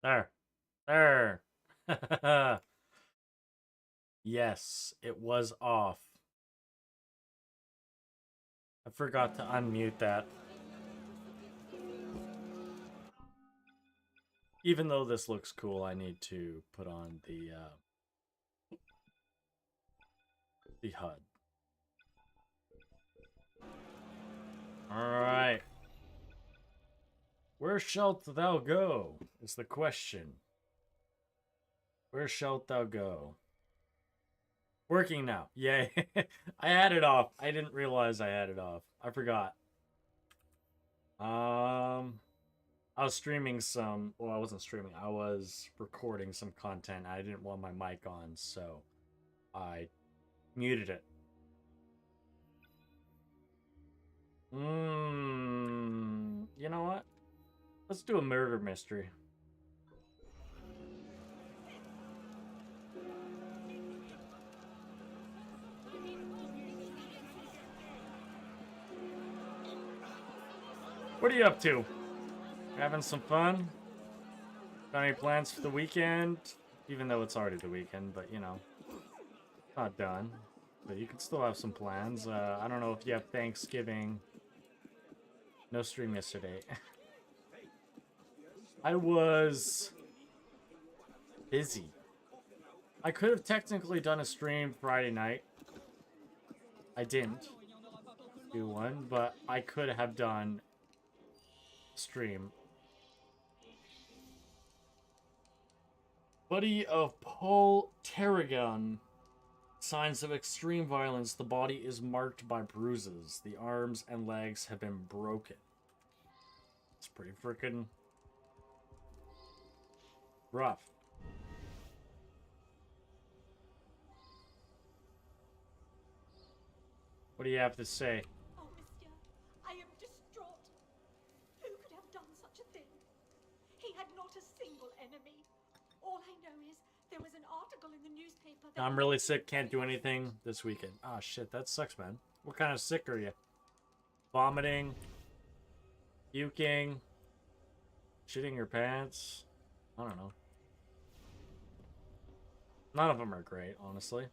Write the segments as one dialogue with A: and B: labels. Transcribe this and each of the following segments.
A: There. There. Yes, it was off. I forgot to unmute that. Even though this looks cool, I need to put on the HUD. Alright. Where shalt thou go? Is the question. Where shalt thou go? Working now. Yay. I had it off. I didn't realize I had it off. I forgot. I was streaming some. Well, I wasn't streaming. I was recording some content. I didn't want my mic on, so I muted it. You know what? Let's do a murder mystery. What are you up to? Having some fun? Got any plans for the weekend? Even though it's already the weekend, but you know, not done. But you can still have some plans. I don't know if you have Thanksgiving. No stream yesterday. I was busy. I could have technically done a stream Friday night. I didn't do one, but I could have done stream. Body of Paul Tarragon. Signs of extreme violence. The body is marked by bruises. The arms and legs have been broken. It's pretty freaking rough. What do you have to say?
B: Oh, monsieur, I am distraught. Who could have done such a thing? He had not a single enemy. All I know is there was an article in the newspaper that...
A: I'm really sick, can't do anything this weekend. Ah, shit, that sucks, man. What kind of sick are you? Vomiting? Puking? Shitting your pants? I don't know. None of them are great, honestly.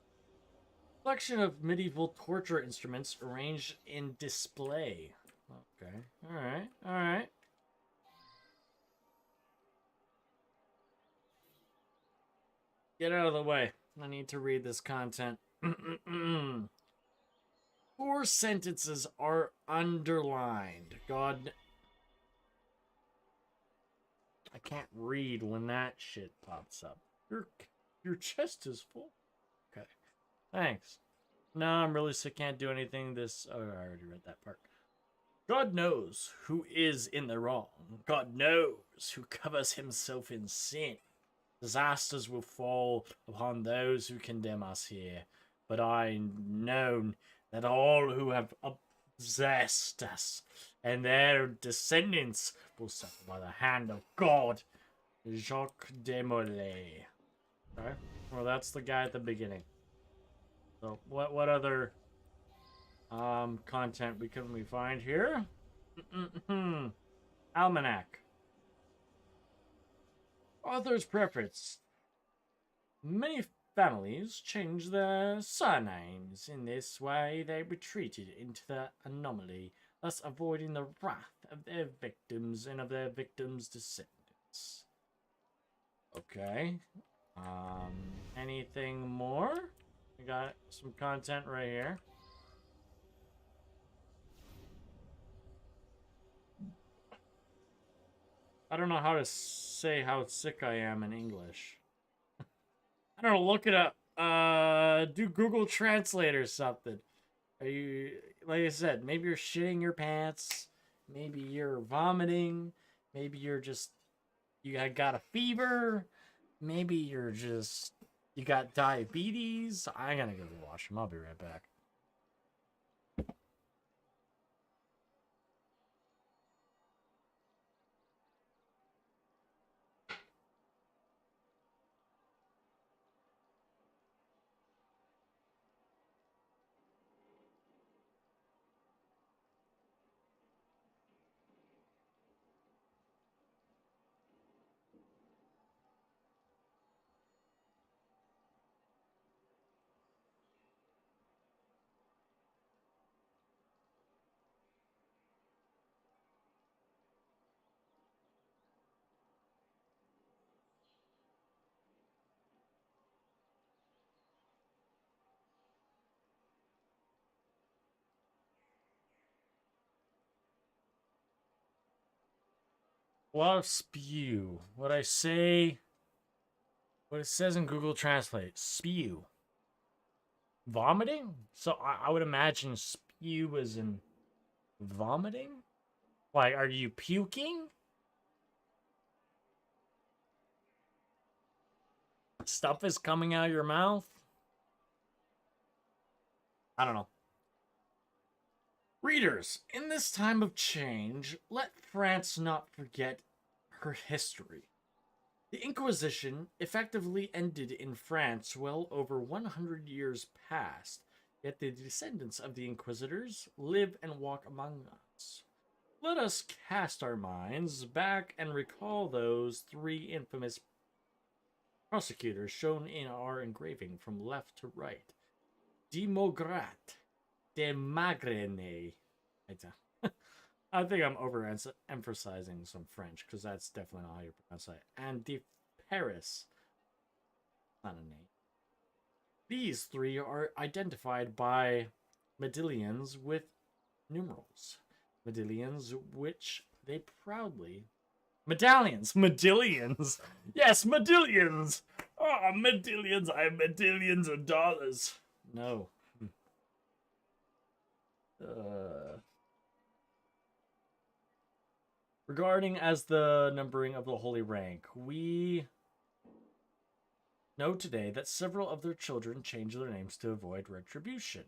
A: Collection of medieval torture instruments arranged in display. Okay. Alright. Alright. Get out of the way. I need to read this content. 4 sentences are underlined. God. I can't read when that shit pops up. Your chest is full. Okay. Thanks. No, I'm really sick. Can't do anything. Oh, I already read that part. God knows who is in the wrong. God knows who covers himself in sin. Disasters will fall upon those who condemn us here. But I know that all who have possessed us and their descendants will suffer by the hand of God. Jacques Desmoulins. Okay. Well, that's the guy at the beginning. So, what other content can we find here? Almanac. Author's preference. Many families change their surnames. In this way, they retreated into the anomaly, thus avoiding the wrath of their victims and of their victims' descendants. Okay. Anything more? We got some content right here. I don't know how to say how sick I am in English. I don't know, look it up. Do Google Translate or something. Are you, like I said, maybe you're shitting your pants. Maybe you're vomiting. Maybe you're just, you got a fever. Maybe you're just, you got diabetes. I gotta go to the washroom. I'll be right back. Well, spew. What I say, what it says in Google Translate, spew. Vomiting? So I would imagine spew as in vomiting? Like, are you puking? Stuff is coming out of your mouth? I don't know. Readers, in this time of change, let France not forget her history. The Inquisition effectively ended in France well over 100 years past, yet the descendants of the Inquisitors live and walk among us. Let us cast our minds back and recall those three infamous prosecutors shown in our engraving from left to right. De Maugrat, de Magrene. I think I'm overemphasizing some French because that's definitely not how you pronounce it. And de Paris. Not a name. These three are identified by medallions with numerals. Medallions which they proudly. Medallions! Medallions! Yes, medallions! Ah, oh, medallions! I have medallions of dollars. No. Regarding as the numbering of the Holy Rank, we know today that several of their children changed their names to avoid retribution.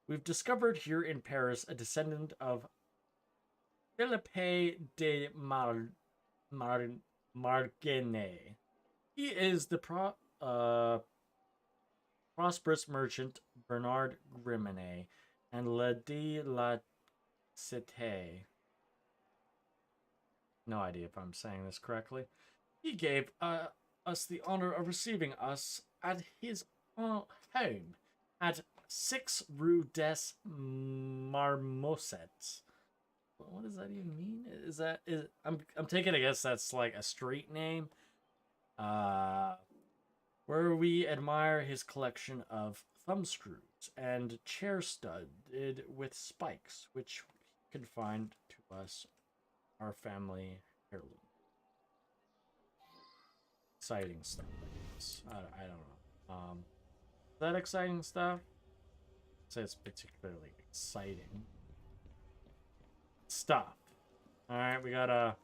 A: We've discovered here in Paris a descendant of Philippe de Margenay. He is the prosperous merchant Bernard Grimanet and Lady La Cité. No idea if I'm saying this correctly. He gave us the honor of receiving us at his home at 6 Rue des Marmosettes. What does that even mean? I'm taking a guess that's like a street name. Where we admire his collection of thumbscrews and chair studded with spikes, which he confined to us, our family heirloom. Exciting stuff. I don't know. Is that exciting stuff? I'd say it's particularly exciting stuff. All right, we got a.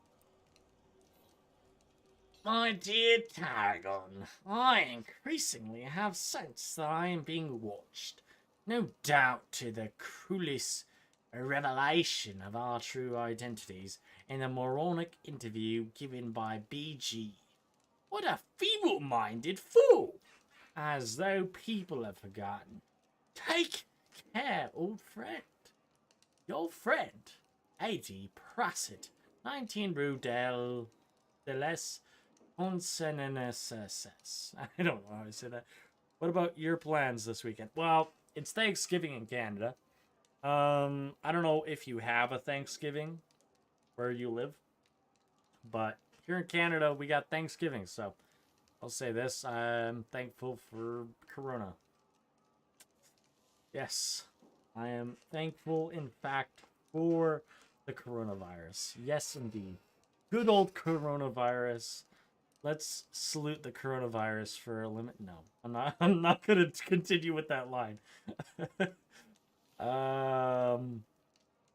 A: My dear Tarragon, I increasingly have sensed that I am being watched. No doubt to the cruelest revelation of our true identities in the moronic interview given by BG. What a feeble-minded fool! As though people have forgotten. Take care, old friend. Your friend, A.D. Prassett, 19 Rue de Les Onseneneses. I don't know how to say that. What about your plans this weekend? Well, it's Thanksgiving in Canada. I don't know if you have a Thanksgiving where you live, but here in Canada, we got Thanksgiving, so I'll say this. I'm thankful for Corona. Yes, I am thankful, in fact, for the coronavirus. Yes, indeed. Good old coronavirus. Let's salute the coronavirus for a limit. No, I'm not going to continue with that line.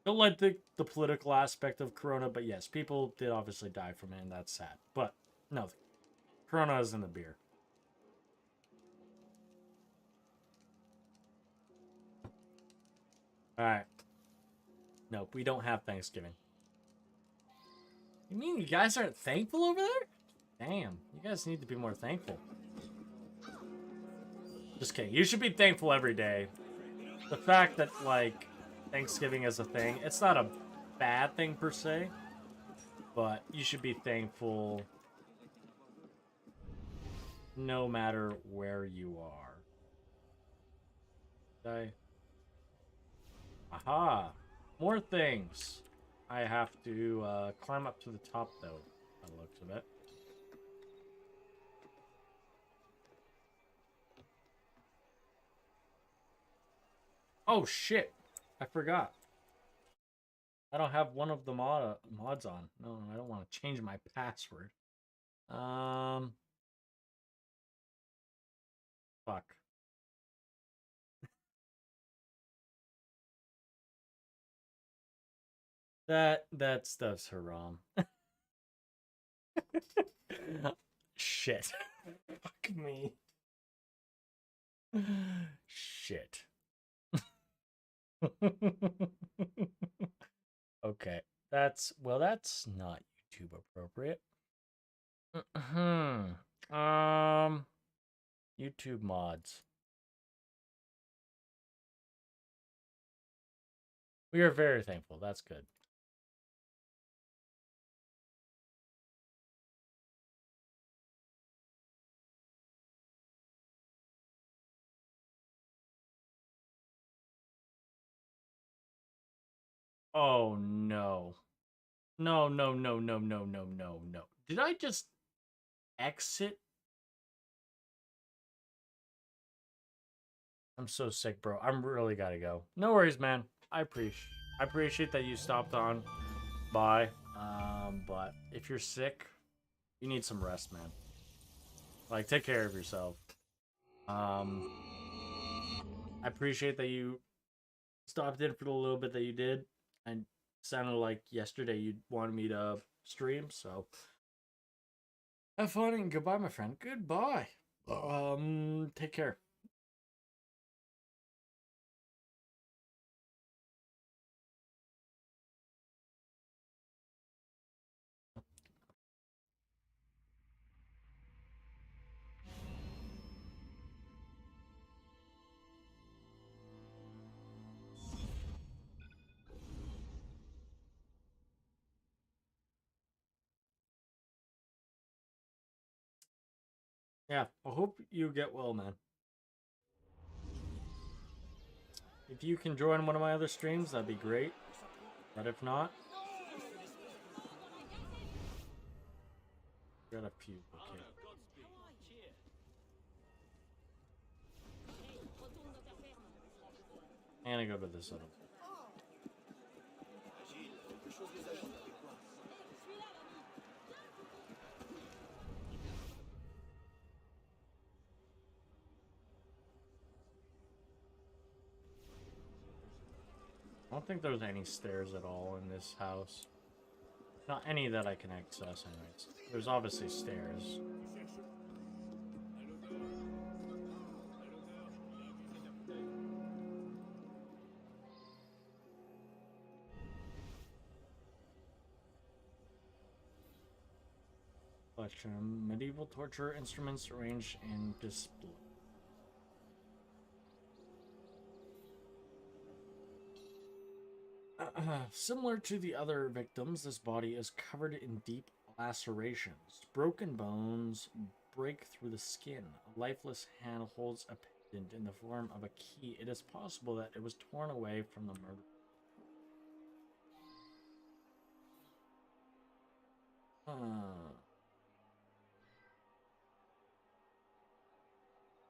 A: Don't like the political aspect of Corona, but yes, people did obviously die from it, and that's sad. But no, Corona is in the beer. All right. Nope, we don't have Thanksgiving. You mean you guys aren't thankful over there? Damn, you guys need to be more thankful. Just kidding. You should be thankful every day. The fact that, like, Thanksgiving is a thing, it's not a bad thing per se, but you should be thankful no matter where you are. Okay. Aha! More things. I have to climb up to the top, though, by the looks of it. Oh, shit. I forgot. I don't have one of the mods on. No, I don't want to change my password. Fuck. That stuff's haram. Shit. Fuck me. Shit. Okay. That's not YouTube appropriate. YouTube mods. We are very thankful. That's good. Oh no. No, no, no, no, no, no, no, no. Did I just exit? I'm so sick, bro. I'm really gotta go. No worries, man. I appreciate that you stopped on by. But if you're sick, you need some rest, man. Like, take care of yourself. I appreciate that you stopped in for the little bit that you did. And sounded like yesterday you wanted me to stream, so have fun and goodbye, my friend. Goodbye. Take care. Yeah, I hope you get well, man. If you can join one of my other streams, that'd be great. But if not, got a few. Okay. And I go to this other. I don't think there's any stairs at all in this house. Not any that I can access, anyways. There's obviously stairs. Collection medieval torture instruments arranged in display. Similar to the other victims, this body is covered in deep lacerations. Broken bones break through the skin. A lifeless hand holds a pendant in the form of a key. It is possible that it was torn away from the murder.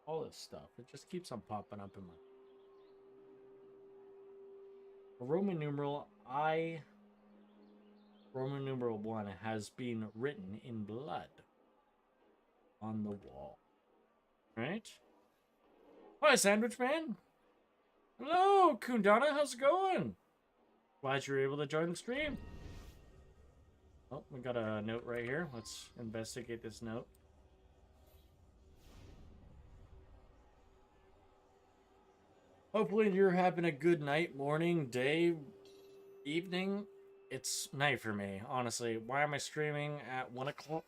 A: All this stuff. It just keeps on popping up in my... A Roman numeral Roman numeral 1 has been written in blood on the wall. Right? Hi, Sandwich Man. Hello, Kundana. How's it going? Glad you were able to join the stream. Oh, we got a note right here. Let's investigate this note. Hopefully you're having a good night, morning, day, evening. It's night for me, honestly. Why am I streaming at 1 o'clock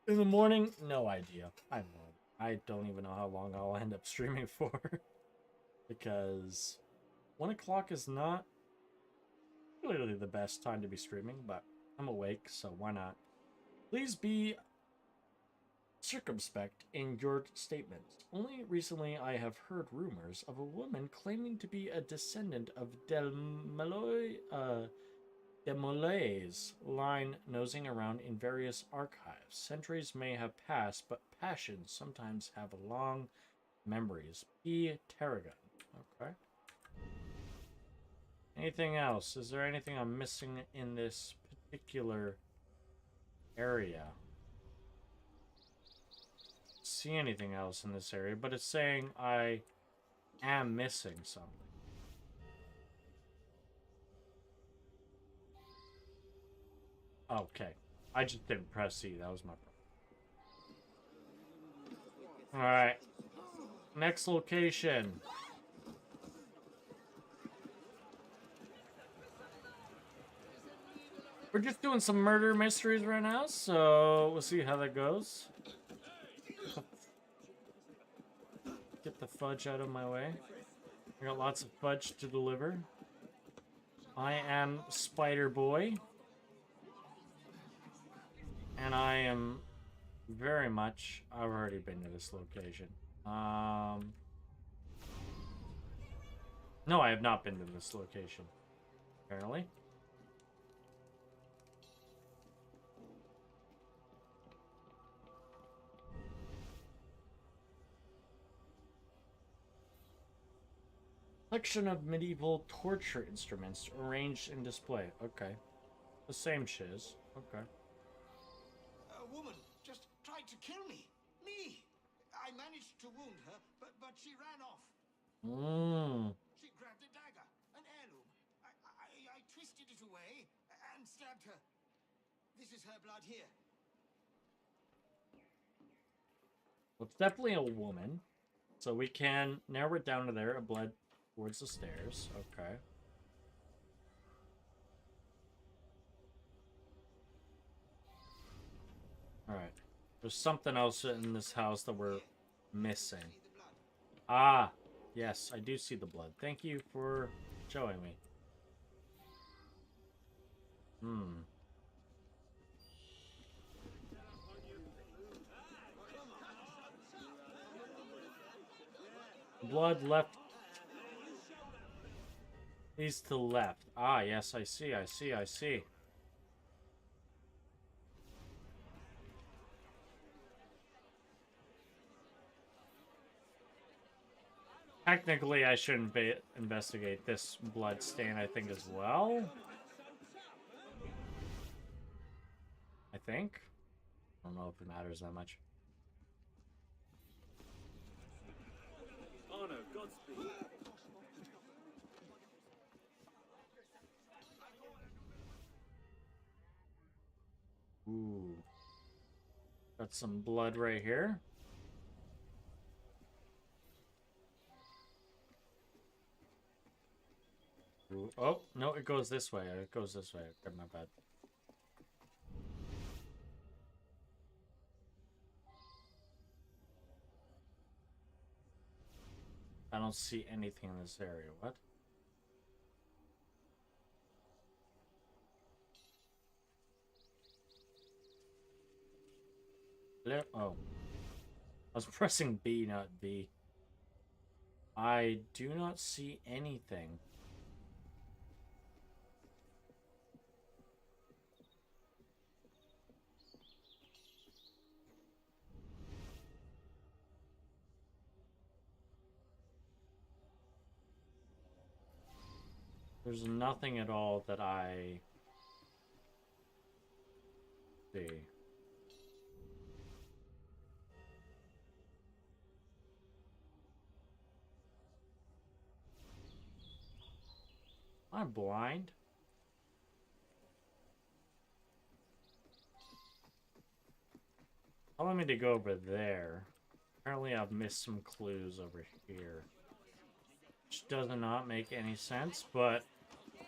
A: in the morning? No idea. I don't even know how long I'll end up streaming for. Because 1 o'clock is not really the best time to be streaming, but I'm awake, so why not? Please be circumspect in your statements. Only recently I have heard rumors of a woman claiming to be a descendant of Demolay's line nosing around in various archives. Centuries may have passed, but passions sometimes have long memories. P. Tarragon. Okay. Anything else? Is there anything I'm missing in this particular area? See anything else in this area, but it's saying I am missing something. Okay. I just didn't press C. That was my problem. Alright. Next location. We're just doing some murder mysteries right now, so we'll see how that goes. Get the fudge out of my way. I got lots of fudge to deliver. I am Spider Boy. And I am very much... I've already been to this location. No, I have not been to this location. Apparently. Collection of medieval torture instruments arranged in display. Okay. The same shiz. Okay.
C: A woman just tried to kill me. Me! I managed to wound her, but she ran off. She grabbed a dagger, an heirloom. I twisted it away and stabbed her. This is her blood here.
A: Well, it's definitely a woman. So we can narrow it down to there. A blood towards the stairs. Okay. Alright. There's something else in this house that we're missing. Ah! Yes, I do see the blood. Thank you for showing me. Blood left. He's to the left. Ah, yes, I see, I see, I see. Technically, I shouldn't investigate this blood stain, I think, as well. I think. I don't know if it matters that much.
D: Oh no, Godspeed.
A: Ooh. Got some blood right here. Ooh. Oh, no, it goes this way. It goes this way. Okay, my bad. I don't see anything in this area. What? Oh. I was pressing B, not B. I do not see anything. There's nothing at all that I see. I'm blind. Telling me to go over there. Apparently I've missed some clues over here. Which does not make any sense, but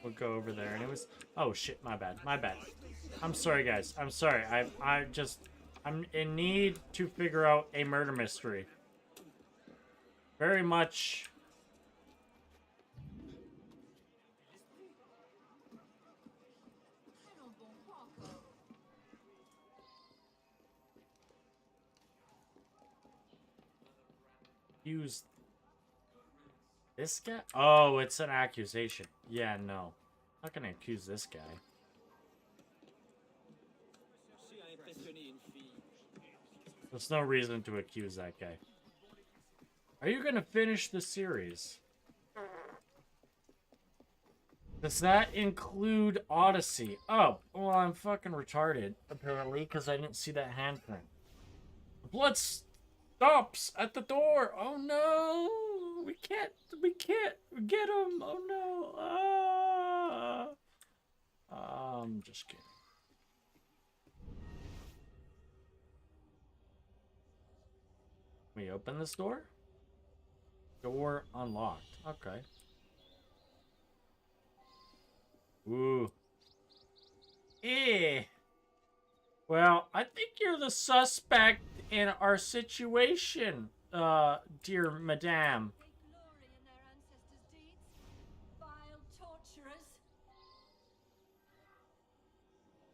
A: we'll go over there anyways. Oh shit, my bad. My bad. I'm sorry guys. I'm sorry. I'm in need to figure out a murder mystery. Very much. Use this guy? Oh, it's an accusation. Yeah, no. I'm not gonna accuse this guy. There's no reason to accuse that guy. Are you gonna finish the series? Does that include Odyssey? Oh, well, I'm fucking retarded, apparently, because I didn't see that handprint. The blood stops at the door. Oh no! We can't get him. Oh no! I'm just kidding. We open this door? Door unlocked. Okay. Ooh. Eh. Well, I think you're the suspect in our situation, dear madame.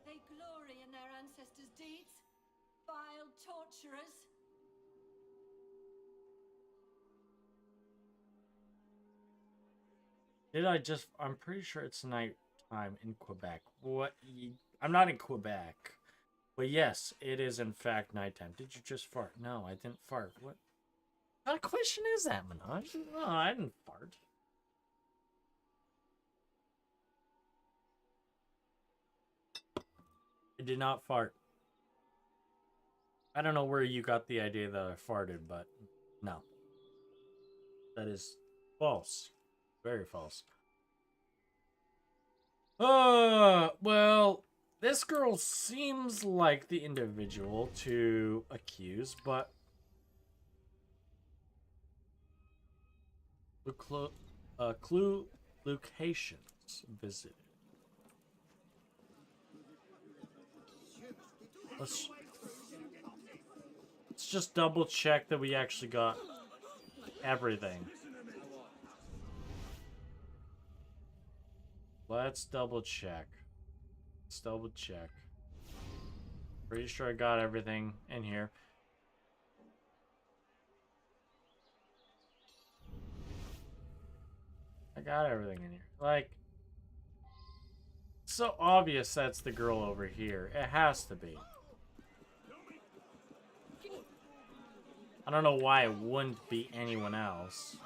B: They glory in their ancestors' deeds, vile torturers.
A: I'm pretty sure it's nighttime in Quebec. What? I'm not in Quebec. But yes, it is in fact nighttime. Did you just fart? No, I didn't fart. What kind of question is that, Minaj? No, I didn't fart. I did not fart. I don't know where you got the idea that I farted, but no. That is false. Very false. Well, this girl seems like the individual to accuse, but clue locations visited. Let's just double check that we actually got everything. Let's double check. Let's double check. Pretty sure I got everything in here. I got everything in here. Like, it's so obvious that's the girl over here. It has to be. I don't know why it wouldn't be anyone else.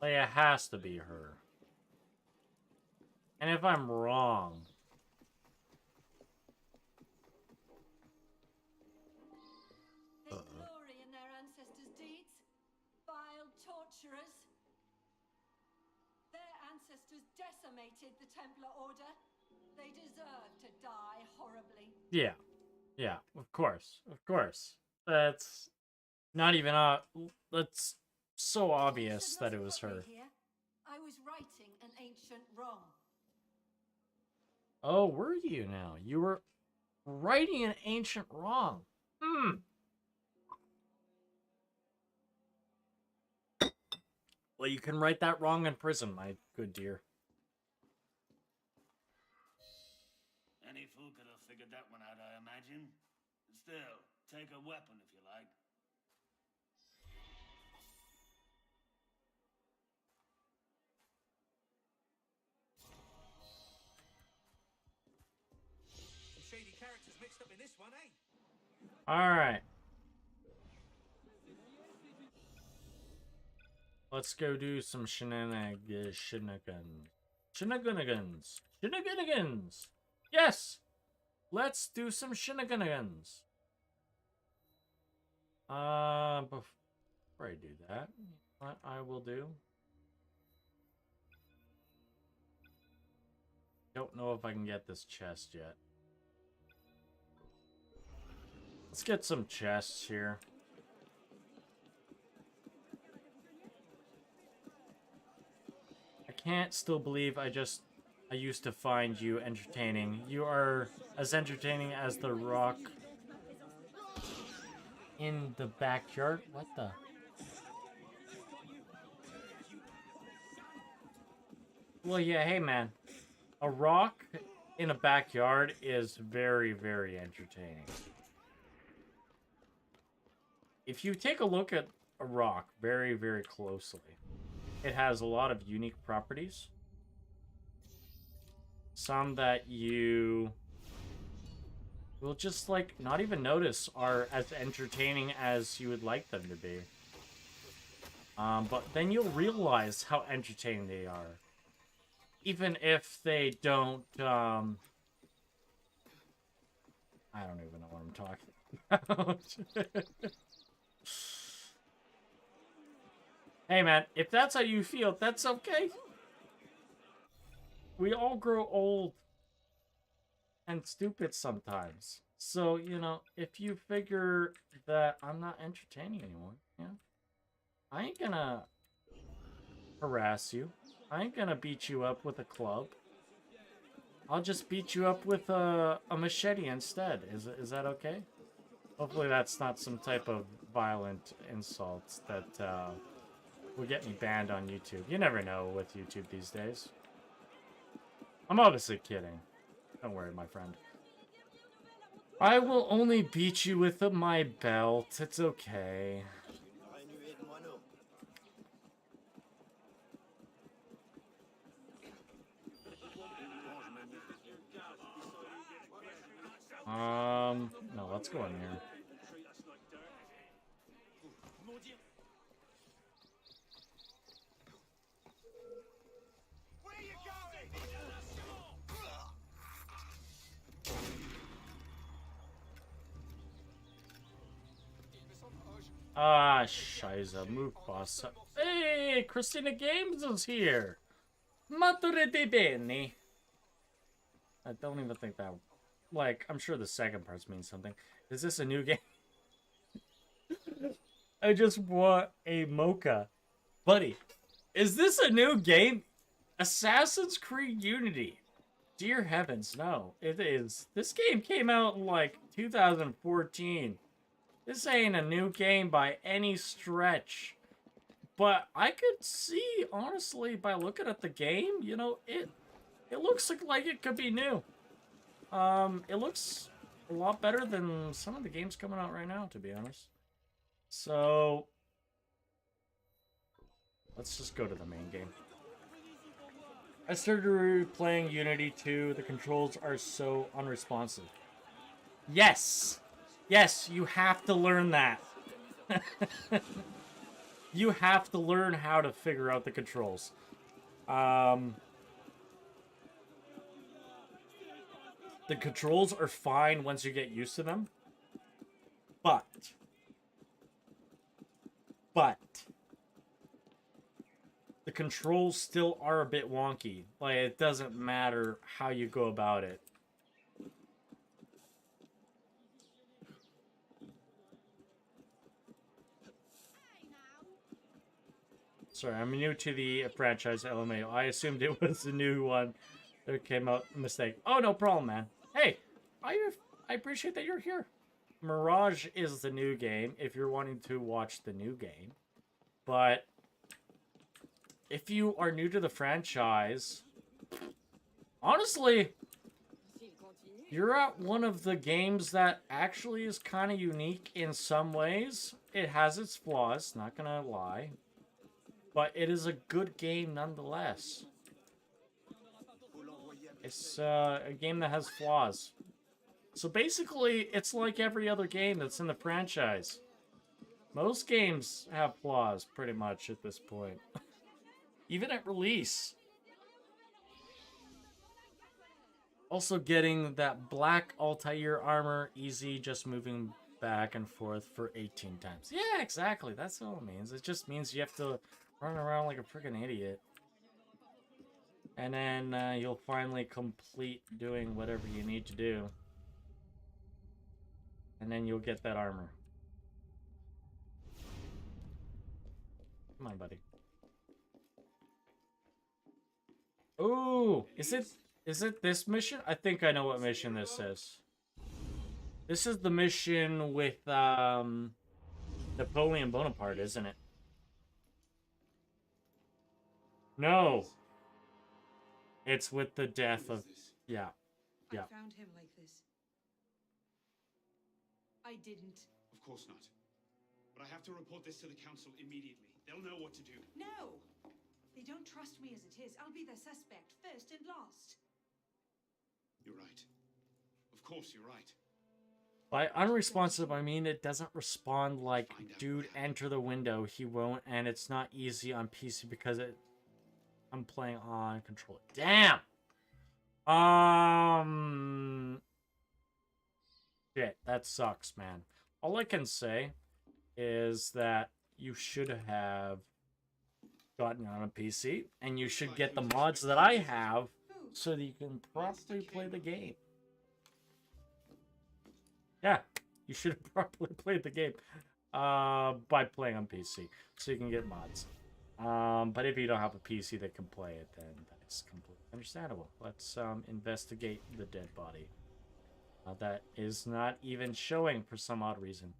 A: Like, it has to be her. And if I'm wrong...
B: They glory in their ancestors' deeds, vile torturers. Their ancestors decimated the Templar Order. They deserve to die horribly.
A: Yeah. Yeah, of course. Of course. That's not even that's so obvious that it was her.
B: I was righting an ancient wrong.
A: Oh, were you now? You were righting an ancient wrong. Well, you can right that wrong in prison, my good dear.
D: Any fool could have figured that one out, I imagine. Still, take a weapon if you like.
E: Shady characters mixed up in this one, eh?
A: Alright. Let's go do some shenanigans. Shenanigans. Yes! Let's do some shenanigans. Before I do that, what I will do... Don't know if I can get this chest yet. Let's get some chests here. I can't still believe I used to find you entertaining. You are as entertaining as the rock in the backyard. What the? Well, yeah, hey man. A rock in a backyard is very, very entertaining. If you take a look at a rock very, very closely, it has a lot of unique properties. Some that you will just, like, not even notice are as entertaining as you would like them to be. But then you'll realize how entertaining they are. Even if they don't, I don't even know what I'm talking about. Hey man, if that's how you feel, that's okay. We all grow old and stupid sometimes. So, you know, if you figure that I'm not entertaining anyone, yeah, I ain't gonna harass you. I ain't gonna beat you up with a club. I'll just beat you up with a machete instead. Is that okay? Hopefully that's not some type of violent insult that will get me banned on YouTube. You never know with YouTube these days. I'm obviously kidding. Don't worry, my friend. I will only beat you with my belt. It's okay. No, let's go in here. Ah, Shiza, Mufasa. Hey, Christina Games is here. Mature di bene. I don't even think that... Like, I'm sure the second part means something. Is this a new game? I just bought a mocha. Buddy, is this a new game? Assassin's Creed Unity. Dear heavens, no. It is. This game came out in, like, 2014. This ain't a new game by any stretch. But I could see, honestly, by looking at the game, you know, it looks like it could be new. It looks a lot better than some of the games coming out right now, to be honest. So, let's just go to the main game. I started playing Unity 2. The controls are so unresponsive. Yes! Yes, you have to learn that. You have to learn how to figure out the controls. The controls are fine once you get used to them. But the controls still are a bit wonky. Like, it doesn't matter how you go about it. Sorry, I'm new to the franchise LMAO. I assumed it was a new one that came out. Mistake. Oh, no problem, man. Hey, I appreciate that you're here. Mirage is the new game if you're wanting to watch the new game. But if you are new to the franchise, honestly, you're at one of the games that actually is kind of unique in some ways. It has its flaws, not gonna lie. But it is a good game nonetheless. It's a game that has flaws. So basically, it's like every other game that's in the franchise. Most games have flaws, pretty much, at this point. Even at release. Also getting that black Altair armor, easy, just moving back and forth for 18 times. Yeah, exactly. That's all it means. It just means you have to run around like a freaking idiot. And then you'll finally complete doing whatever you need to do. And then you'll get that armor. Come on, buddy. Ooh, is it this mission? I think I know what mission this is. This is the mission with Napoleon Bonaparte, isn't it? No. It's with the death of... Yeah. Yeah.
F: I found him like this. I didn't.
G: Of course not. But I have to report this to the council immediately. They'll know what to do.
F: No! They don't trust me as it is. I'll be their suspect, first and last.
G: You're right. Of course you're right.
A: By unresponsive, I mean it doesn't respond like, dude, enter the window. He won't, and it's not easy on PC because I'm playing on controller. Damn! Shit, that sucks, man. All I can say is that you should have gotten on a PC, and you should get the mods that I have so that you can properly play the game. Yeah, you should have properly played the game by playing on PC, so you can get mods. But if you don't have a PC that can play it, then that's completely understandable. Let's investigate the dead body. That is not even showing for some odd reason.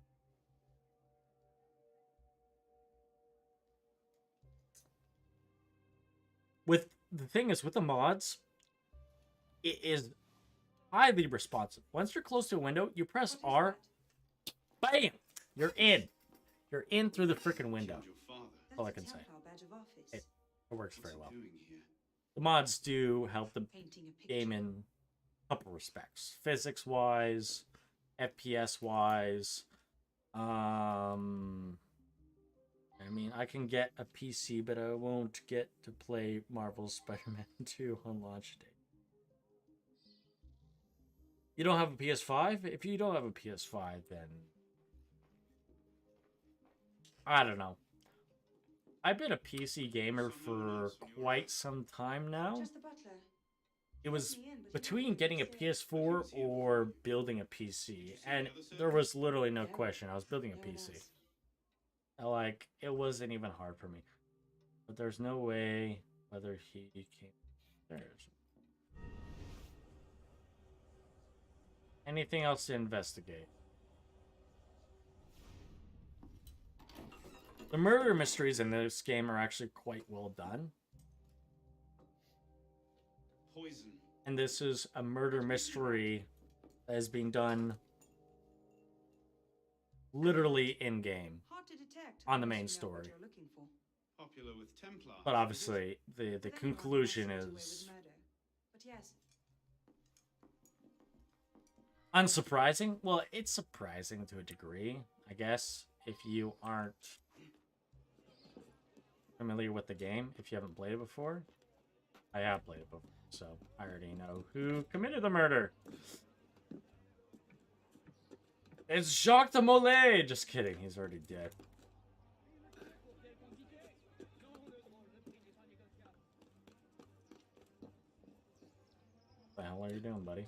A: With the thing is, with the mods, it is highly responsive. Once you're close to a window, you press R, bam, you're in. You're in through the freaking window. All I can say. It works very well. The mods do help the game in a couple respects. Physics-wise, FPS-wise. I mean, I can get a PC, but I won't get to play Marvel's Spider-Man 2 on launch day. You don't have a PS5? If you don't have a PS5, then I don't know. I've been a PC gamer for quite some time now. It was between getting a PS4 or building a PC, and there was literally no question. I was building a PC. Like, it wasn't even hard for me. But there's no way whether he came there. Anything else to investigate? The murder mysteries in this game are actually quite well done.
G: Poison.
A: And this is a murder mystery that is being done literally in-game on the main story.
G: Popular with Templar.
A: But obviously, the conclusion is unsurprising. Well, it's surprising to a degree, I guess, if you aren't familiar with the game, if you haven't played it before. I have played it before, so I already know who committed the murder. It's Jacques de Molay! Just kidding, he's already dead. What the hell are you doing, buddy?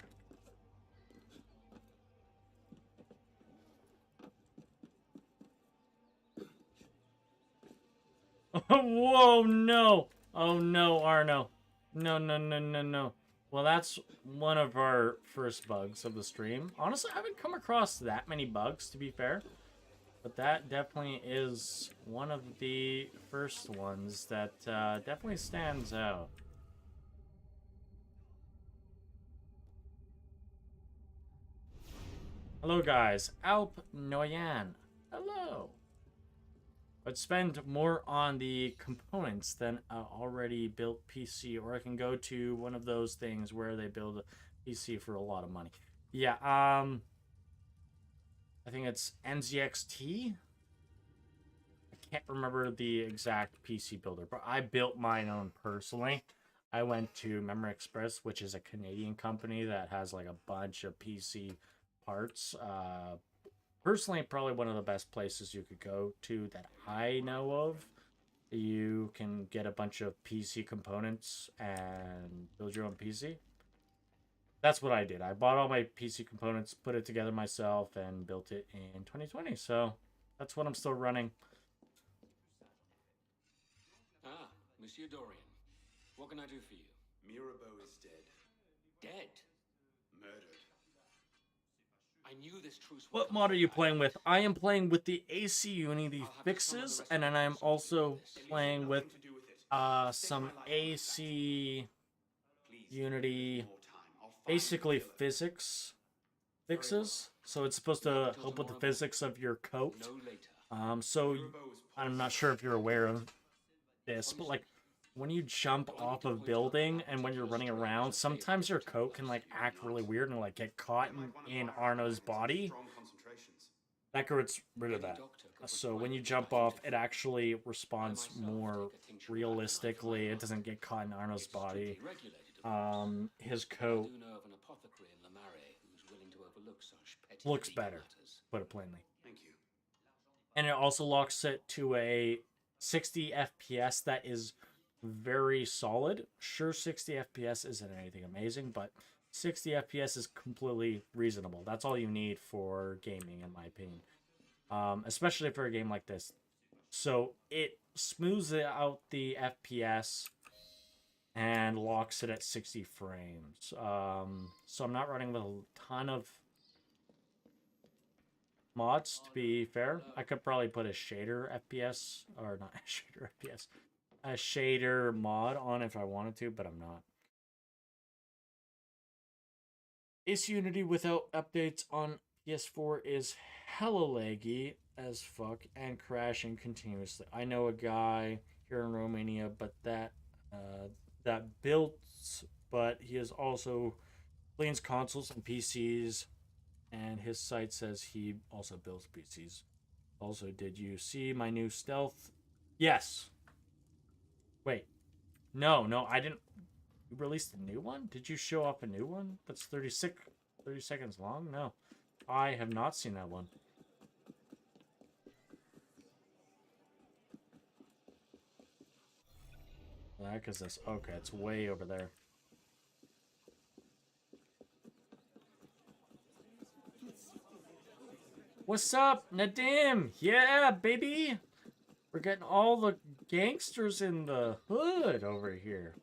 A: Whoa, no! Oh no, Arno. No, no, no, no, no. Well, that's one of our first bugs of the stream. Honestly, I haven't come across that many bugs, to be fair. But that definitely is one of the first ones that definitely stands out. Hello, guys. Alp Noyan. Hello. But spend more on the components than a already built PC, or I can go to one of those things where they build a PC for a lot of money. Yeah, I think it's NZXT. I can't remember the exact PC builder, but I built mine own personally. I went to Memory Express, which is a Canadian company that has like a bunch of PC parts. Personally, probably one of the best places you could go to that I know of. You can get a bunch of PC components and build your own PC. That's what I did. I bought all my PC components, put it together myself, and built it in 2020. So that's what I'm still running.
H: Ah, Monsieur Dorian. What can I do for you?
I: Mirabeau is dead.
H: Dead?
I: Murdered.
H: I knew this truce.
A: What mod are you playing with? I am playing with the AC Unity fixes, and then I'm also playing with some AC Unity, basically physics fixes. So it's supposed to help with the physics of your coat. So I'm not sure if you're aware of this, but like when you jump off of building and when you're running around, sometimes your coat can like act really weird and like get caught in Arno's body. That gets rid of that. So when you jump off, it actually responds more realistically. It doesn't get caught in Arno's body. His coat looks better, put it plainly.
I: Thank you.
A: And it also locks it to a 60 FPS that is very solid. Sure, 60 FPS isn't anything amazing, but 60 FPS is completely reasonable. That's all you need for gaming, in my opinion. Especially for a game like this. So it smooths out the FPS and locks it at 60 frames. So I'm not running with a ton of mods, to be fair. I could probably put a shader FPS, or not a shader FPS, a shader mod on if I wanted to, but I'm not. Ace Unity without updates on PS4 is hella laggy as fuck and crashing continuously. I know a guy here in Romania, but that builds, but he is also cleans consoles and PCs, and his site says he also builds PCs. Also, did you see my new stealth? Yes. Wait. No, I didn't. You released a new one? Did you show off a new one? That's 30 seconds long? No. I have not seen that one. What the heck is this? Okay, it's way over there. What's up, Nadim? Yeah, baby! We're getting all the gangsters in the hood over here.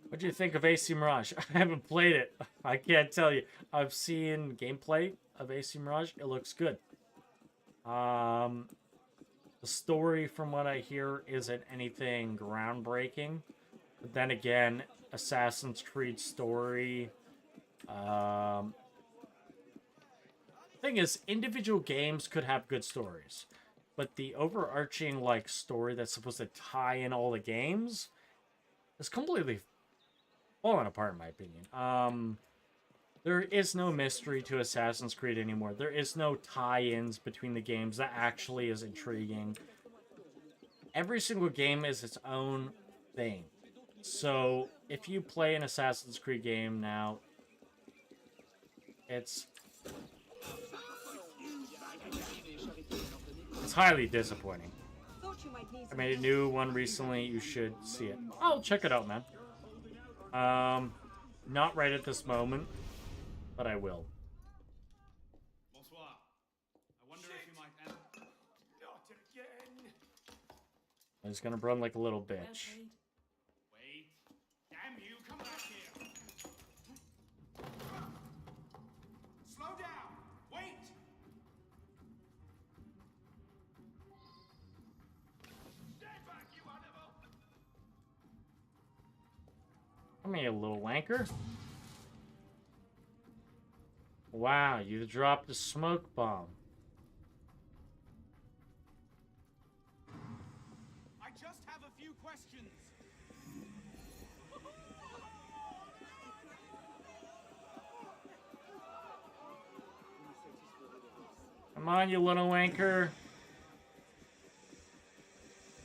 A: What do you think of AC Mirage? I haven't played it. I can't tell you. I've seen gameplay of AC Mirage. It looks good. The story, from what I hear, isn't anything groundbreaking. But then again, Assassin's Creed story. Thing is, individual games could have good stories. But the overarching, like, story that's supposed to tie in all the games is completely falling apart, in my opinion. There is no mystery to Assassin's Creed anymore. There is no tie-ins between the games that actually is intriguing. Every single game is its own thing. So, if you play an Assassin's Creed game now, it's highly disappointing. I made a new one recently. You should see it. I'll check it out, man. Not right at this moment, but I will.
G: Bonsoir. I wonder if you might not again.
A: I'm just gonna run like a little bitch.
G: Wait. Damn you, come back here. Slow down. Wait. Stand back, you animal.
A: Come here, little wanker. Wow, you dropped a smoke bomb.
G: I just have a few questions.
A: Come on, you little wanker.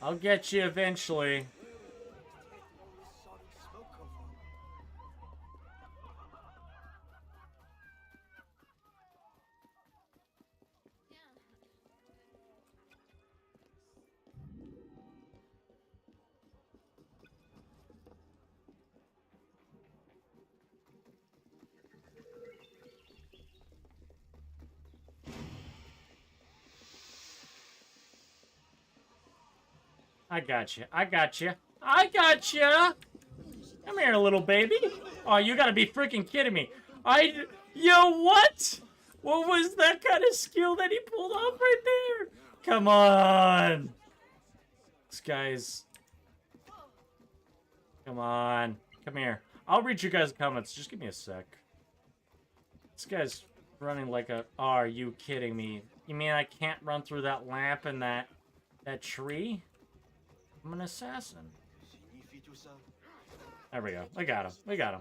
A: I'll get you eventually. I got you. I got you. I got you. Come here, little baby. Oh, you gotta be freaking kidding me. Yo, what? What was that kind of skill that he pulled off right there? Come on. This guy's... Come on. Come here. I'll read you guys' comments. Just give me a sec. This guy's running like a... Oh, are you kidding me? You mean I can't run through that lamp and that tree? I'm an assassin. There we go. I got him. We got him.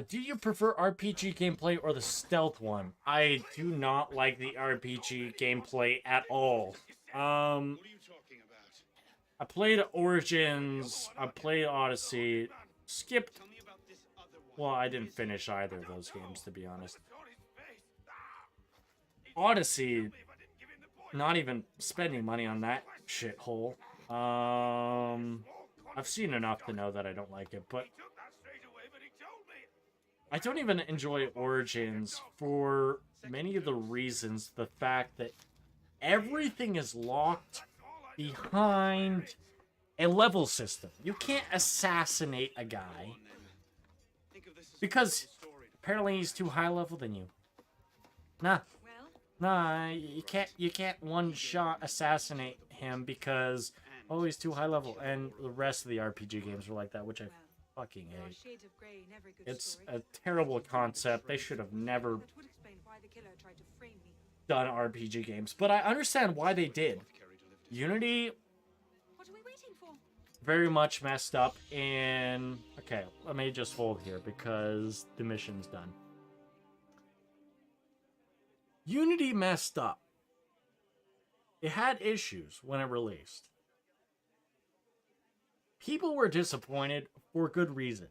A: Do you prefer RPG gameplay or the stealth one? I do not like the RPG gameplay at all. I played Origins, I played Odyssey, skipped... Well, I didn't finish either of those games, to be honest. Odyssey, not even spending money on that shithole. I've seen enough to know that I don't like it, but I don't even enjoy Origins for many of the reasons. The fact that everything is locked behind a level system. You can't assassinate a guy because apparently he's too high level than you. Nah, you can't one-shot assassinate him because, oh, he's too high level. And the rest of the RPG games are like that, which I fucking hate. It's a terrible concept. They should have never done RPG games. But I understand why they did. Unity very much messed up in... Okay, let me just hold here because the mission's done. Unity messed up. It had issues when it released. People were disappointed for good reason.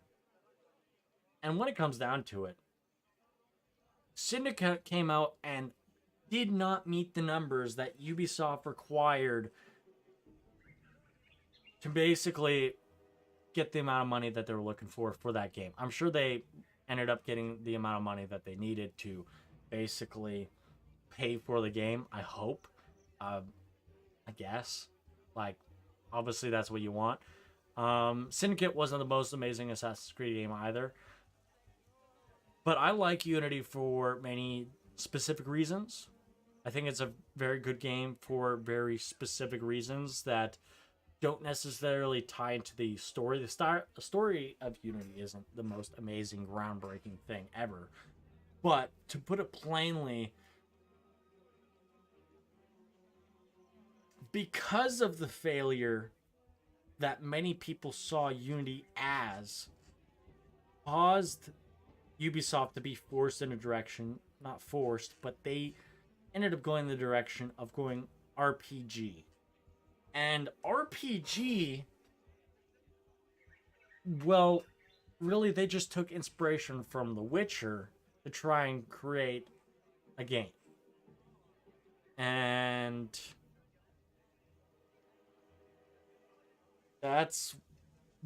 A: And when it comes down to it, Syndicate came out and did not meet the numbers that Ubisoft required to basically get the amount of money that they were looking for that game. I'm sure they ended up getting the amount of money that they needed to basically pay for the game. I hope. I guess. Like, obviously that's what you want. Syndicate wasn't the most amazing Assassin's Creed game either. But I like Unity for many specific reasons. I think it's a very good game for very specific reasons that don't necessarily tie into the story. The story of Unity isn't the most amazing, groundbreaking thing ever. But to put it plainly, because of the failure that many people saw Unity as, caused Ubisoft to be forced in a direction, not forced, but they ended up going in the direction of going RPG. And RPG, well, really they just took inspiration from The Witcher to try and create a game. And that's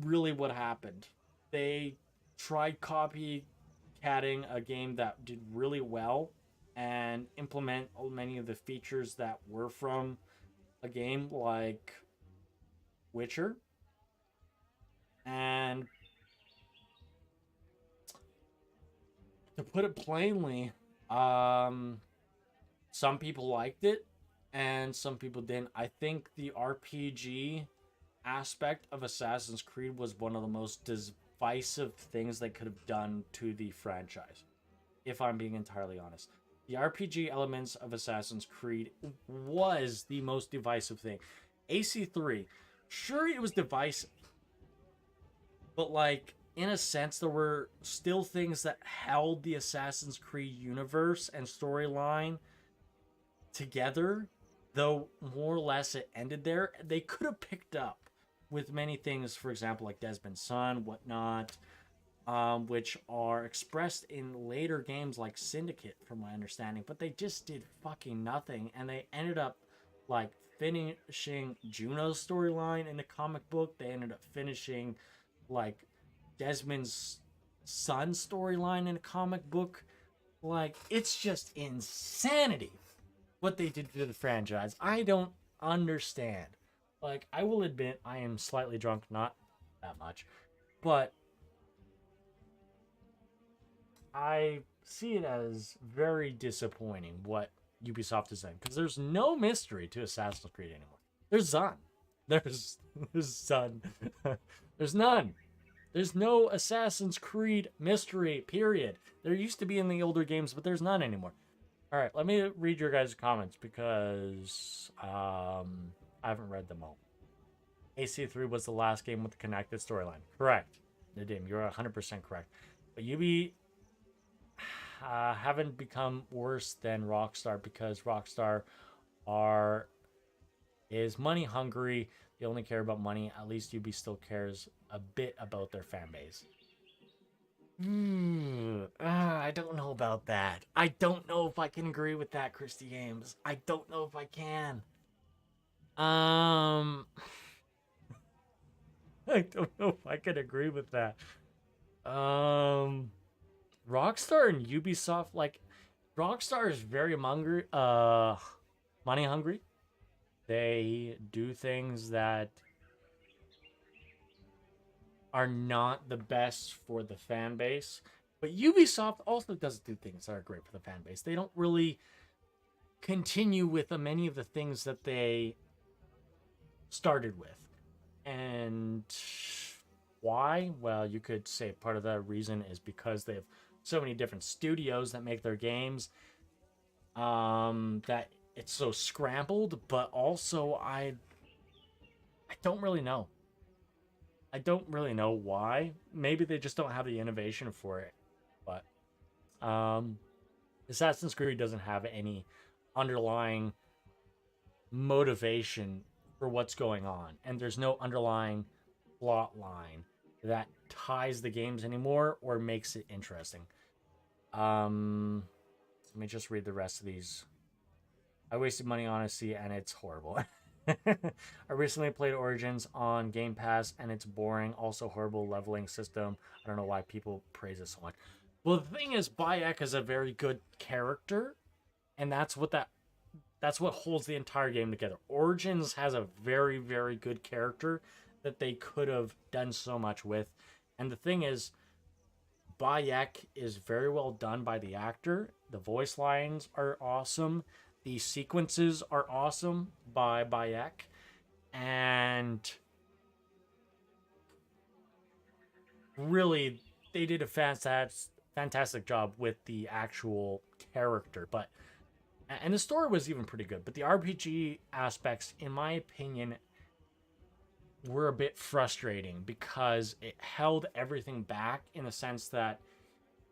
A: really what happened. They tried copycatting a game that did really well and implement many of the features that were from a game like Witcher. And to put it plainly, some people liked it and some people didn't. I think the RPG aspect of Assassin's Creed was one of the most divisive things they could have done to the franchise, if I'm being entirely honest. The RPG elements of Assassin's Creed was the most divisive thing. AC3, sure, it was divisive, but like, in a sense, there were still things that held the Assassin's Creed universe and storyline together, though more or less it ended there. They could have picked up with many things, for example, like Desmond's son, whatnot, which are expressed in later games like Syndicate, from my understanding, but they just did fucking nothing, and they ended up, like, finishing Juno's storyline in the comic book. They ended up finishing, like, Desmond's son storyline in a comic book. Like, it's just insanity what they did to the franchise. I don't understand. Like, I will admit I am slightly drunk, not that much, but I see it as very disappointing what Ubisoft is saying, because there's no mystery to Assassin's Creed anymore. There's none. There's none. There's none. There's no Assassin's Creed mystery, period. There used to be in the older games, but there's none anymore. All right, let me read your guys' comments because I haven't read them all. AC3 was the last game with the connected storyline. Correct. Nadim, you're 100% correct. But Ubi haven't become worse than Rockstar because Rockstar is money hungry. They only care about money. At least Ubi still cares a bit about their fan base. I don't know about that. I don't know if I can agree with that, Christy Games. I don't know if I can. I don't know if I can agree with that. Rockstar and Ubisoft, like, Rockstar is very money hungry. They do things that are not the best for the fan base. But Ubisoft also does do things that are great for the fan base. They don't really continue with many of the things that they started with. And why? Well, you could say part of the reason is because they have so many different studios that make their games. That it's so scrambled, but also I don't really know. I don't really know why. Maybe they just don't have the innovation for it. But Assassin's Creed doesn't have any underlying motivation for what's going on. And there's no underlying plot line that ties the games anymore or makes it interesting. Let me just read the rest of these. I wasted money on Odyssey and it's horrible. I recently played Origins on Game Pass and it's boring. Also horrible leveling system. I don't know why people praise it so much. Well, the thing is, Bayek is a very good character, and that's what holds the entire game together. Origins has a very, very good character that they could have done so much with. And the thing is, Bayek is very well done by the actor. The voice lines are awesome. The sequences are awesome by Bayek. And really, they did a fantastic job with the actual character. And the story was even pretty good. But the RPG aspects, in my opinion, were a bit frustrating because it held everything back in the sense that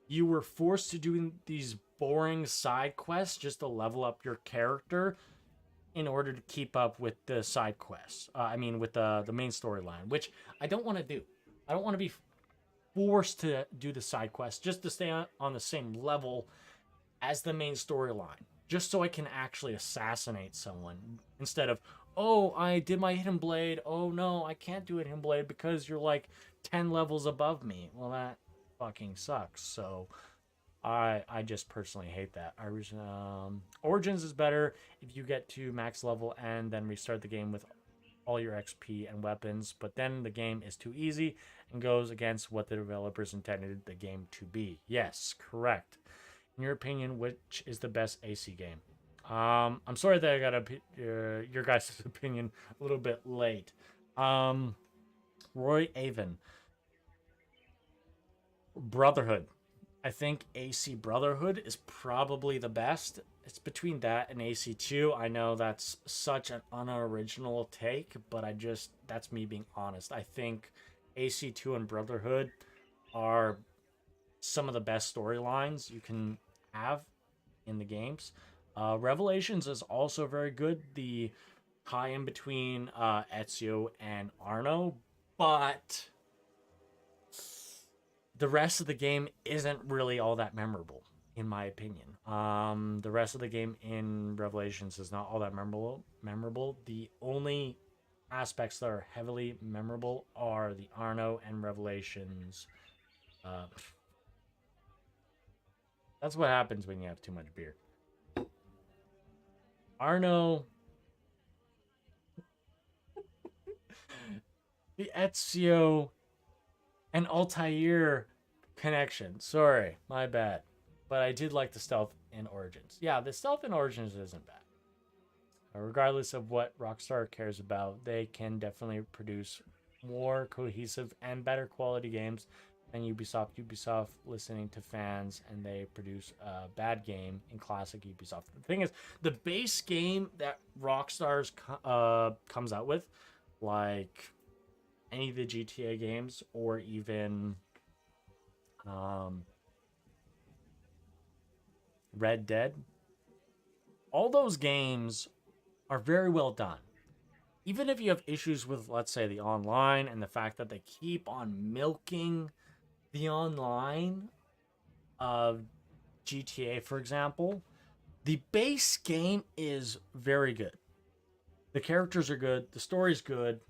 A: you were forced to do these boring side quests just to level up your character in order to keep up with the side quests. With the main storyline, which I don't want to do. I don't want to be forced to do the side quests just to stay on the same level as the main storyline, just so I can actually assassinate someone instead of, oh, I did my Hidden Blade. Oh no, I can't do a Hidden Blade because you're like 10 levels above me. Well, that fucking sucks. So I just personally hate that. Origins is better if you get to max level and then restart the game with all your XP and weapons, but then the game is too easy and goes against what the developers intended the game to be. Yes, correct. In your opinion, which is the best AC game? I'm sorry that I got your guys' opinion a little bit late. Roy Avon. Brotherhood. I think AC Brotherhood is probably the best. It's between that and AC2. I know that's such an unoriginal take, but that's me being honest. I think AC2 and Brotherhood are some of the best storylines you can have in the games. Revelations is also very good. The tie-in between Ezio and Arno, but the rest of the game isn't really all that memorable, in my opinion. The rest of the game in Revelations is not all that memorable. The only aspects that are heavily memorable are the Arno and Revelations. That's what happens when you have too much beer. Arno, the Ezio and Altair connection. Sorry, my bad. But I did like the stealth in Origins. Yeah, the stealth in Origins isn't bad. Regardless of what Rockstar cares about, they can definitely produce more cohesive and better quality games than Ubisoft listening to fans, and they produce a bad game in classic Ubisoft. The thing is, the base game that Rockstar's comes out with, like any of the GTA games or even Red Dead, all those games are very well done. Even if you have issues with, let's say, the online and the fact that they keep on milking the online of GTA, for example, the base game is very good. The characters are good. The story's good.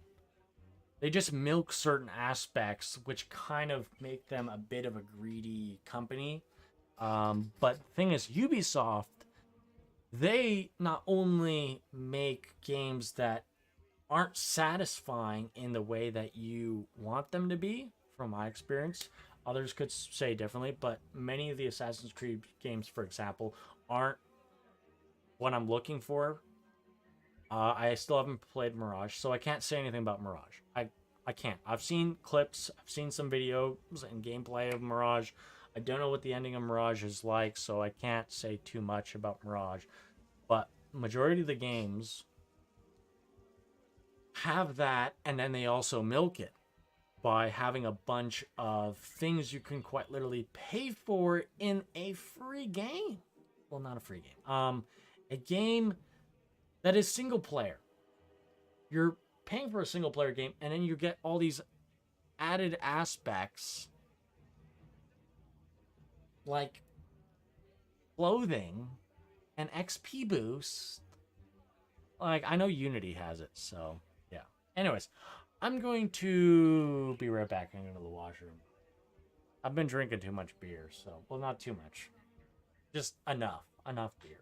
A: They just milk certain aspects, which kind of make them a bit of a greedy company. But the thing is, Ubisoft, they not only make games that aren't satisfying in the way that you want them to be, from my experience. Others could say differently, but many of the Assassin's Creed games, for example, aren't what I'm looking for. I still haven't played Mirage, so I can't say anything about Mirage. I can't. I've seen clips, I've seen some videos and gameplay of Mirage. I don't know what the ending of Mirage is like, so I can't say too much about Mirage. But majority of the games have that, and then they also milk it by having a bunch of things you can quite literally pay for in a free game. Well, not a free game. A game that is single player. You're paying for a single player game, and then you get all these added aspects like clothing and XP boost. Like, I know Unity has it, so yeah. Anyways, I'm going to be right back. I'm going to the washroom. I've been drinking too much beer, so, well, not too much. Just enough beer.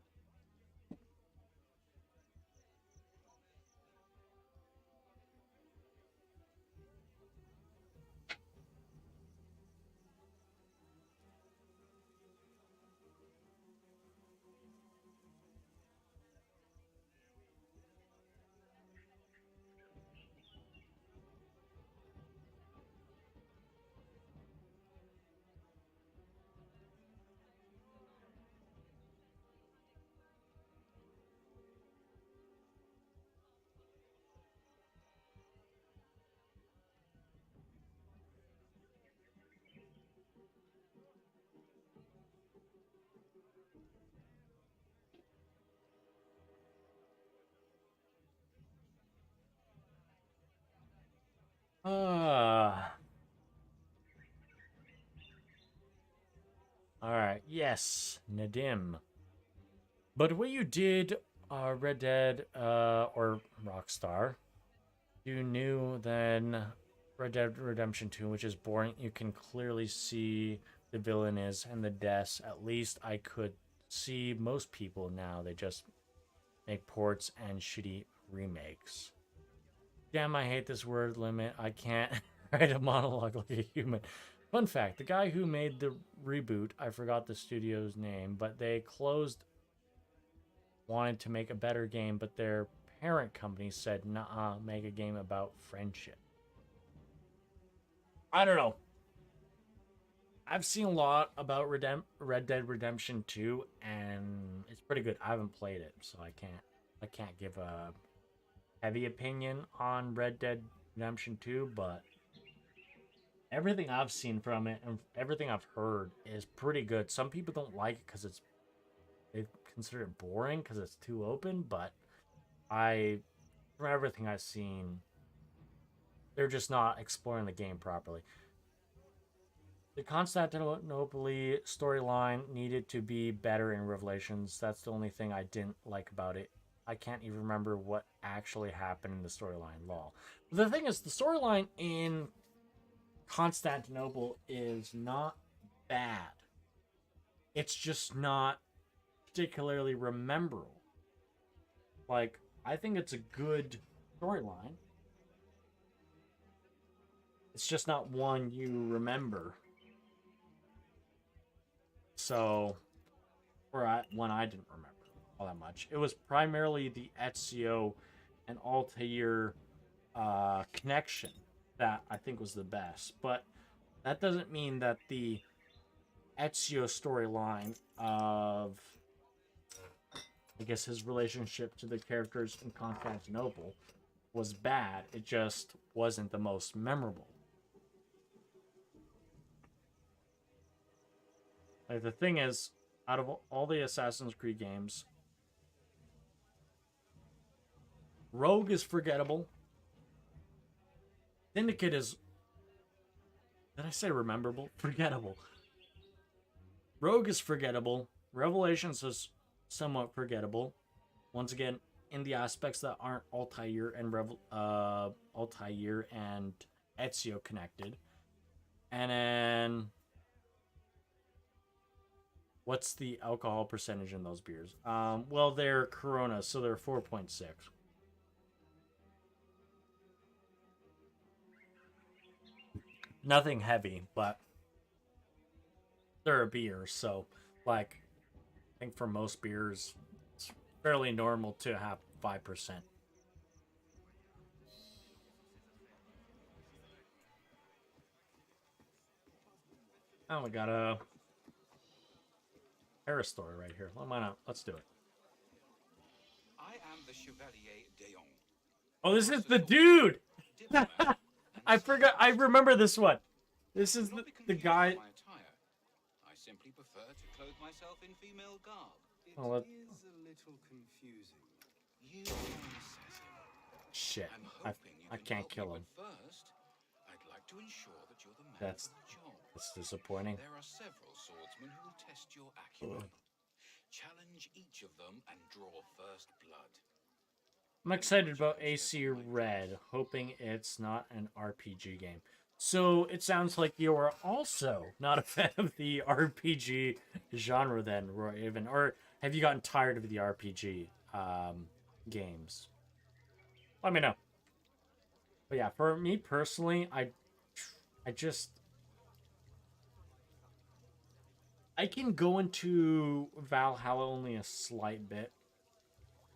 A: Alright, yes, Nadim. But what you did, Red Dead, or Rockstar, you knew then Red Dead Redemption 2, which is boring. You can clearly see the villain is and the deaths. At least I could see most people now. They just make ports and shitty remakes. Damn, I hate this word limit. I can't write a monologue like a human. Fun fact, the guy who made the reboot, I forgot the studio's name, but they closed, wanted to make a better game, but their parent company said, nah, make a game about friendship. I don't know. I've seen a lot about Red Dead Redemption 2, and it's pretty good. I haven't played it, so I can't give a heavy opinion on Red Dead Redemption 2, but everything I've seen from it and everything I've heard is pretty good. Some people don't like it because they consider it boring because it's too open, but from everything I've seen, they're just not exploring the game properly. The Constantinople storyline needed to be better in Revelations. That's the only thing I didn't like about it. I can't even remember what actually happened in the storyline. Lol. The thing is, the storyline in Constantinople is not bad. It's just not particularly rememberable. Like, I think it's a good storyline. It's just not one you remember. So, one I didn't remember all that much. It was primarily the Ezio and Altair connection that I think was the best. But that doesn't mean that the Ezio storyline of, I guess, his relationship to the characters in Constantinople was bad. It just wasn't the most memorable. Like, the thing is, out of all the Assassin's Creed games, Rogue is forgettable. Syndicate is... Did I say rememberable? Forgettable. Rogue is forgettable. Revelations is somewhat forgettable. Once again, in the aspects that aren't Altair and Altair and Ezio connected. And then... What's the alcohol percentage in those beers? Well, they're Corona, so they're 4.6. Nothing heavy, but they're a beer, so, like, I think for most beers, it's fairly normal to have 5%. Oh, we got a Paris story right here. Well, why not? Let's do it.
E: I am the Chevalier d'Eon.
A: Oh, this is the dude! I forgot. I remember this one. This is the guy.
E: I simply prefer to clothe myself in female garb.
I: It
A: Oh, what?
I: is a little confusing.
E: You are an assassin.
A: Shit.
E: I'm
A: I
E: hoping you can
A: can't
E: help
A: kill
E: me,
A: him.
E: but first, I'd like to ensure that you're the man
A: That's-
E: for the job.
A: That's disappointing.
E: There are several swordsmen who will test your acumen. Challenge each of them and draw first blood.
A: I'm excited about AC Red, hoping it's not an RPG game. So it sounds like you are also not a fan of the RPG genre then, Roy Avon. Or have you gotten tired of the RPG games? Let me know. But yeah, for me personally, I can go into Valhalla only a slight bit,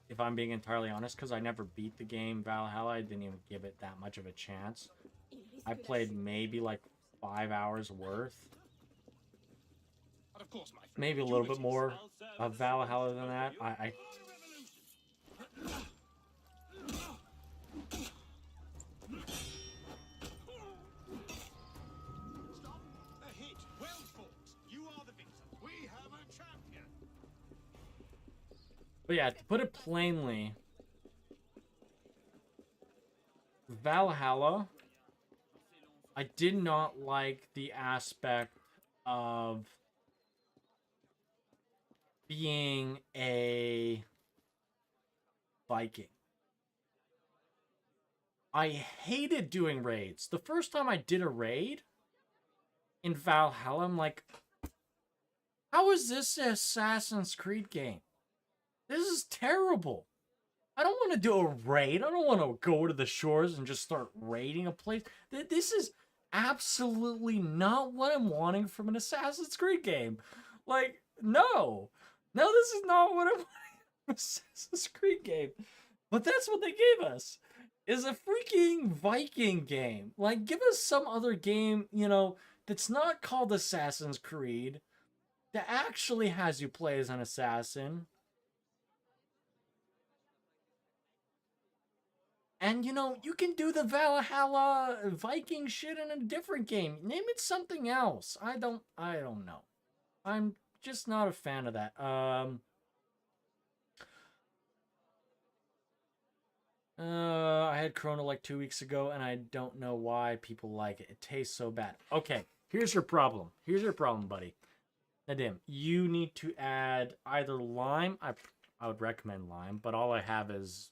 A: if I'm being entirely honest, because I never beat the game Valhalla. I didn't even give it that much of a chance. I played maybe like 5 hours worth.
G: But of course, my friend,
A: Maybe a little bit more of Valhalla than that. I
C: Stop. A hit. Well fought. You are the victor. We have a champion.
A: But yeah, to put it plainly, Valhalla, I did not like the aspect of being a Viking. I hated doing raids. The first time I did a raid in Valhalla, I'm like, how is this an Assassin's Creed game? This is terrible. I don't want to do a raid. I don't want to go to the shores and just start raiding a place. This is absolutely not what I'm wanting from an Assassin's Creed game. Like, no. No, this is not what I'm wanting from an Assassin's Creed game. But that's what they gave us. Is a freaking Viking game. Like, give us some other game, you know, that's not called Assassin's Creed, that actually has you play as an assassin. And, you know, you can do the Valhalla Viking shit in a different game. Name it something else. I don't know. I'm just not a fan of that. I had Corona like 2 weeks ago, and I don't know why people like it. It tastes so bad. Okay, here's your problem. Here's your problem, buddy. Nadim, you need to add either lime. I would recommend lime, but all I have is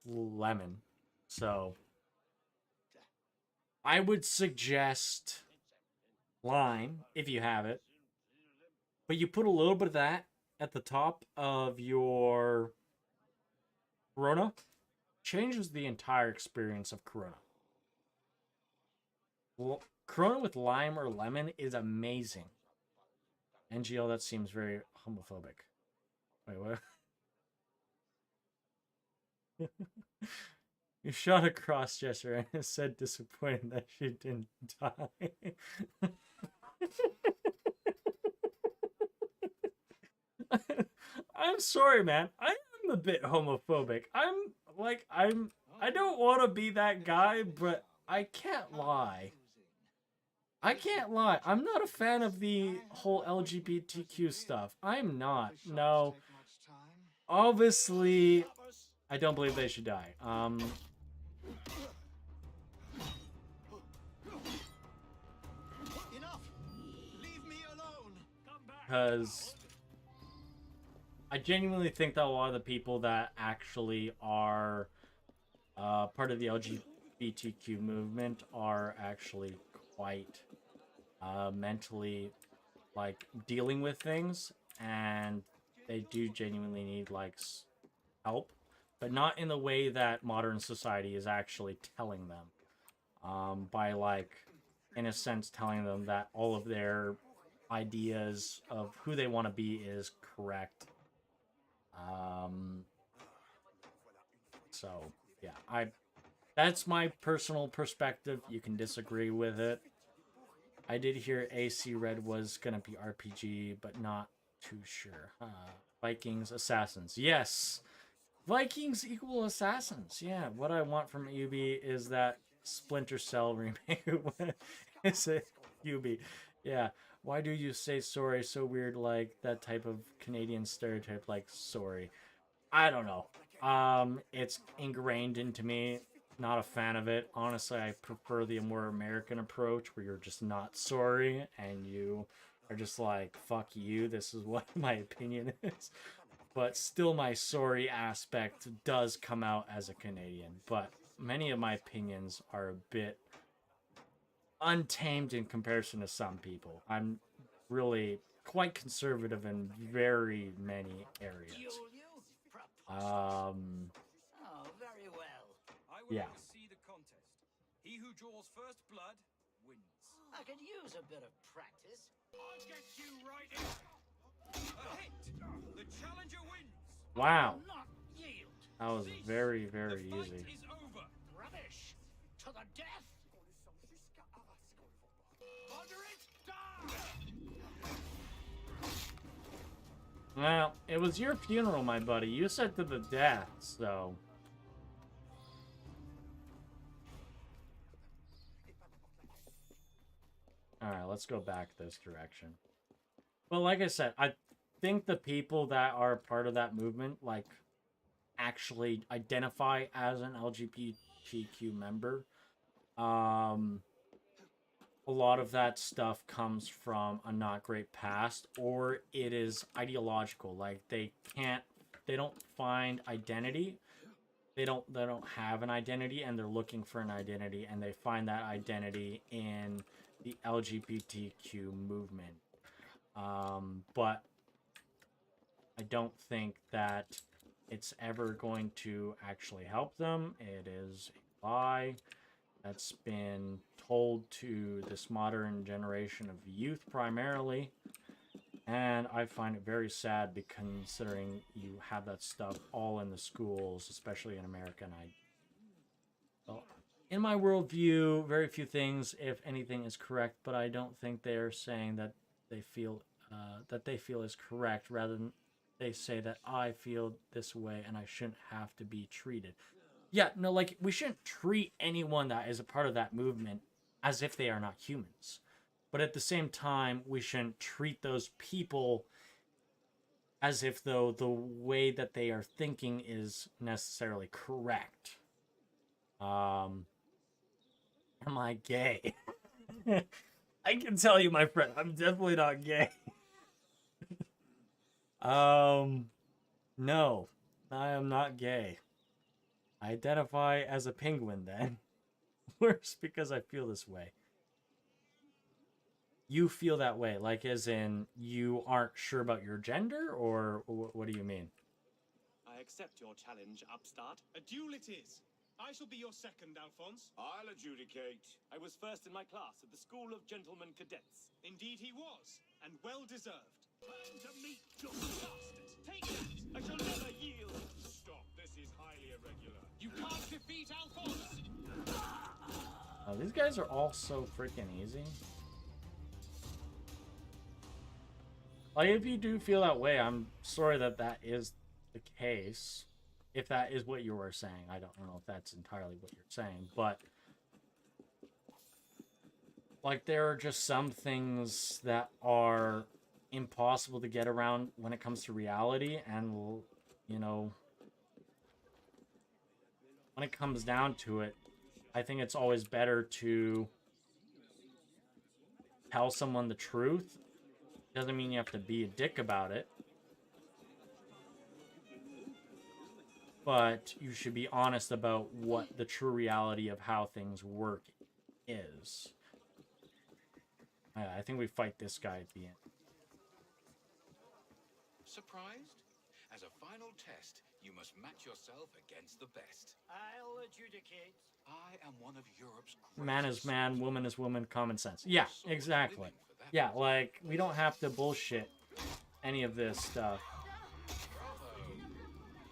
A: lemon. So I would suggest lime if you have it. But you put a little bit of that at the top of your Corona, changes the entire experience of Corona. Well, Corona with lime or lemon is amazing. NGL, that seems very homophobic. Wait, what? You shot a cross gesture and said disappointed that she didn't die. I'm sorry, man. I am a bit homophobic. I don't want to be that guy, but I can't lie. I can't lie. I'm not a fan of the whole LGBTQ stuff. I'm not. No. Obviously, I don't believe they should die.
C: Enough. Leave me alone.
A: Because I genuinely think that a lot of the people that actually are part of the LGBTQ movement are actually quite mentally like dealing with things, and they do genuinely need like help, but not in the way that modern society is actually telling them, by like in a sense telling them that all of their ideas of who they want to be is correct. So yeah, that's my personal perspective. You can disagree with it. I did hear AC Red was gonna be RPG, but not too sure. Vikings, Assassins. Yes! Vikings equal Assassins. Yeah, what I want from UB is that Splinter Cell remake. Is it UB? Yeah. Why do you say sorry so weird, like that type of Canadian stereotype, like sorry? I don't know. It's ingrained into me. Not a fan of it. Honestly, I prefer the more American approach where you're just not sorry and you are just like, fuck you, this is what my opinion is. But still my sorry aspect does come out as a Canadian. But many of my opinions are a bit untamed in comparison to some people. I'm really quite conservative in very many areas.
D: Oh, very well.
J: I will
A: Yeah.
J: oversee the contest. He who draws first blood wins.
D: I could use a bit of practice.
J: I'll get you right in. A hit. The challenger wins.
A: Wow.
D: Not yield.
A: That was very, very
J: The fight
A: easy.
J: is over.
D: Rubbish. To the death.
J: Under it. Die.
A: Well, it was your funeral, my buddy. You said to the death, so... Alright, let's go back this direction. Well, like I said, I think the people that are part of that movement, like, actually identify as an LGBTQ member. A lot of that stuff comes from a not great past, or it is ideological. Like, they don't find identity. They don't have an identity, and they're looking for an identity, and they find that identity in the LGBTQ movement. But I don't think that it's ever going to actually help them. It is a lie that's been told to this modern generation of youth primarily. And I find it very sad, because considering you have that stuff all in the schools, especially in America. And in my worldview, very few things, if anything, is correct, but I don't think they are saying that they feel is correct, rather than they say that I feel this way and I shouldn't have to be treated. Yeah, no, like, we shouldn't treat anyone that is a part of that movement as if they are not humans. But at the same time, we shouldn't treat those people as if, though, the way that they are thinking is necessarily correct. Am I gay? I can tell you, my friend, I'm definitely not gay. No, I am not gay. I identify as a penguin, then. Worse, because I feel this way. You feel that way, like as in you aren't sure about your gender, or what do you mean?
G: I accept your challenge, upstart. A duel it is. I shall be your second, Alphonse.
J: I'll adjudicate. I was first in my class at the School of Gentlemen Cadets.
G: Indeed he was, and well deserved.
J: Time to meet your bastard. Take that! I shall never yield.
G: Stop, this is highly irregular. You can't defeat Alphonse!
A: Oh, these guys are all so freaking easy. Like, if you do feel that way, I'm sorry that that is the case. If that is what you were saying. I don't know if that's entirely what you're saying, but... like, there are just some things that are impossible to get around when it comes to reality, and, you know... when it comes down to it, I think it's always better to tell someone the truth. Doesn't mean you have to be a dick about it. But you should be honest about what the true reality of how things work is. I think we fight this guy at the end.
E: Surprised? As a final test, you must match yourself against the best.
J: I'll adjudicate.
E: I am one of Europe's
A: Man is man, woman is woman, common sense. Yeah, exactly. Yeah, like, we don't have to bullshit any of this stuff.
E: Bravo!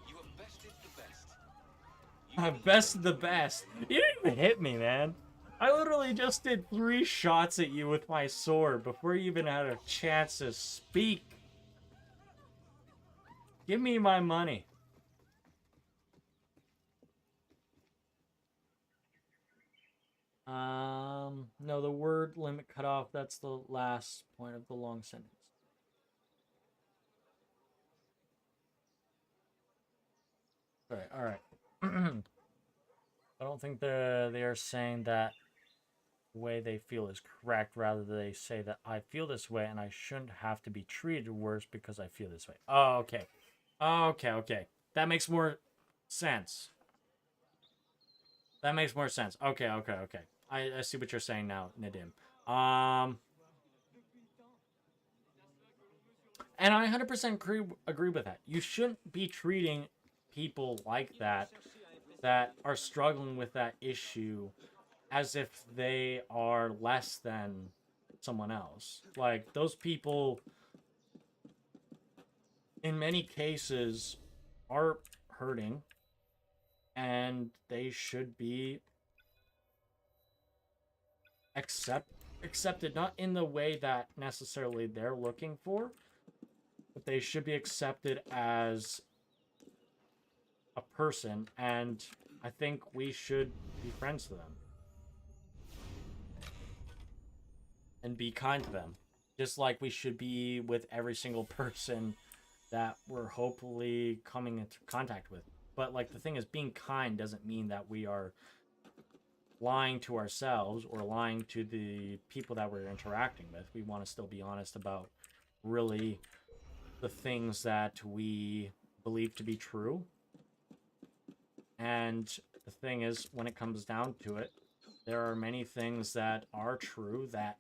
E: You have bested the best.
A: I've bested the best. You didn't even hit me, man. I literally just did 3 shots at you with my sword before you even had a chance to speak. Give me my money. No, the word limit cut off. That's the last point of the long sentence. All right. I don't think they are saying that the way they feel is correct. Rather, they say that I feel this way and I shouldn't have to be treated worse because I feel this way. Oh, okay. Okay. That makes more sense. That makes more sense. Okay. I see what you're saying now, Nadim. And I 100% agree with that. You shouldn't be treating people like that are struggling with that issue as if they are less than someone else. Like, those people, in many cases, are hurting, and they should be accepted, not in the way that necessarily they're looking for, but they should be accepted as a person, and I think we should be friends to them. And be kind to them. Just like we should be with every single person that we're hopefully coming into contact with. But, like, the thing is, being kind doesn't mean that we are lying to ourselves or lying to the people that we're interacting with. We want to still be honest about really the things that we believe to be true. And the thing is, when it comes down to it, there are many things that are true that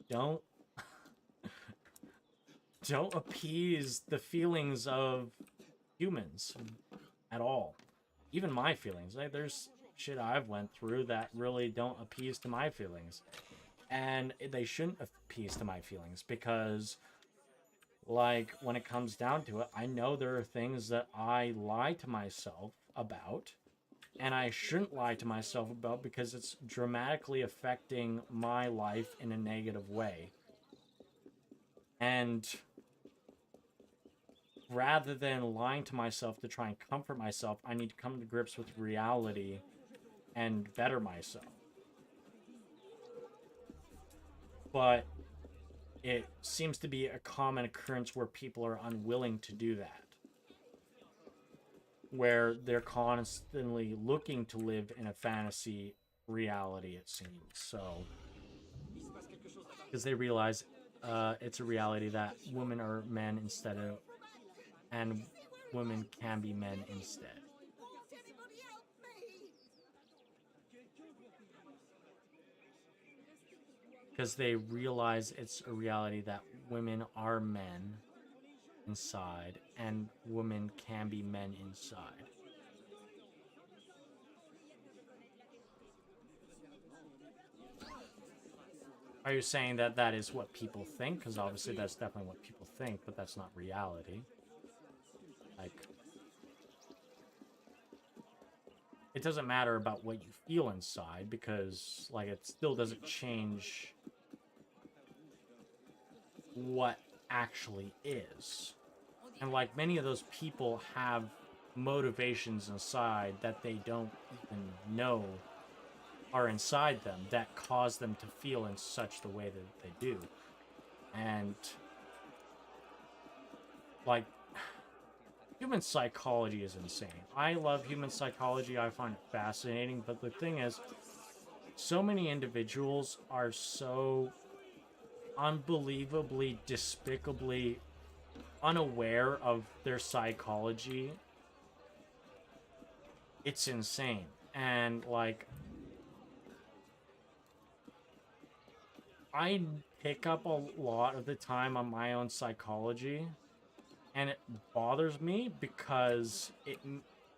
A: don't appease the feelings of humans at all. Even my feelings. Like, there's shit I've went through that really don't appease to my feelings. And they shouldn't appease to my feelings because, like, when it comes down to it, I know there are things that I lie to myself about, and I shouldn't lie to myself about because it's dramatically affecting my life in a negative way. And rather than lying to myself to try and comfort myself, I need to come to grips with reality and better myself. But it seems to be a common occurrence where people are unwilling to do that. Where they're constantly looking to live in a fantasy reality, it seems. So, because they realize it's a reality that women are men instead of, and women can be men instead. Because they realize it's a reality that women are men inside, and women can be men inside. Are you saying that that is what people think? Because obviously that's definitely what people think, but that's not reality. Like, it doesn't matter about what you feel inside, because like it still doesn't change what actually is. And like many of those people have motivations inside that they don't even know are inside them that cause them to feel in such the way that they do. And like, human psychology is insane. I love human psychology. I find it fascinating. But the thing is, so many individuals are so unbelievably, despicably unaware of their psychology. It's insane. And like, I pick up a lot of the time on my own psychology, and it bothers me because it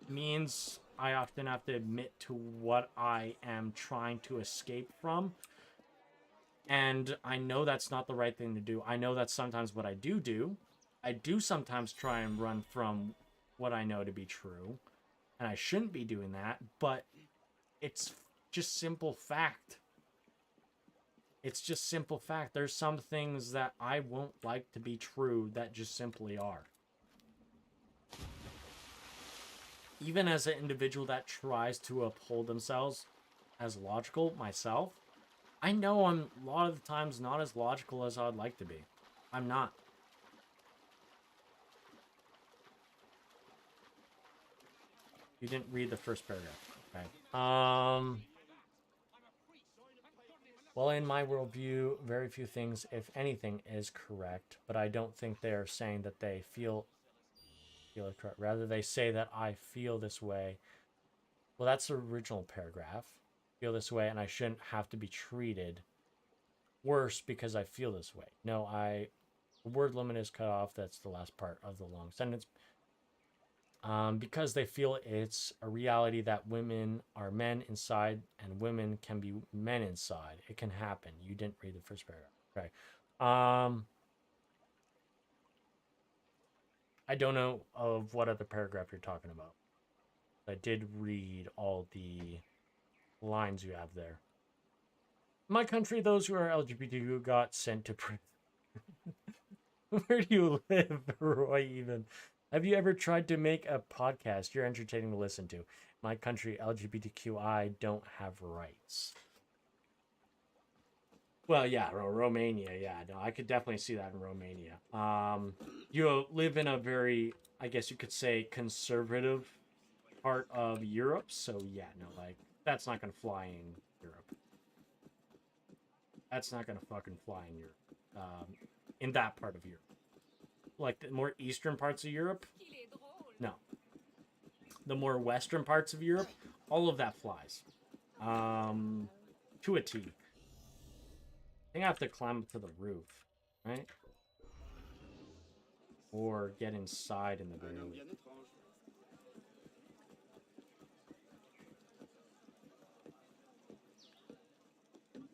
A: means I often have to admit to what I am trying to escape from. And I know that's not the right thing to do. I know that's sometimes what I do. I do sometimes try and run from what I know to be true. And I shouldn't be doing that, but it's just simple fact. It's just simple fact. There's some things that I won't like to be true that just simply are. Even as an individual that tries to uphold themselves as logical myself, I know I'm a lot of the times not as logical as I'd like to be. I'm not. You didn't read the first paragraph. Okay. Well, in my worldview, very few things, if anything, is correct, but I don't think they are saying that they feel it correct. Rather, they say that I feel this way. Well, that's the original paragraph. Feel this way, and I shouldn't have to be treated worse because I feel this way. No, the word limit is cut off. That's the last part of the long sentence. Because they feel it's a reality that women are men inside and women can be men inside. It can happen. You didn't read the first paragraph. Okay. I don't know of what other paragraph you're talking about. I did read all the lines you have there. In my country, those who are LGBTQ got sent to prison. Where do you live, Roy, even? Have you ever tried to make a podcast you're entertaining to listen to? My country, LGBTQI, don't have rights. Well, yeah, Romania, yeah. No, I could definitely see that in Romania. You live in a very, I guess you could say, conservative part of Europe. So, yeah, no, like, that's not going to fly in Europe. That's not going to fucking fly in Europe. In that part of Europe. Like the more eastern parts of Europe, no. The more western parts of Europe, all of that flies. To a T. I think I have to climb up to the roof, right? Or get inside in the very least.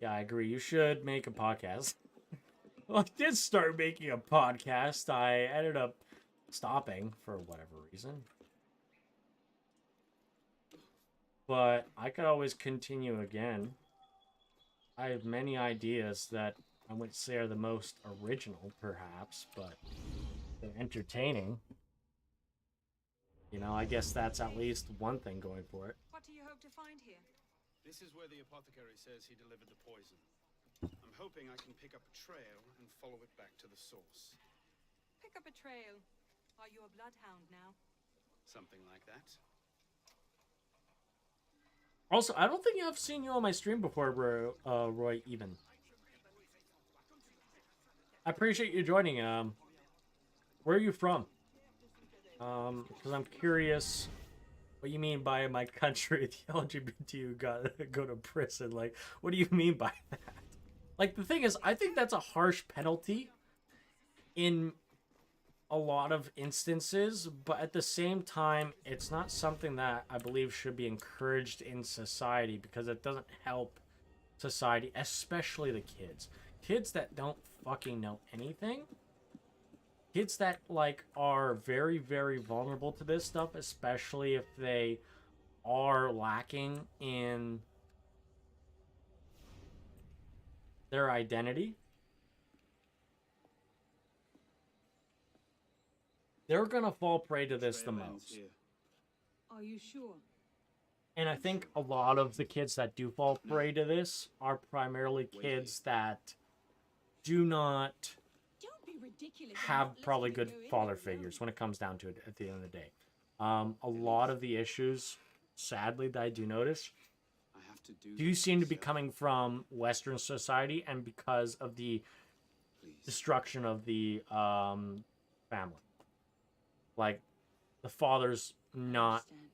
A: Yeah, I agree. You should make a podcast. Well, I did start making a podcast. I ended up stopping for whatever reason. But I could always continue again. I have many ideas that I wouldn't say are the most original, perhaps, but they're entertaining. You know, I guess that's at least one thing going for it.
F: What do you hope to find here?
I: This is where the apothecary says he delivered the poison. I'm hoping I can pick up a trail and follow it back to the source.
F: Pick up a trail. Are you a bloodhound now?
I: Something like that.
A: Also, I don't think I've seen you on my stream before, Roy, even. I appreciate you joining. Where are you from? Because I'm curious what you mean by my country, the LGBT go to prison. Like, what do you mean by that? Like, the thing is, I think that's a harsh penalty in a lot of instances, but at the same time, it's not something that I believe should be encouraged in society because it doesn't help society, especially the kids. Kids that don't fucking know anything. Kids that, like, are very, very vulnerable to this stuff, especially if they are lacking in their identity, they're gonna fall prey to this the
I: Trail ends
A: most.
I: here.
F: Are you sure?
A: And I think a lot of the kids that do fall prey to this are primarily kids that do not
B: Don't be ridiculous. and
A: have
B: not let
A: probably
B: me
A: good
B: go in
A: father
B: there
A: figures
B: alone.
A: when it comes down to it at the end of the day. A lot of the issues, sadly, that I do notice,
I: I have to do
A: do
I: this
A: seem to be
I: myself.
A: coming from Western society and because of the
I: Please.
A: destruction of the family. Like, the father's not
F: Understand.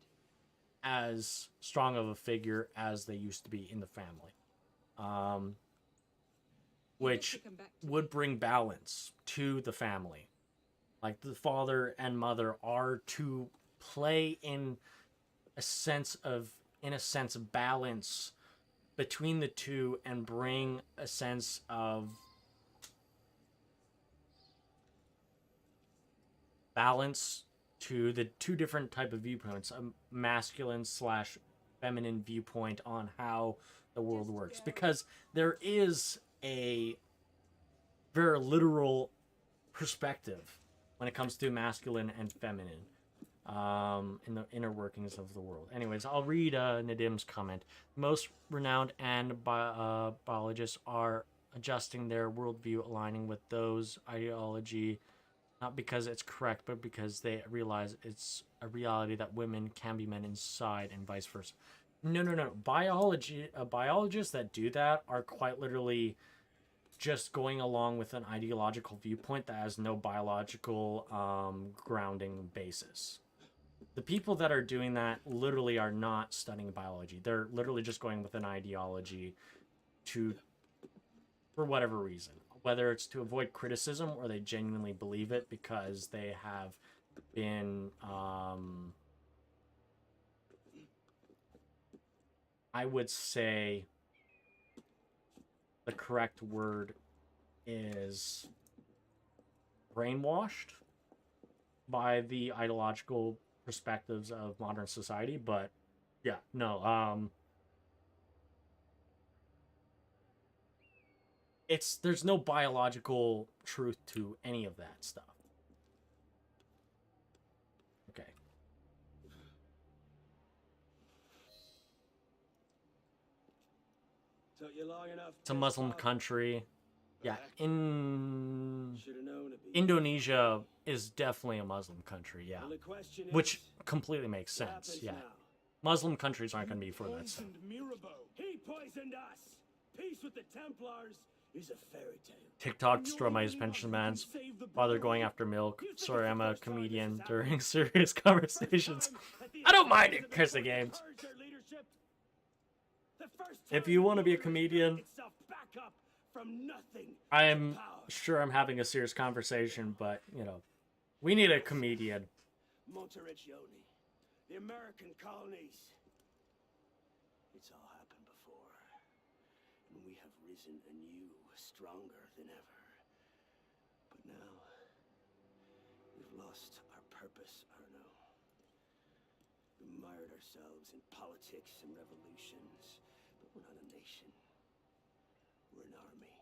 A: as strong of a figure as they used to be in the family. Which
F: come back to
A: would bring balance to the family. Like, the father and mother are to play in a sense of balance between the two and bring a sense of balance to the two different type of viewpoints, a masculine / feminine viewpoint on how the world works, because there is a very literal perspective when it comes to masculine and feminine in the inner workings of the world. Anyways, I'll read Nadim's comment. Most renowned and biologists are adjusting their worldview, aligning with those ideology, not because it's correct, but because they realize it's a reality that women can be men inside and vice versa. No. Biologists that do that are quite literally just going along with an ideological viewpoint that has no biological grounding basis. The people that are doing that literally are not studying biology. They're literally just going with an ideology for whatever reason. Whether it's to avoid criticism or they genuinely believe it because they have been, I would say the correct word is brainwashed by the ideological perspectives of modern society. But yeah, no, there's no biological truth to any of that stuff. Okay.
D: Took you long enough.
A: It's a Muslim country. Yeah,
D: Should've known it'd be.
A: Indonesia is definitely a Muslim country, yeah.
D: Well, the question is,
A: Which completely makes
D: what
A: sense,
D: happens
A: yeah.
D: now?
A: Muslim countries aren't going to be for that stuff.
G: Poisoned Mirabeau.
D: He poisoned us. Peace with the Templars is a fairy tale.
A: TikTok destroyed my pension man's father going after milk. Sorry, I'm a comedian during serious conversations. I don't mind it, cursing games. If you want to be a comedian, I'm sure I'm having a serious conversation, but, you know, we need a comedian.
D: Montericcione, the American colonies. It's all happened before, and we have risen anew, stronger than ever. But now, we've lost our purpose, Arno. We mired ourselves in politics and revolutions, but we're not a nation. We're an army.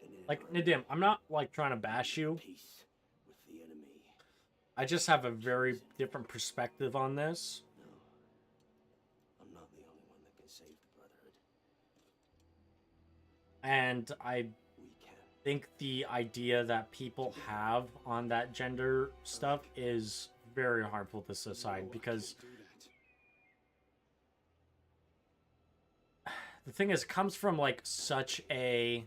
D: And in an
A: Like,
D: army,
A: Nadim, I'm not, like, trying to bash you.
D: peace with the enemy.
A: I just have a very different perspective on this.
D: No, I'm not the only one that can save the Brotherhood.
A: And I
D: We can.
A: think the idea that people have on that gender stuff is very harmful to society, because the thing is, it comes from, like, such a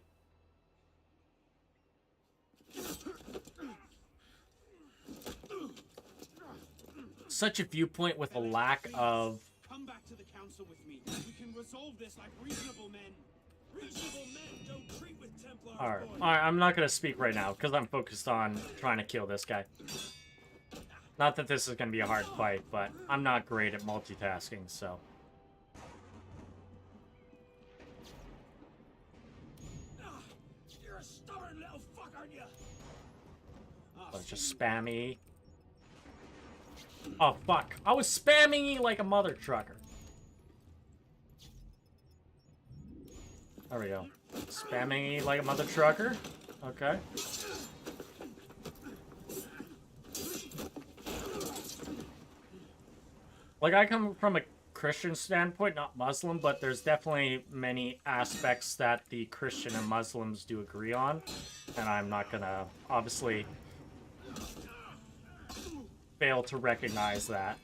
A: viewpoint with a lack of
G: Come back to the council with me. We can resolve this like reasonable men.
D: Reasonable men don't treat with Templars.
A: Alright, I'm not gonna speak right now because I'm focused on trying to kill this guy. Not that this is gonna be a hard fight, but I'm not great at multitasking, so.
D: You're a stubborn little fuck, aren't you?
A: Bunch of spammy. Oh, fuck. I was spamming E like a mother trucker. There we go. Spamming E like a mother trucker. Okay. Like, I come from a Christian standpoint, not Muslim, but there's definitely many aspects that the Christian and Muslims do agree on. And I'm not gonna, obviously, fail to recognize that.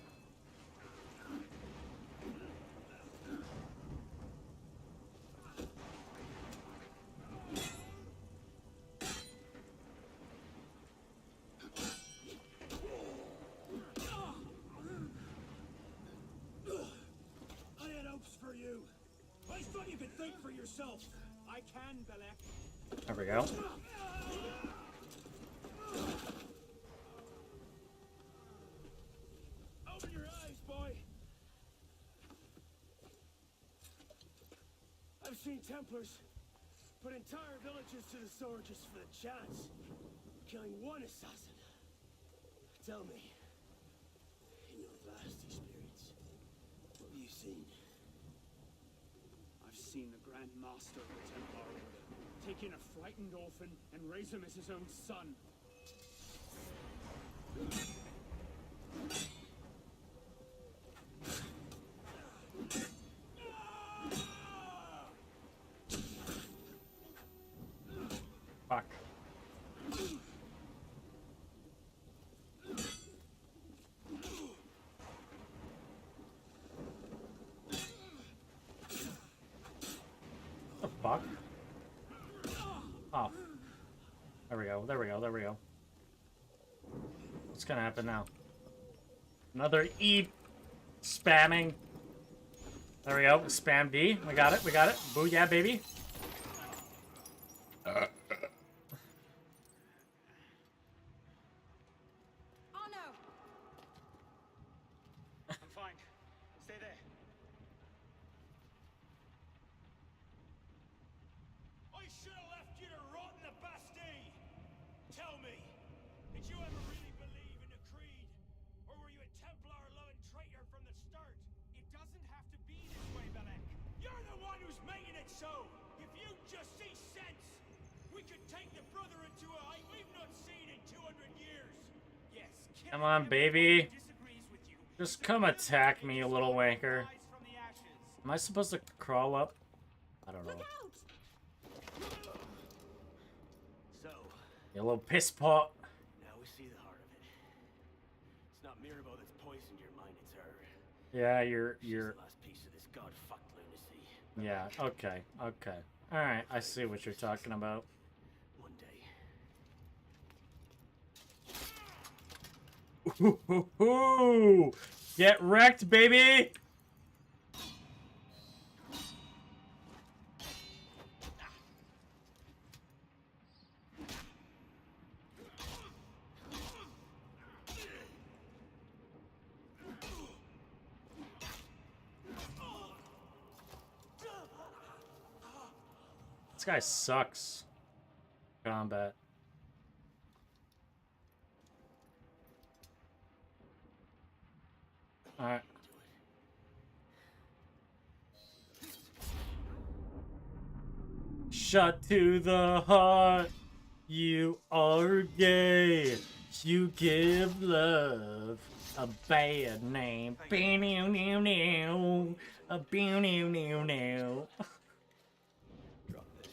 D: I had hopes for you. I thought you could think for yourself.
G: I can, Belek.
A: There we go.
D: Open your eyes, boy. I've seen Templars put entire villages to the sword just for the chance of killing one assassin. Tell me, in your vast experience, what have you seen?
G: I've seen the Grand Master of the Templar Order take in a frightened orphan and raise him as his own son.
A: Fuck. The fuck? Oh. There we go, there we go, there we go. What's gonna happen now? Another E spamming. There we go, spam D. We got it, we got it. Booyah, baby.
F: Oh no!
G: I'm fine. Stay there.
J: I should have left you to rot in the Bastille. Tell me, did you ever really believe in the creed? Or were you a Templar-loving traitor from the start?
G: It doesn't have to be this way, Belek.
J: You're the one who's making it so! If you just see sense, we could take the brother into a height we've not seen in 200 years.
G: Yes,
A: Come on, baby. Just come attack me, you little wanker. Am I supposed to crawl up? I don't know.
D: So,
A: You little piss pot.
D: now we see the heart of it. It's not Mirabelle that's poisoned your mind, it's her.
A: Yeah,
D: She's
A: you're.
D: the last piece of this god-fucked lunacy.
A: Yeah. Okay. Okay. All right. I see what you're talking about.
D: One day,
A: Ooh, get wrecked, baby. This guy sucks. Combat. Alright. Shot to the heart. You are gay. You give love a bad name. A
D: drop this.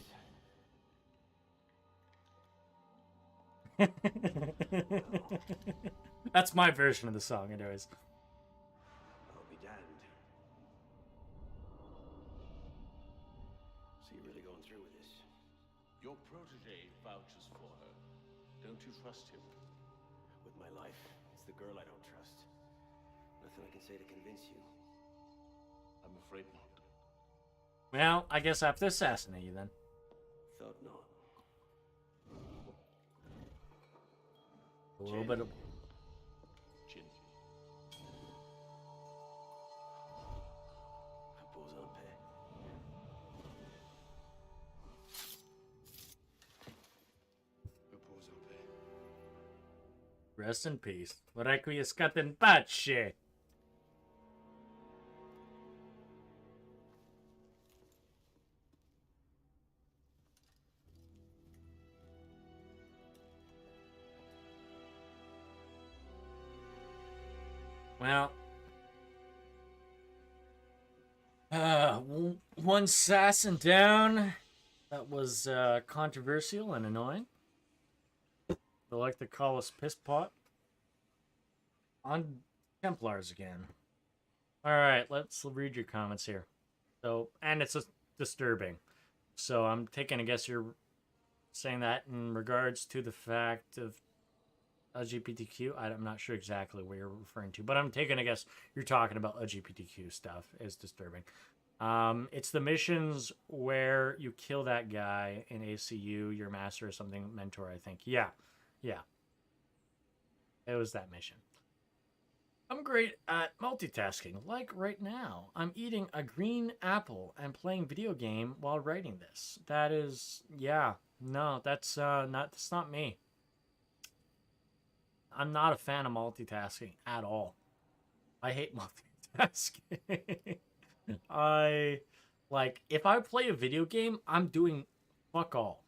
A: That's my version of the song, anyways.
D: I'll be damned. So you're really going through with this?
K: Your protege vouches for her. Don't you trust him?
D: With my life, it's the girl I don't trust. Nothing I can say to convince you.
K: I'm afraid not.
A: Well, I guess I have to assassinate you then.
D: Thought not.
A: A little bit of...
K: Gently.
D: Repose en paix.
I: Repose en paix.
A: Rest in peace. Requiescat in pace. Well, one assassin down. That was controversial and annoying. They like to call us piss pot. On Templars again. Alright, let's read your comments here. So, and it's disturbing. So I'm taking a guess you're saying that in regards to the fact of LGBTQ. I'm not sure exactly what you're referring to, but I'm taking a guess you're talking about LGBTQ stuff is disturbing. It's the missions where you kill that guy in ACU, your master or something, mentor, I think. Yeah. It was that mission. I'm great at multitasking, like right now. I'm eating a green apple and playing video game while writing this. That is, yeah, no, that's not me. I'm not a fan of multitasking at all. I hate multitasking. If I play a video game, I'm doing fuck all.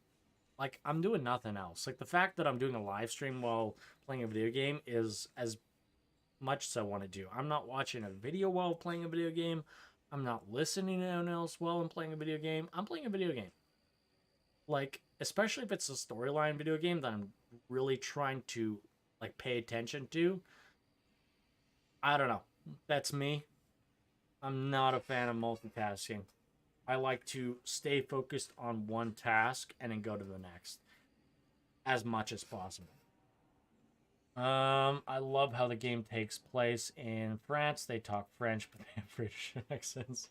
A: Like, I'm doing nothing else. Like, the fact that I'm doing a live stream while playing a video game is as much as I want to do. I'm not watching a video while playing a video game. I'm not listening to anyone else while I'm playing a video game. I'm playing a video game. Like, especially if it's a storyline video game that I'm really trying to, like, pay attention to. I don't know. That's me. I'm not a fan of multitasking. I like to stay focused on one task and then go to the next as much as possible. I love how the game takes place in France. They talk French, but they have British accents.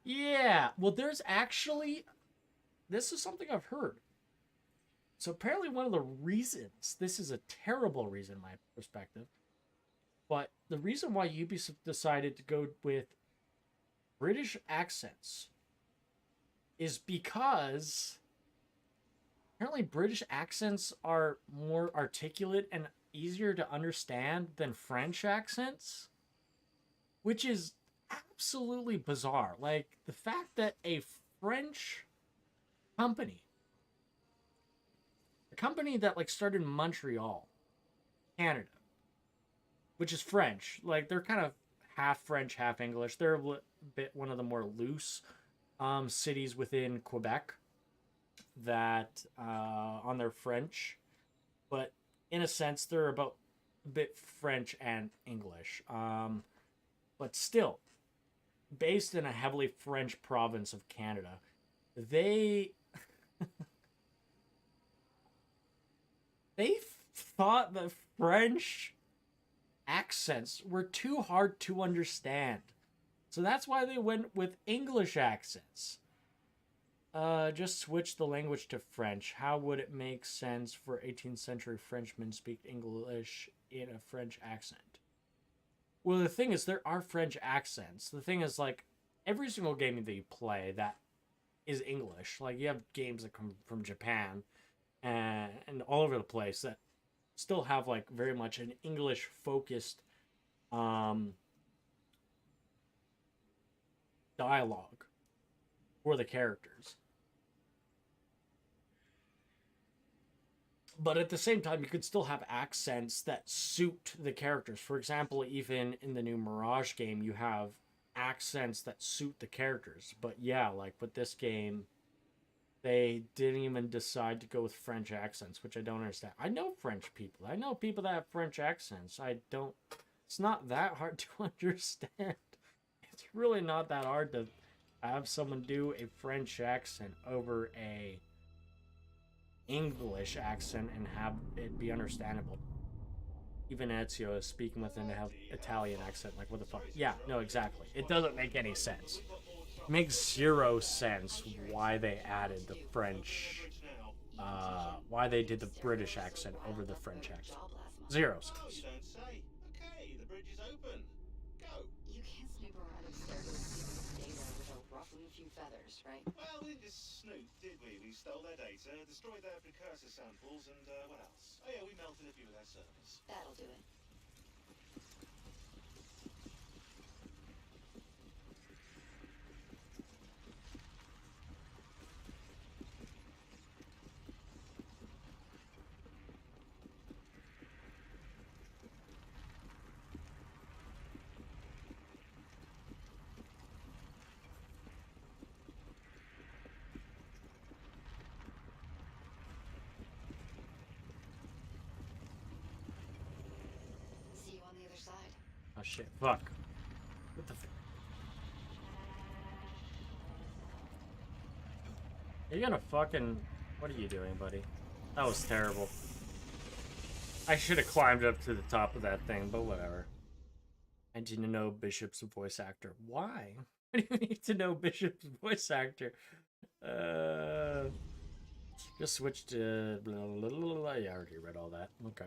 A: Yeah, well, there's actually... This is something I've heard. So apparently one of the reasons... This is a terrible reason, in my perspective. But the reason why Ubisoft decided to go with British accents is because apparently British accents are more articulate and easier to understand than French accents, which is absolutely bizarre. Like, the fact that a French company, a company that, like, started in Montreal, Canada, which is French, like, they're kind of half French, half English. They're a bit one of the more loose cities within Quebec that on their French, but in a sense they're about a bit French and English, but still based in a heavily French province of Canada. They thought the French accents were too hard to understand. So that's why they went with English accents. Just switch the language to French. How would it make sense for 18th century Frenchmen speak English in a French accent? Well, the thing is, there are French accents. The thing is, like, every single game that you play that is English, like, you have games that come from Japan and all over the place that still have, like, very much an English-focused dialogue for the characters. But at the same time, you could still have accents that suit the characters. For example, even in the new Mirage game, you have accents that suit the characters. But yeah, like with this game, they didn't even decide to go with French accents, which I don't understand. I know French people. I know people that have French accents. It's not that hard to understand. It's really not that hard to have someone do a French accent over a English accent and have it be understandable. Even Ezio is speaking with an Italian accent. Like, what the fuck? Yeah, no, exactly. It doesn't make any sense. It makes zero sense why they added the French, why they did the British accent over the French accent. Zero sense.
L: Okay, the bridge is open. Go. You can't snoop around upstairs and see the data with a rough ruffling a few feathers, right?
M: Well, we didn't just snoop, did we? We stole their data, destroyed their precursor samples, and what else? Oh yeah, we melted a few of their servers.
L: That'll do it. See you on the other side.
A: Oh shit, fuck. What the f- Are you gonna fucking... What are you doing, buddy? That was terrible. I should have climbed up to the top of that thing, but whatever. I didn't know Bishop's a voice actor. Why? Why do you need to know Bishop's voice actor? Just switch to... Blah, blah, blah, blah. Yeah, I already read all that. Okay.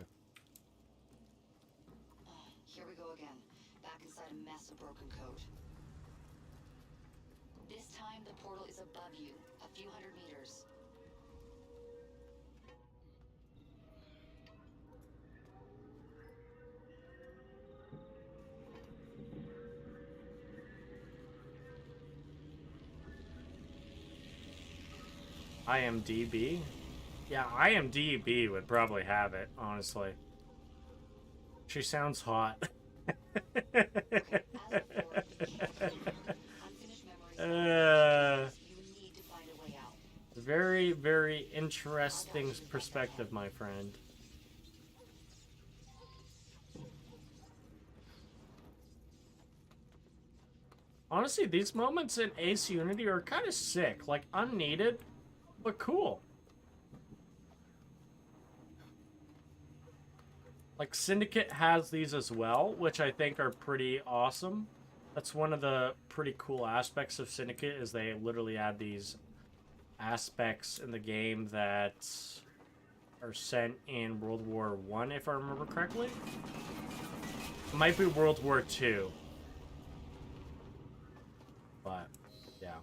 L: Here we go again. Back inside a mess of broken code. This time the portal is above you, a few hundred meters.
A: IMDb? Yeah, IMDb would probably have it, honestly. She sounds hot. Very, very interesting perspective, my friend. Honestly, these moments in Ace Unity are kind of sick. Like, unneeded, but cool. Like, Syndicate has these as well, which I think are pretty awesome. That's one of the pretty cool aspects of Syndicate, is they literally add these aspects in the game that are sent in World War I, if I remember correctly. It might be World War II. But, yeah.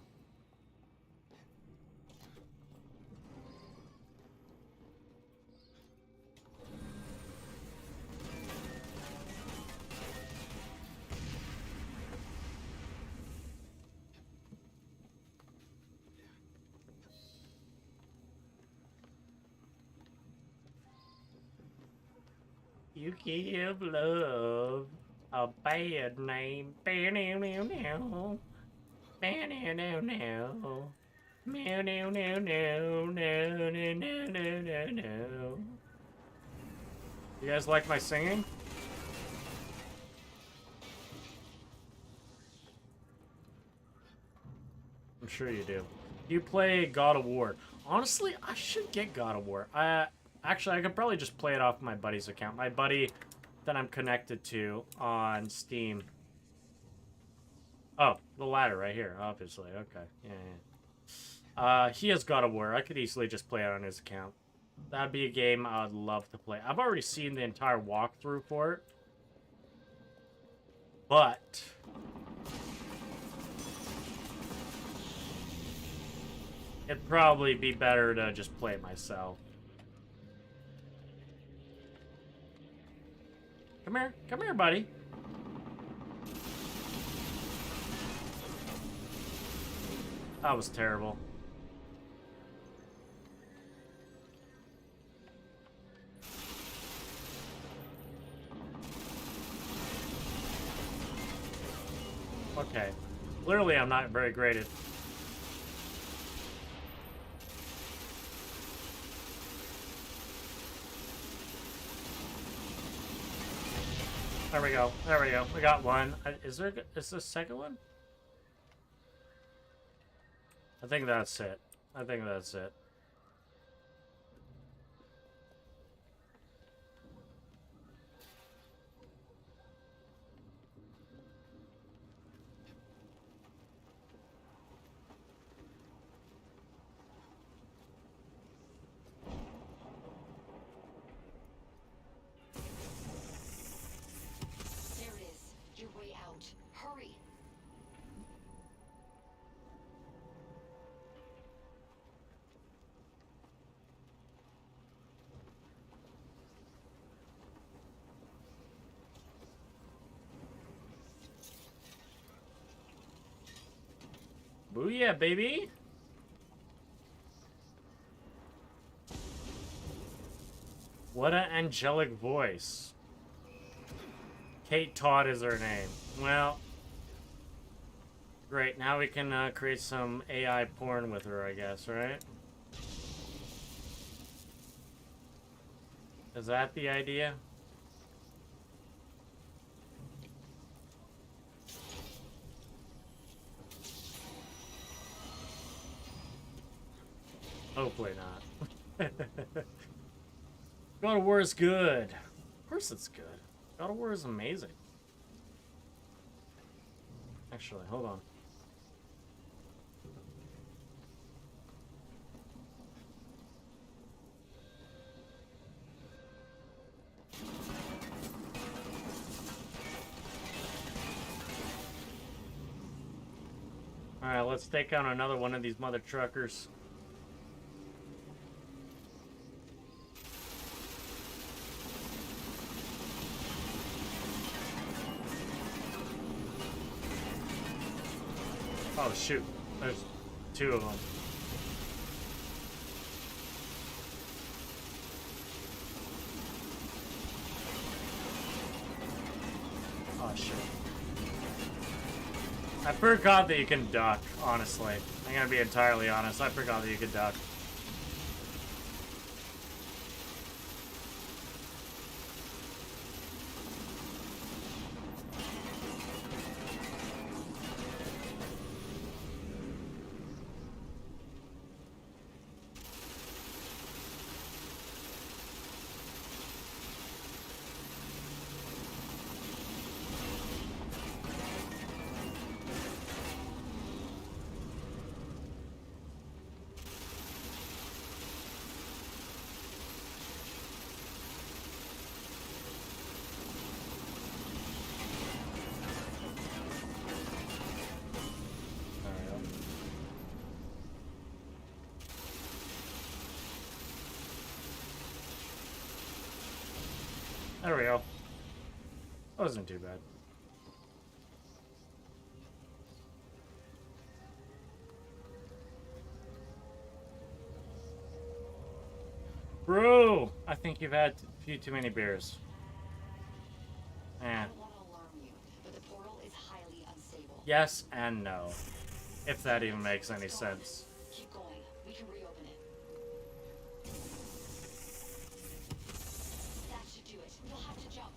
A: You give love a bad name. Meow meow meow meow. Meow meow meow meow. Meow meow meow meow. No no no no no no. You guys like my singing? I'm sure you do. You play God of War. Honestly, I should get God of War. Actually, I could probably just play it off my buddy's account. My buddy that I'm connected to on Steam. Oh, the ladder right here, obviously. Okay, yeah. He has God of War. I could easily just play it on his account. That'd be a game I'd love to play. I've already seen the entire walkthrough for it. But it'd probably be better to just play it myself. Come here, buddy. That was terrible. Okay. Literally, I'm not very great at... There we go. There we go. We got one. Is there a second one? I think that's it. I think that's it. Booyah, baby! What an angelic voice. Kate Todd is her name. Well, great. Now we can create some AI porn with her, I guess, right? Is that the idea? Hopefully not. God of War is good. Of course it's good. God of War is amazing. Actually, hold on. Alright, let's take on another one of these mother truckers. Oh shoot, there's two of them. Oh shit. I forgot that you can duck, honestly. I'm gonna be entirely honest, I forgot that you could duck. There we go. That wasn't too bad. Bro, I think you've had a few too many beers. Eh. Yes and no. If that even makes any sense.
L: Keep going. We can reopen it. That should do it. You'll have to jump.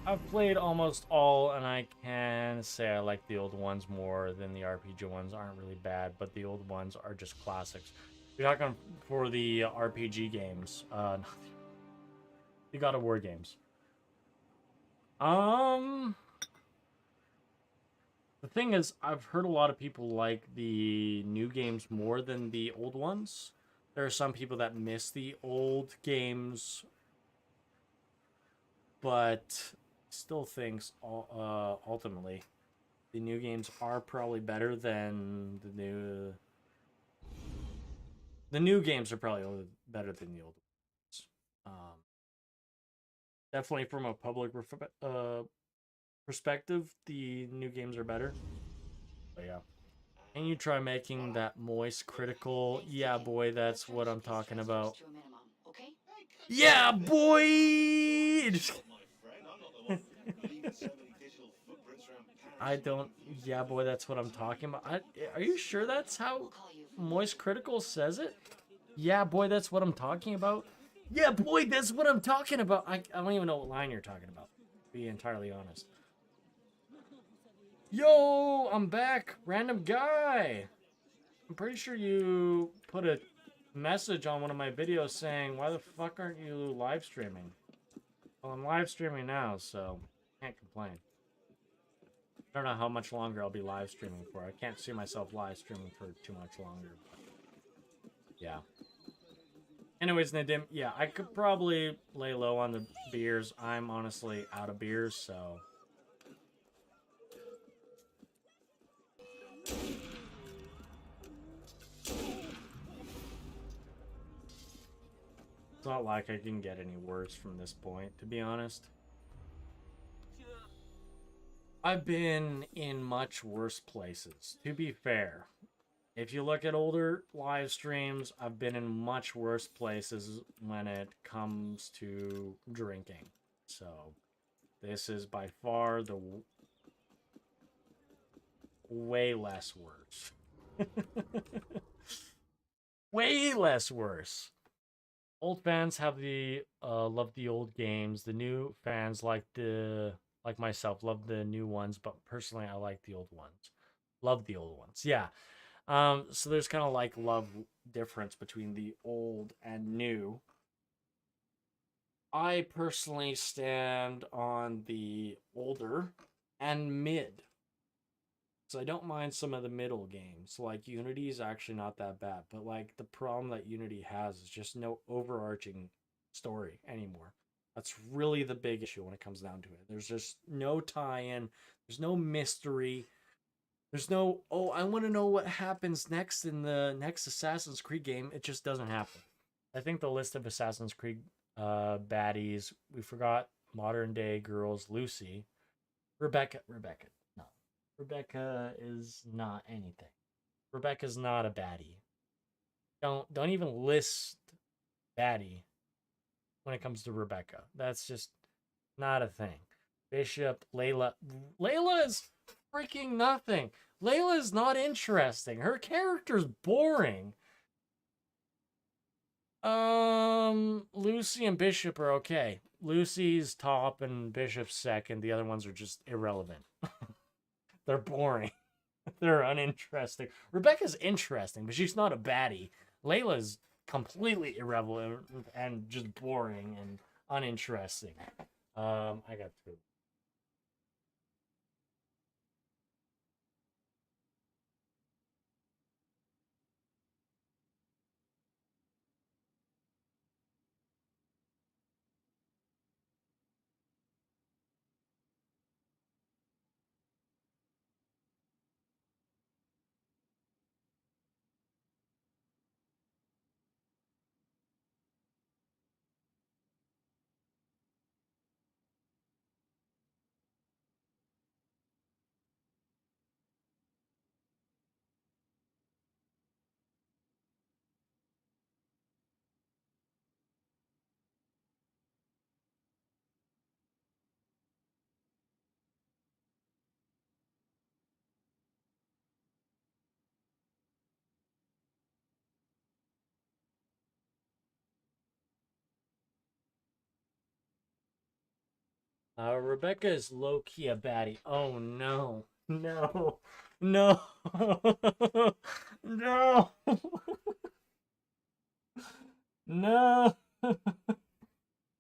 A: I've played almost all, and I can say I like the old ones more than the RPG ones. Aren't really bad, but the old ones are just classics. We're talking for the RPG games, not the God of War games. The thing is, I've heard a lot of people like the new games more than the old ones. There are some people that miss the old games, but still thinks ultimately the new games are probably better than the new games are probably better than the old ones. Definitely from a public perspective, the new games are better. But yeah. Can you try making that moist critical? Yeah, boy, that's what I'm talking about. Yeah, boy! I don't... Yeah, boy, that's what I'm talking about. Are you sure that's how Moist Critical says it? Yeah, boy, that's what I'm talking about. Yeah, boy, that's what I'm talking about. I don't even know what line you're talking about, to be entirely honest. Yo, I'm back. Random guy. I'm pretty sure you put a message on one of my videos saying, why the fuck aren't you live streaming? Well, I'm live streaming now, so can't complain. I don't know how much longer I'll be live streaming for. I can't see myself live streaming for too much longer. But yeah. Anyways, Nadim, yeah, I could probably lay low on the beers. I'm honestly out of beers, so... It's not like I can get any worse from this point, to be honest. I've been in much worse places, to be fair. If you look at older live streams, I've been in much worse places when it comes to drinking. So, this is by far the way less worse. Way less worse. Old fans have the love the old games. The new fans like myself love the new ones, but personally I like the old ones. Love the old ones. Yeah. So there's kind of like love difference between the old and new. I personally stand on the older and mid. So I don't mind some of the middle games. Like Unity is actually not that bad, but like the problem that Unity has is just no overarching story anymore. That's really the big issue when it comes down to it. There's just no tie-in. There's no mystery. There's no, oh, I want to know what happens next in the next Assassin's Creed game. It just doesn't happen. I think the list of Assassin's Creed baddies, we forgot modern day girls, Lucy, Rebecca. No, Rebecca is not anything. Rebecca's not a baddie. Don't even list baddie when it comes to Rebecca. That's just not a thing. Bishop, Layla. Layla is freaking nothing. Layla is not interesting. Her character's boring. Lucy and Bishop are okay. Lucy's top and Bishop's second. The other ones are just irrelevant. They're boring. They're uninteresting. Rebecca's interesting, but she's not a baddie. Layla's completely irrelevant and just boring and uninteresting. I got two. Rebecca is low-key a baddie. Oh no. No. No. No. No.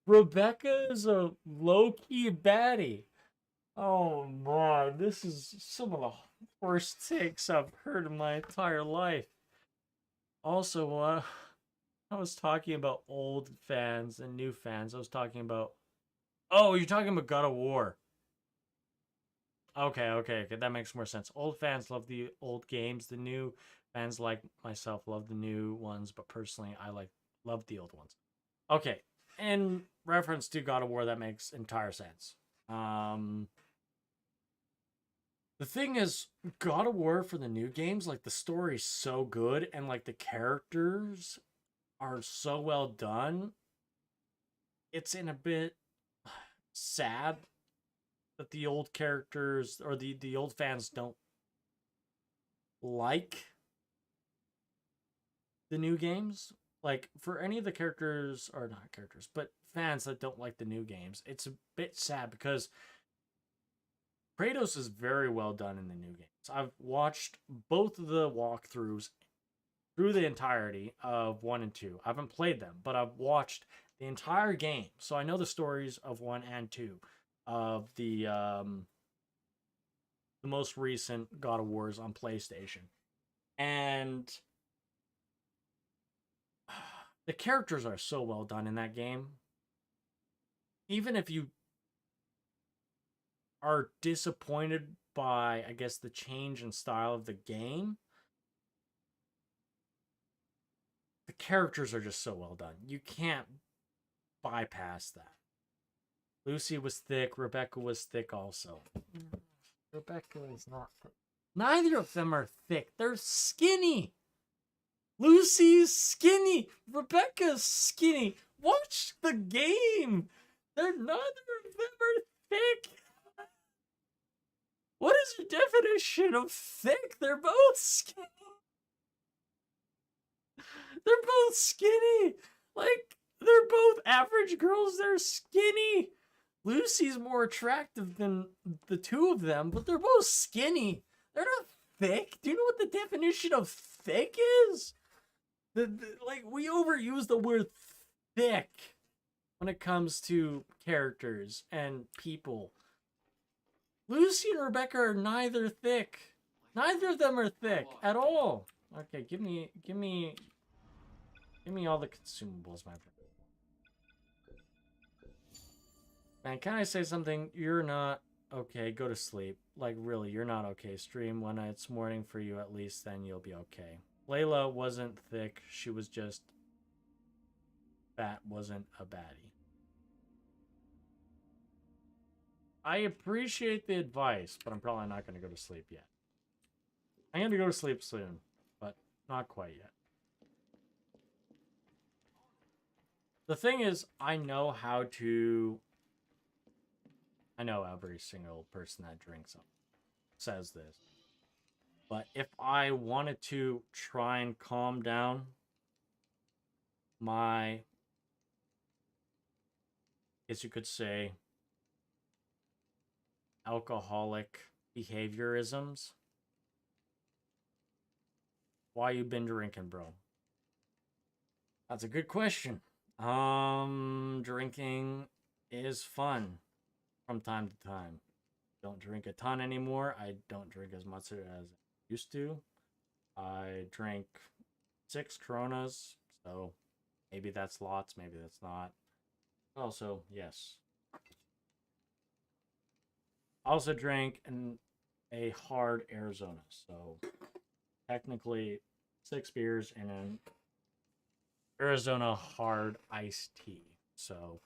A: Rebecca is a low-key baddie. Oh my, this is some of the worst takes I've heard in my entire life. Also, I was talking about old fans and new fans. I was talking about... Oh, you're talking about God of War. Okay, that makes more sense. Old fans love the old games. The new fans, like myself, love the new ones. But personally, I love the old ones. Okay, in reference to God of War, that makes entire sense. The thing is, God of War for the new games, like the story's so good and like the characters are so well done. It's in a bit sad that the old characters or the old fans don't like the new games. Like for any of the characters, or not characters, but fans that don't like the new games, it's a bit sad because Kratos is very well done in the new games. I've watched both of the walkthroughs through the entirety of 1 and 2. I haven't played them, but I've watched the entire game. So I know the stories of 1 and 2 of the most recent God of Wars on PlayStation. And the characters are so well done in that game. Even if you are disappointed by, I guess, the change in style of the game, the characters are just so well done. You can't bypass that. Lucy was thick. Rebecca was thick also. Rebecca is not thick. Neither of them are thick. They're skinny. Lucy's skinny. Rebecca's skinny. Watch the game. Neither of them are thick. What is your definition of thick? They're both skinny. They're both skinny. Like, they're both average girls. They're skinny. Lucy's more attractive than the two of them, but they're both skinny. They're not thick. Do you know what the definition of thick is? Like, we overuse the word thick when it comes to characters and people. Lucy and Rebecca are neither thick. Neither of them are thick at all. Okay, give me all the consumables, my friend. Man, can I say something? You're not okay. Go to sleep. Like, really, you're not okay. Stream when it's morning for you at least, then you'll be okay. Layla wasn't thick. She was just fat, wasn't a baddie. I appreciate the advice, but I'm probably not going to go to sleep yet. I'm going to go to sleep soon, but not quite yet. The thing is, I know every single person that drinks them says this. But if I wanted to try and calm down my, I guess you could say, alcoholic behaviorisms. Why you been drinking, bro? That's a good question. Drinking is fun from time to time. Don't drink a ton anymore. I don't drink as much as I used to. I drank 6 Coronas, so maybe that's lots, maybe that's not. Also, yes. I also drank a hard Arizona, so technically 6 beers and an Arizona hard iced tea. So,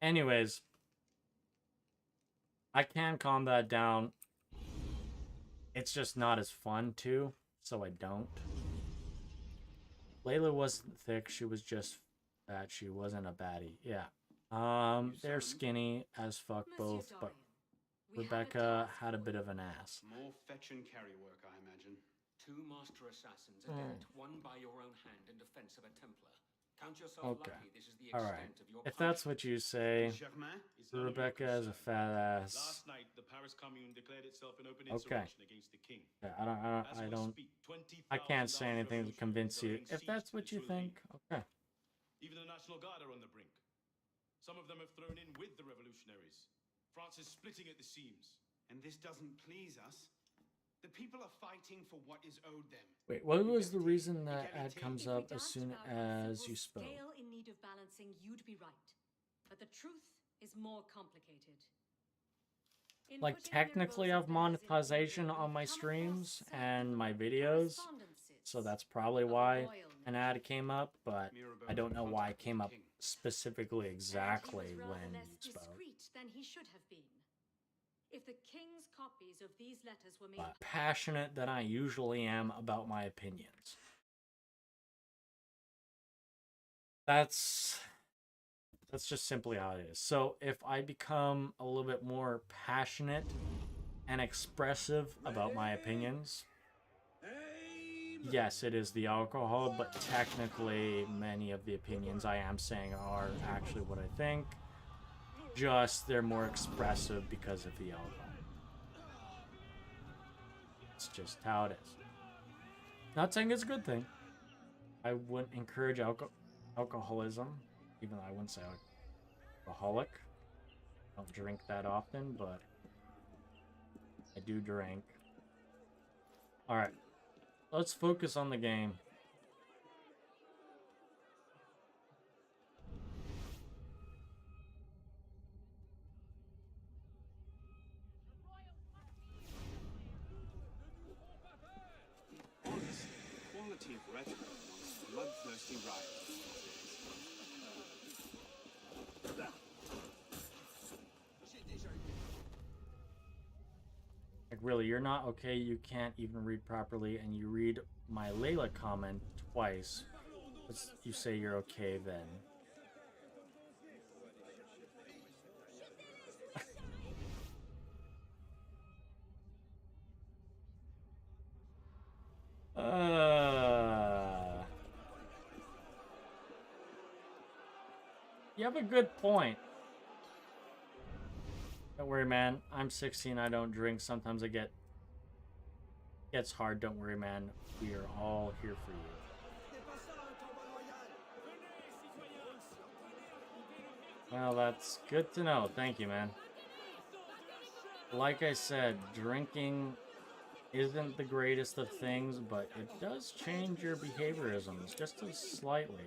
A: anyways, I can calm that down. It's just not as fun to, so I don't. Layla wasn't thick. She was just fat. She wasn't a baddie. Yeah. They're skinny as fuck both, but Rebecca had a bit of an ass.
I: More fetch and carry work, I imagine.
H: 2 master assassins are dead, one by your own hand in defense of a Templar. Count yourself lucky this is the extent of your
A: If that's what you say, Rebecca is a fat ass.
J: Last night, the Paris Commune declared itself an open
A: Okay.
J: insurrection against the king.
A: Yeah, I can't say anything to convince you. If that's what you think, okay.
J: Even the National Guard are on the brink. Some of them have thrown in with the revolutionaries. France is splitting at the seams.
I: And this doesn't please us. The people are fighting for what is owed them.
A: Wait, what was the reason that ad comes up as soon as you spoke?
N: Scale in need of balancing, you'd be right. But the truth is more complicated.
A: Like, technically I have monetization on my streams and my videos, so that's probably why an ad came up, but I don't know why it came up specifically exactly when you spoke.
N: Than he should have been. If the king's copies of these letters were made
A: Passionate than I usually am about my opinions. That's just simply how it is. So if I become a little bit more passionate and expressive about my opinions, yes, it is the alcohol, but technically many of the opinions I am saying are actually what I think. Just they're more expressive because of the alcohol. It's just how it is. Not saying it's a good thing. I wouldn't encourage alcoholism, even though I wouldn't say alcoholic. I don't drink that often, but I do drink. Alright, let's focus on the game.
I: Quality of rhetoric amongst bloodthirsty rioters.
A: Like, really, you're not okay, you can't even read properly, and you read my Layla comment twice. You say you're okay then. You have a good point. Don't worry, man. I'm 16. I don't drink. Sometimes I gets hard. Don't worry, man. We are all here for you. Well, that's good to know. Thank you, man. Like I said, drinking isn't the greatest of things, but it does change your behaviorisms just as slightly.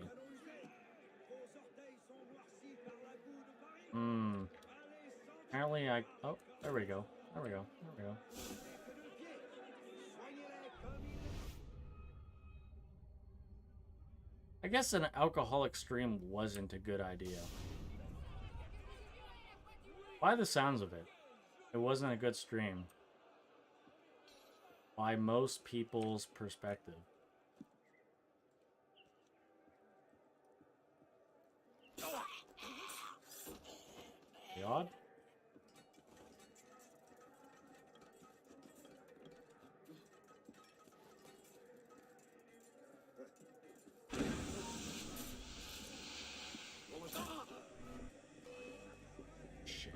A: Apparently oh, there we go. There we go. There we go. I guess an alcoholic stream wasn't a good idea. By the sounds of it, it wasn't a good stream. By most people's perspective. God? Shit.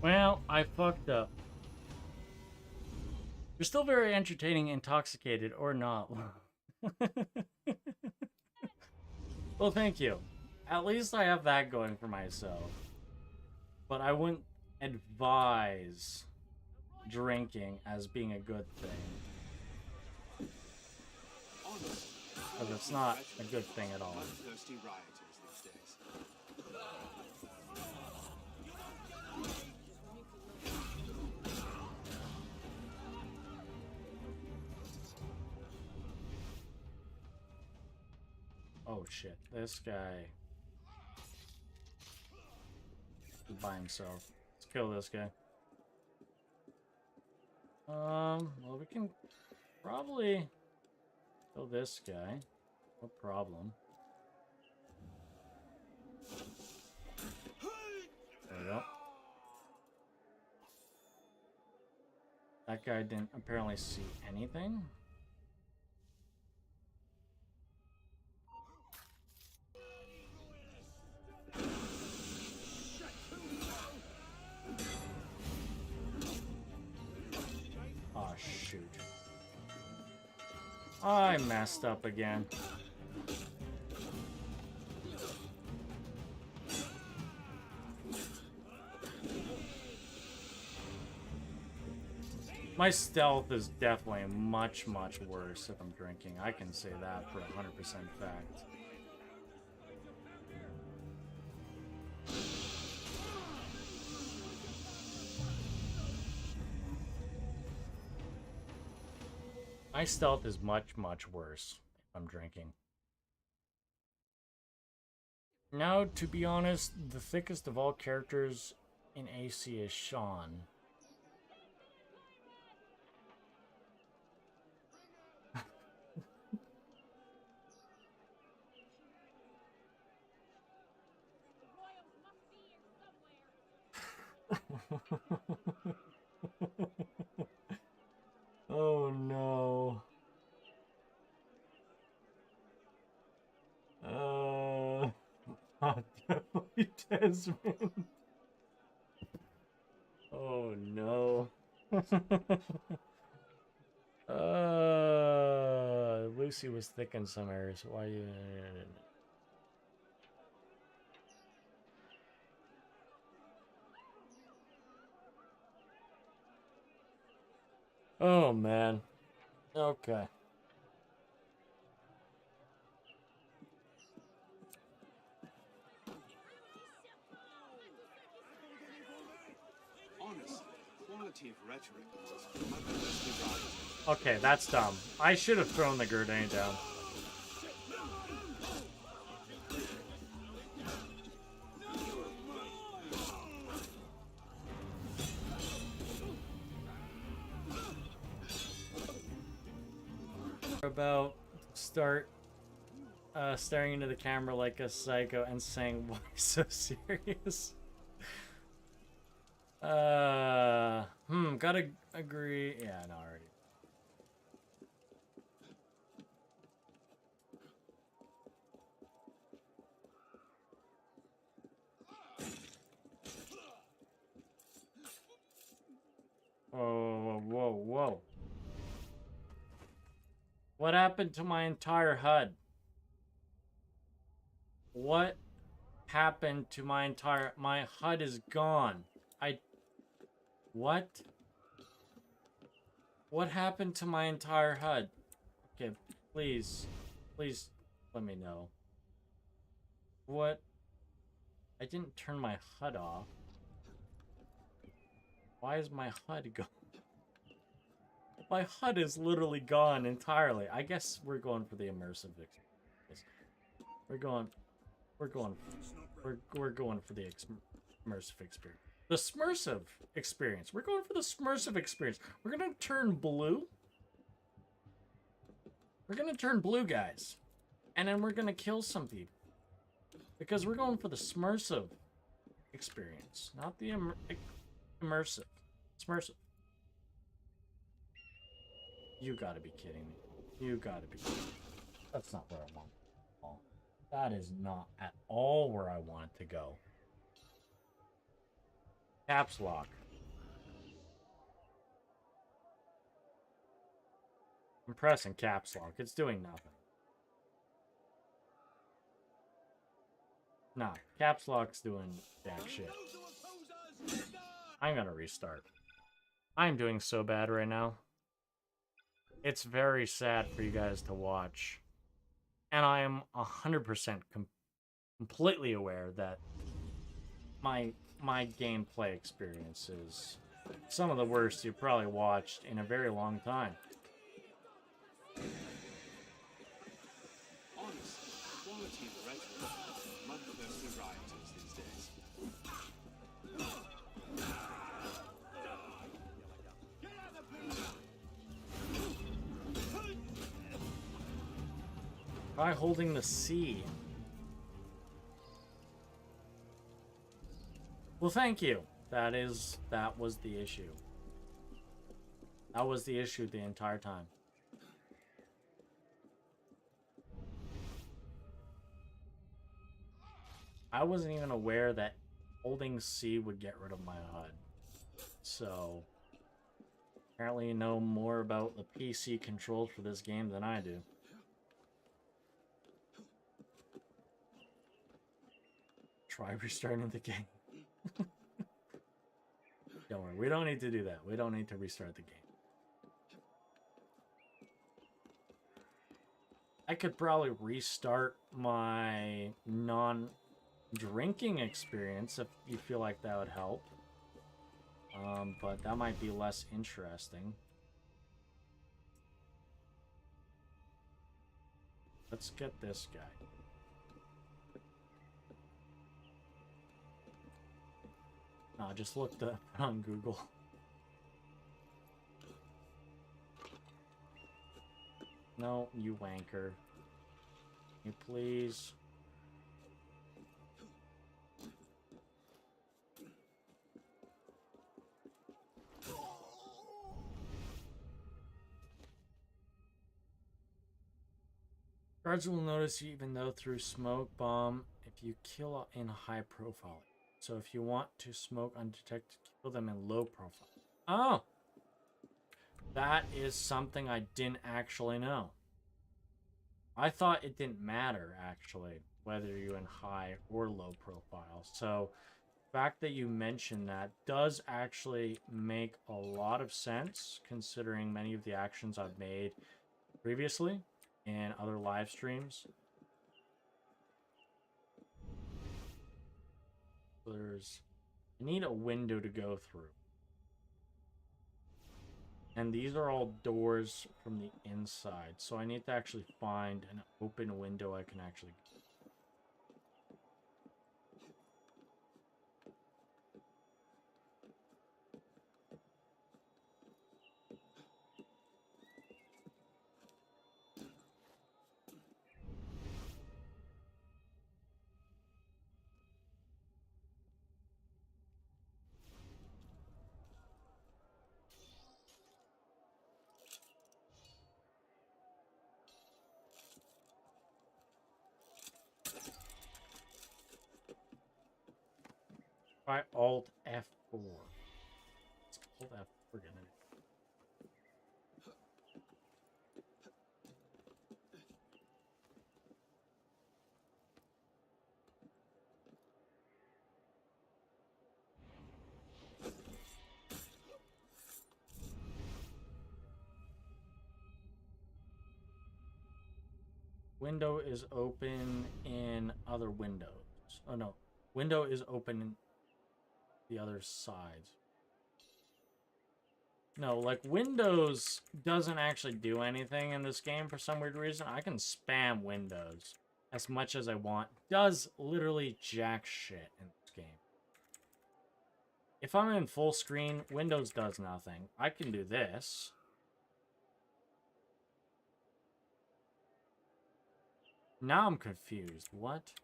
A: Well, I fucked up. You're still very entertaining, intoxicated, or not. Well, thank you. At least I have that going for myself. But I wouldn't advise drinking as being a good thing. Because it's not a good thing at all. Oh shit, this guy is by himself. Let's kill this guy. Well, we can probably kill this guy. No problem. There we go. That guy didn't apparently see anything. Oh, shoot. I messed up again. My stealth is definitely much, much worse if I'm drinking. I can say that for 100% fact. My stealth is much, much worse if I'm drinking. Now, to be honest, the thickest of all characters in AC is Sean. Oh no. Definitely Desmond. Oh no. Lucy was thick in some areas. Why you? Oh man. Okay.
I: quality of rhetoric might be best devised.
A: Okay, that's dumb. I should have thrown the grenade down. About start staring into the camera like a psycho and saying, "Why so serious?" Gotta agree. Yeah, no, already. Oh, whoa, whoa. What happened to my entire HUD? What happened to my entire... My HUD is gone. What? What happened to my entire HUD? Okay, please. Please let me know. What? I didn't turn my HUD off. Why is my HUD gone? My HUD is literally gone entirely. I guess we're going for the immersive experience. We're going for the immersive experience. The Smursive experience. We're going for the Smursive experience. We're gonna turn blue. We're gonna turn blue, guys. And then we're gonna kill some people. Because we're going for the Smursive experience. Not the immersive. Smursive. You gotta be kidding me. You gotta be kidding me. That's not where I want it at all. That is not at all where I want it to go. Caps lock. I'm pressing caps lock. It's doing nothing. Nah, caps lock's doing jack shit. I'm gonna restart. I'm doing so bad right now. It's very sad for you guys to watch. And I am 100% completely aware that my gameplay experience is some of the worst you've probably watched in a very long time.
I: Honest, quality of rhetoric might be best for rioters these days.
A: Try holding the C. Well, thank you. That was the issue. That was the issue the entire time. I wasn't even aware that holding C would get rid of my HUD. So, apparently you know more about the PC controls for this game than I do. Try restarting the game. Don't worry, we don't need to do that. We don't need to restart the game. I could probably restart my non-drinking experience if you feel like that would help. But that might be less interesting. Let's get this guy. I just looked up on Google. No, you wanker. You please. Guards will notice you even though through smoke bomb if you kill in high profile. So if you want to smoke undetected, kill them in low profile. Oh! That is something I didn't actually know. I thought it didn't matter, actually, whether you're in high or low profile. So the fact that you mentioned that does actually make a lot of sense, considering many of the actions I've made previously in other live streams. I need a window to go through. And these are all doors from the inside. So I need to actually find an open window I can actually... Try Alt F4. It's Alt F. Forget it. Window is open in other windows. Oh no. Window is open in the other side. No, like Windows doesn't actually do anything in this game for some weird reason. I can spam Windows as much as I want. Does literally jack shit in this game. If I'm in full screen, Windows does nothing. I can do this. Now I'm confused. What?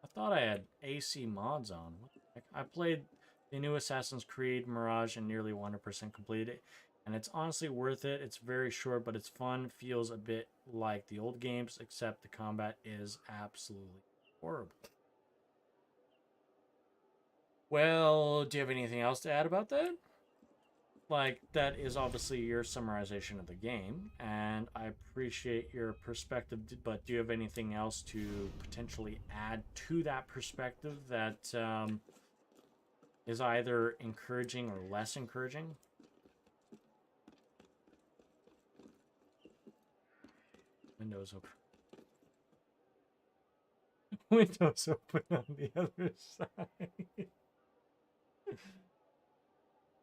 A: I thought I had AC mods on. What the heck? I played the new Assassin's Creed Mirage and nearly 100% completed it. And it's honestly worth it. It's very short, but it's fun. Feels a bit like the old games, except the combat is absolutely horrible. Well, do you have anything else to add about that? Like, that is obviously your summarization of the game, and I appreciate your perspective, but do you have anything else to potentially add to that perspective that is either encouraging or less encouraging? Windows open. Windows open on the other side.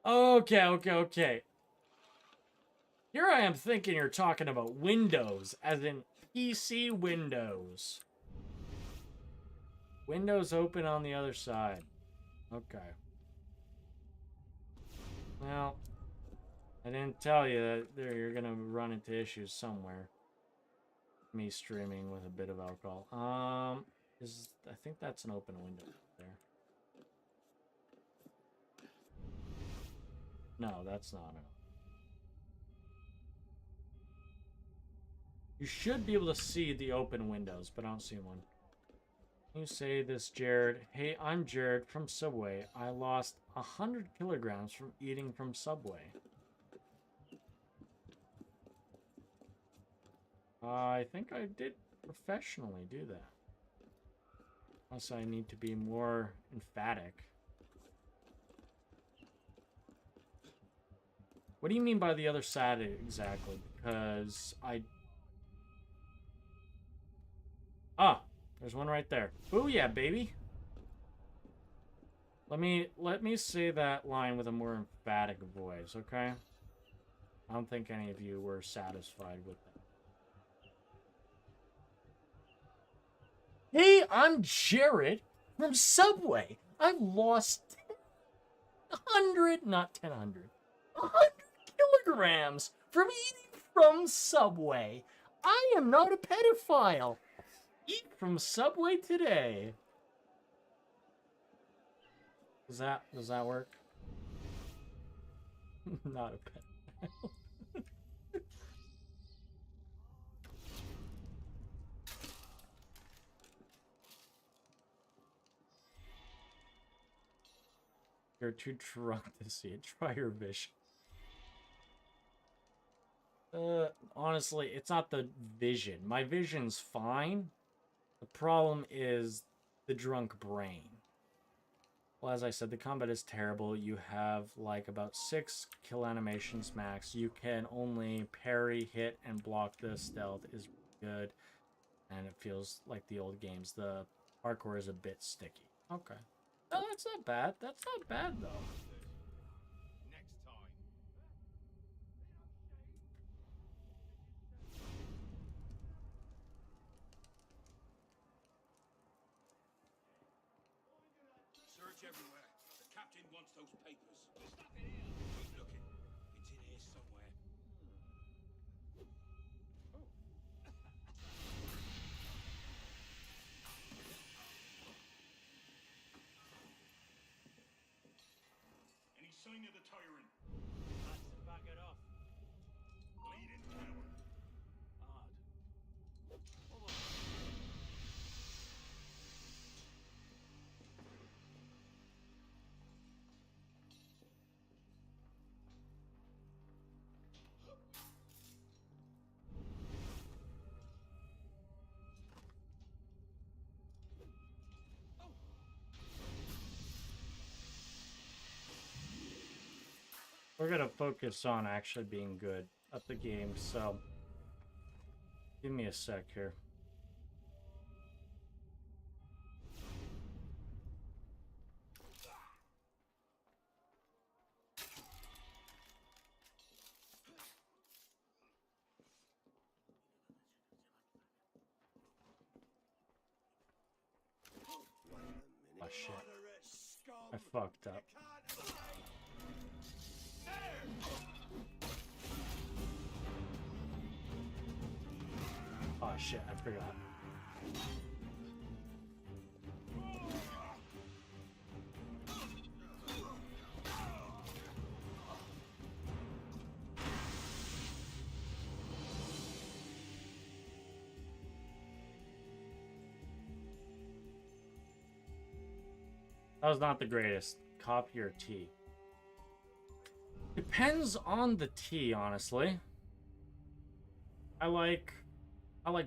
A: Okay. Here I am thinking you're talking about Windows, as in PC Windows. Windows open on the other side. Okay. Well, I didn't tell you that you're gonna run into issues somewhere. Me streaming with a bit of alcohol. I think that's an open window there. No, that's not it. You should be able to see the open windows, but I don't see one. Can you say this, Jared? Hey, I'm Jared from Subway. I lost 100 kilograms from eating from Subway. I think I did professionally do that. Unless I need to be more emphatic. What do you mean by the other side exactly? Because Ah, there's one right there. Booyah, baby. Let me say that line with a more emphatic voice, okay? I don't think any of you were satisfied with that. Hey, I'm Jared from Subway. I lost 100 kilograms from eating from Subway. I am not a pedophile. Eat from Subway today. Does that work? Not a pedophile. You're too drunk to see it. Try your vision. Honestly, it's not the vision. My vision's fine. The problem is the drunk brain. Well, as I said, the combat is terrible. You have like about 6 kill animations max. You can only parry, hit, and block. The stealth is good. And it feels like the old games. The parkour is a bit sticky. Okay. Oh, that's not bad. That's not bad, though.
J: Next time.
E: everywhere. The captain wants those papers. Stop it here. Keep looking. It's in here somewhere.
J: Any sign of the tyrant?
H: Let's back it off.
J: Bleeding coward.
H: Odd.
A: We're gonna focus on actually being good at the game, so give me a sec here. Oh shit. I fucked up. Oh shit, I forgot. That was not the greatest. Coffee or tea? Depends on the tea, honestly. I like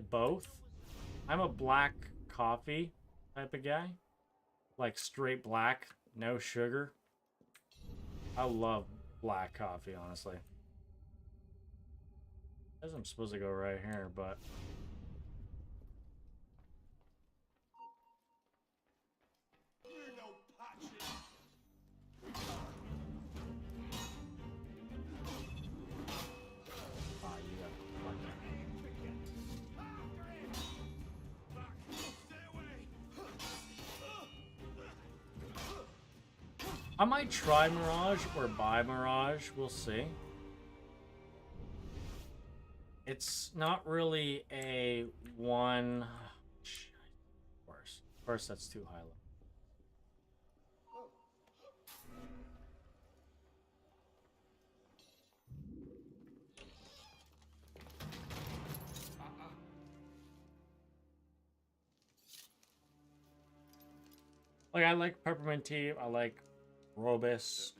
A: both. I'm a black coffee type of guy. Like straight black, no sugar. I love black coffee, honestly. I guess I'm supposed to go right here, but... I might try Mirage or buy Mirage, we'll see. It's not really a one... Of course that's too high. Like, I like peppermint tea, I like Robus,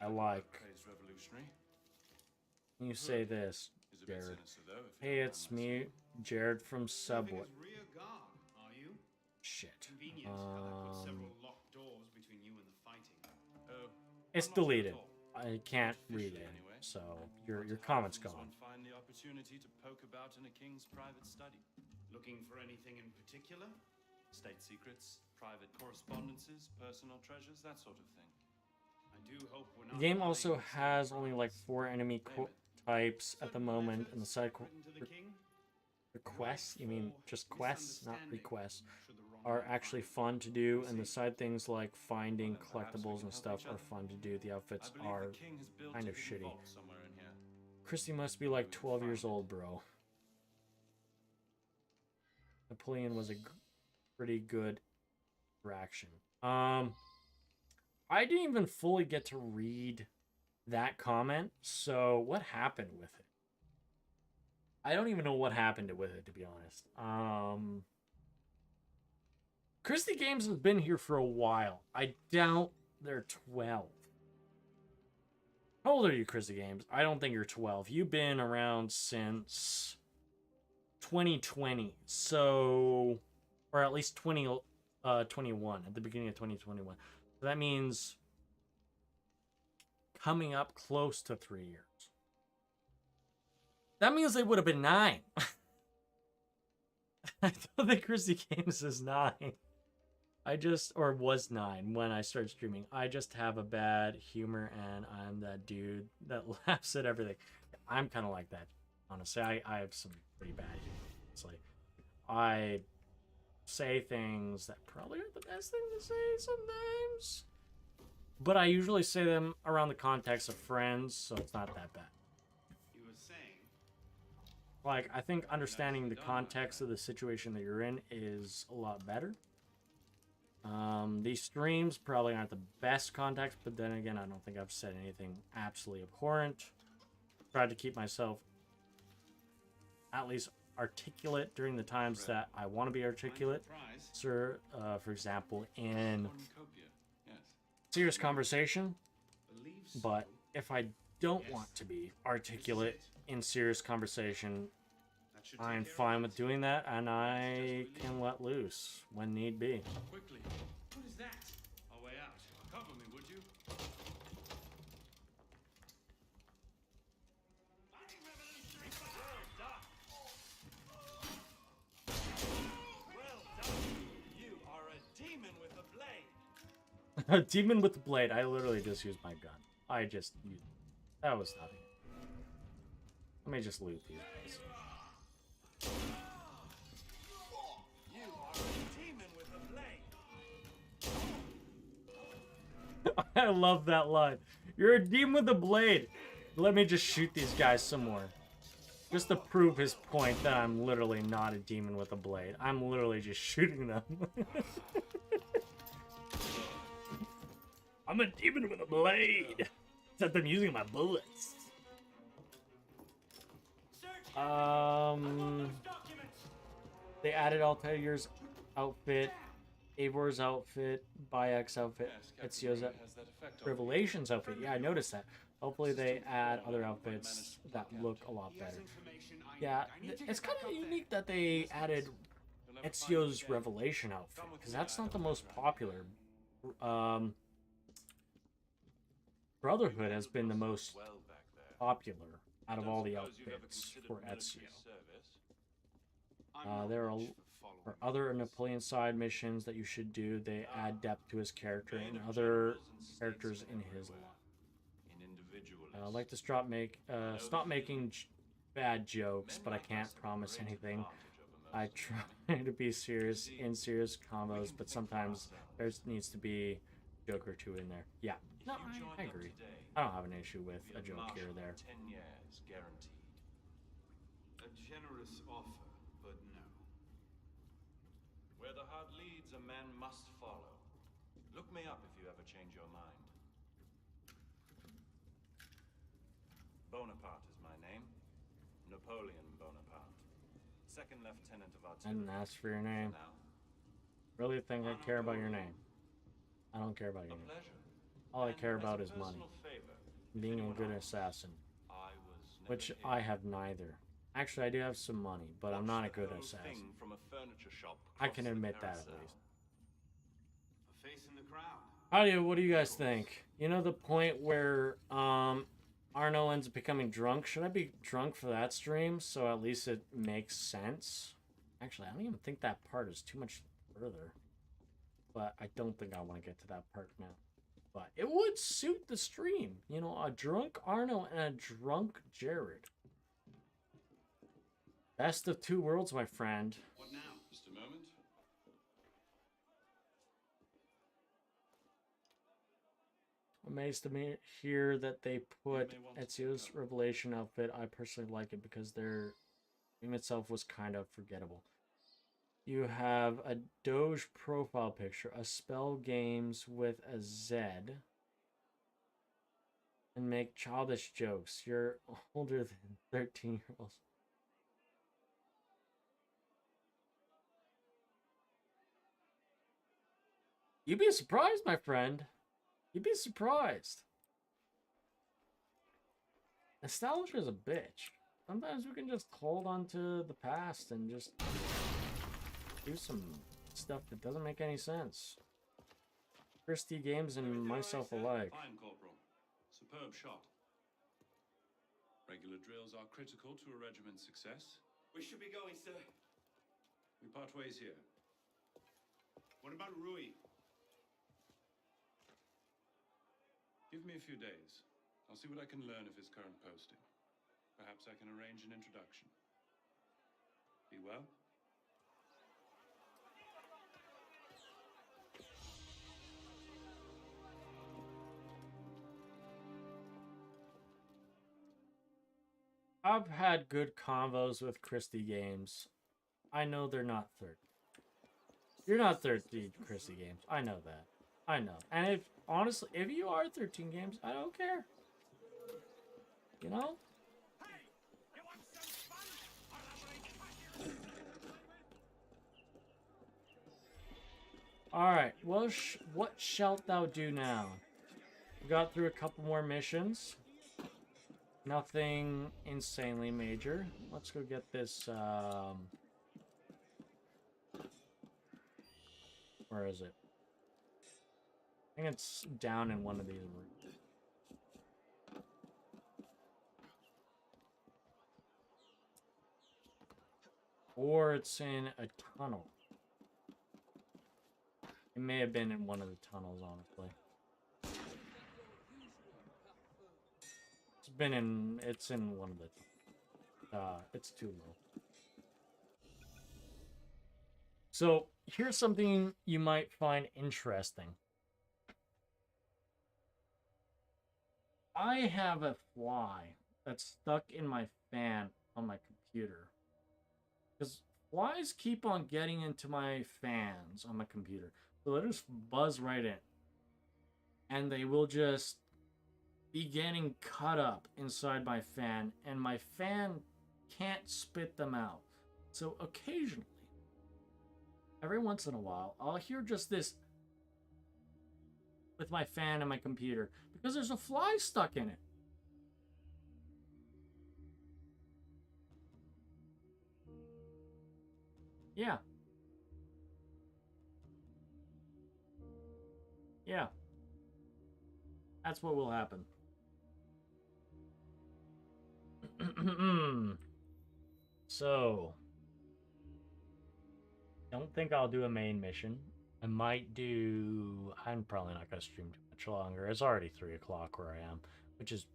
A: I like... Can you say this, Jared? Hey, it's me, Jared from Subway. Shit. It's deleted. I can't read it, so your comment's gone.
O: Find the opportunity to poke about in a king's private study.
G: Looking for anything in particular?
O: State secrets, private correspondences, personal treasures, that sort of thing.
G: I do hope we're
A: The
G: not
A: game also has only like 4 enemy types at the moment, and the side requests, you mean just quests, not requests, are actually fun to do, and the side things like finding collectibles and stuff are fun to do. The outfits are kind of shitty. Christy must be like 12 years old, bro. Napoleon was a pretty good interaction. I didn't even fully get to read that comment, so what happened with it? I don't even know what happened with it, to be honest. Christie Games has been here for a while. I doubt they're 12. How old are you, Christie Games? I don't think you're 12. You've been around since 2020, so... Or at least 2021, at the beginning of 2021. So that means coming up close to 3 years. That means they would have been 9. I don't think Christy Games is 9. Or was 9 when I started streaming. I just have a bad humor, and I'm that dude that laughs at everything. I'm kind of like that, honestly. I have some pretty bad humor. It's like, I say things that probably aren't the best thing to say sometimes. but I usually say them around the context of friends, so it's not that bad.
I: You were saying?
A: Like, I think understanding the context of the situation that you're in is a lot better. These streams probably aren't the best context, but then again, I don't think I've said anything absolutely abhorrent. Tried to keep myself at least articulate during the times that I want to be articulate. Sir, for example, in serious conversation. But if I don't want to be articulate in serious conversation, I'm fine with doing that, and I can let loose when need be.
O: Quickly. What is that? Our way out. Cover me, would you?
J: Well done. You are a demon with a blade.
A: A demon with the blade. I literally just used my gun. I just used... That was nothing. Let me just loot these guys.
J: You are a demon with a blade.
A: I love that line. You're a demon with a blade. Let me just shoot these guys some more. Just to prove his point that I'm literally not a demon with a blade. I'm literally just shooting them. I'm a demon with a blade. Except I'm using my bullets. They added Altair's outfit, Eivor's outfit, Bayek's outfit, Ezio's Revelation's outfit. Yeah, I noticed that. Hopefully they add other outfits that look a lot better. Yeah, it's kind of unique that they added Ezio's Revelation outfit, because that's not the most popular. Brotherhood has been the most popular out of all the outfits for Ezio. There are other Napoleon side missions that you should do. They add depth to his character and other characters in his life. I'd like to stop making bad jokes, but I can't promise anything. I try to be serious in serious combos, but sometimes there needs to be a joke or two in there. Yeah, no, I agree. I don't have an issue with a joke here or there.
O: 10 years guaranteed.
I: A generous offer, but no.
O: Where the heart leads, a man must follow. Look me up if you ever change your mind. Bonaparte is my name. Napoleon Bonaparte. Second lieutenant of
A: I
O: artillery.
A: didn't ask for your name. Really think I care about your name? I don't care about your name. All I care about is money. Being a good assassin. Which I have neither. Actually, I do have some money, but I'm not a good assassin. I can admit that at least.
I: A face in the crowd.
A: What do you guys think? You know the point where Arno ends up becoming drunk? Should I be drunk for that stream so at least it makes sense? Actually, I don't even think that part is too much further. But I don't think I want to get to that part now. But it would suit the stream. You know, a drunk Arno and a drunk Jared. Best of two worlds, my friend.
O: What now? Just a moment.
A: Amazed to hear that they put Ezio's Revelation outfit. I personally like it because their game itself was kind of forgettable. You have a Doge profile picture, a spell games with a Z, and make childish jokes. You're older than 13-year-olds. You'd be surprised, my friend. You'd be surprised. Nostalgia's a bitch. Sometimes we can just hold on to the past and just do some stuff that doesn't make any sense. Christie Games and myself alike.
O: Fine, Corporal. Superb shot. Regular drills are critical to a regiment's success.
J: We should be going, sir.
O: We part ways here.
I: What about Rui?
O: Give me a few days. I'll see what I can learn of his current posting. Perhaps I can arrange an introduction. Be well.
A: I've had good convos with Christie Games. I know they're not 30. You're not 13, Christie Games. I know that. I know. And if, honestly, if you are 13 Games, I don't care. You know? Alright, well, what shalt thou do now? We got through a couple more missions. Nothing insanely major. Let's go get this, where is it? I think it's down in one of these rooms. Or it's in a tunnel. It may have been in one of the tunnels, honestly. It's in one of the, it's too low. So, here's something you might find interesting. I have a fly that's stuck in my fan on my computer. Because flies keep on getting into my fans on my computer. So they just buzz right in. And they will just be getting cut up inside my fan, and my fan can't spit them out. So occasionally, every once in a while, I'll hear just this with my fan and my computer because there's a fly stuck in it. Yeah. Yeah. That's what will happen. So, don't think I'll do a main mission. I might do... I'm probably not going to stream too much longer. It's already 3 o'clock where I am, which is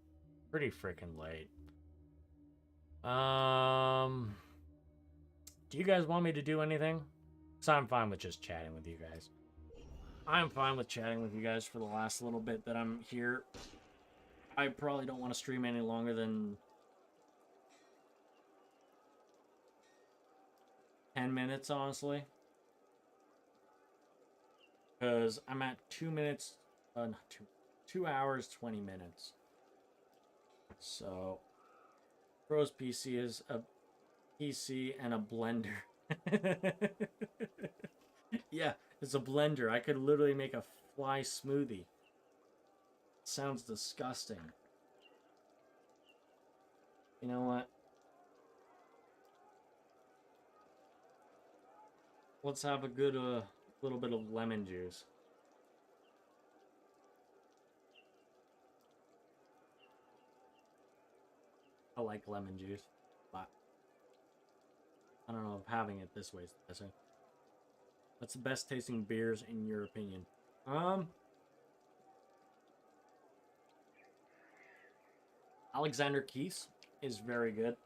A: pretty freaking late. Do you guys want me to do anything? So I'm fine with just chatting with you guys. I'm fine with chatting with you guys for the last little bit that I'm here. I probably don't want to stream any longer than 10 minutes, honestly. Because I'm at 2 minutes, not 2 hours, 20 minutes. So, Bro's PC is a PC and a blender. Yeah, it's a blender. I could literally make a fly smoothie. Sounds disgusting. You know what? Let's have a good little bit of lemon juice. I like lemon juice, but I don't know if having it this way is the best thing. What's the best tasting beers in your opinion? Alexander Keith's is very good.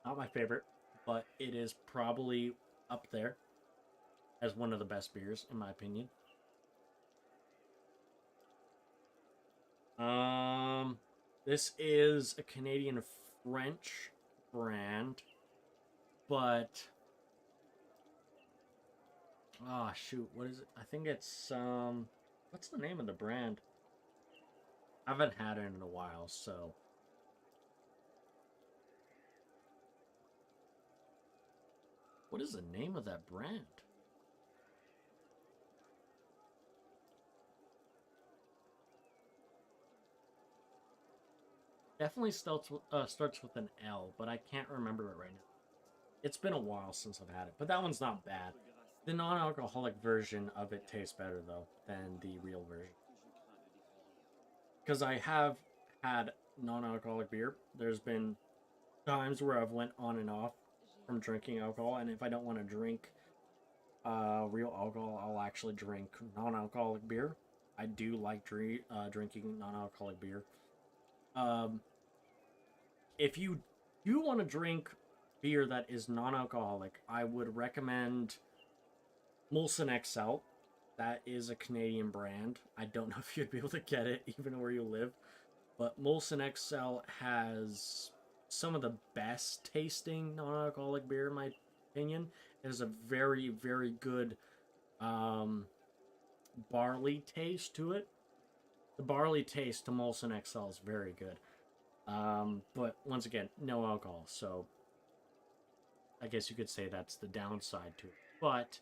A: Not my favorite, but it is probably up there as one of the best beers, in my opinion. This is a Canadian French brand, but ah, shoot, what is it? I think it's what's the name of the brand? I haven't had it in a while, so what is the name of that brand? Definitely starts with an L, but I can't remember it right now. It's been a while since I've had it, but that one's not bad. The non-alcoholic version of it tastes better, though, than the real version. Because I have had non-alcoholic beer. There's been times where I've went on and off from drinking alcohol, and if I don't want to drink real alcohol, I'll actually drink non-alcoholic beer. I do like drinking non-alcoholic beer. If you do want to drink beer that is non-alcoholic, I would recommend Molson XL. That is a Canadian brand. I don't know if you'd be able to get it even where you live, but Molson XL has some of the best tasting non-alcoholic beer in my opinion. It has a very, very good barley taste to it. The barley taste to Molson XL is very good. But once again, no alcohol, so I guess you could say that's the downside to it. But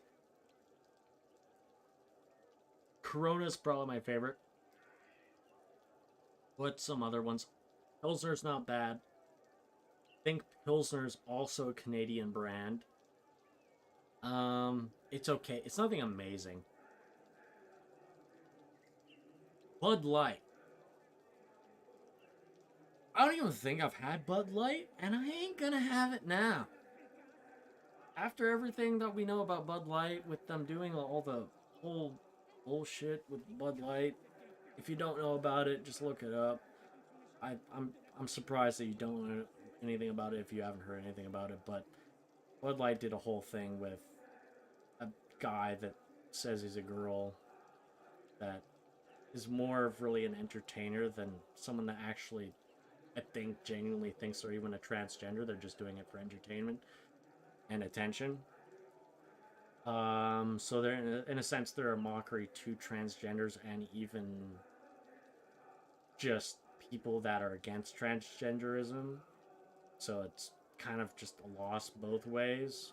A: Corona's probably my favorite. What's some other ones? Pilsner's not bad. I think Pilsner's also a Canadian brand. It's okay. It's nothing amazing. Bud Light. I don't even think I've had Bud Light, and I ain't gonna have it now. After everything that we know about Bud Light, with them doing all the whole bullshit with Bud Light, if you don't know about it, just look it up. I'm surprised that you don't know anything about it if you haven't heard anything about it, but Bud Light did a whole thing with a guy that says he's a girl that is more of really an entertainer than someone that actually, I think, genuinely thinks they're even a transgender. They're just doing it for entertainment and attention. So they're, in a sense, they're a mockery to transgenders and even just people that are against transgenderism. So it's kind of just a loss both ways.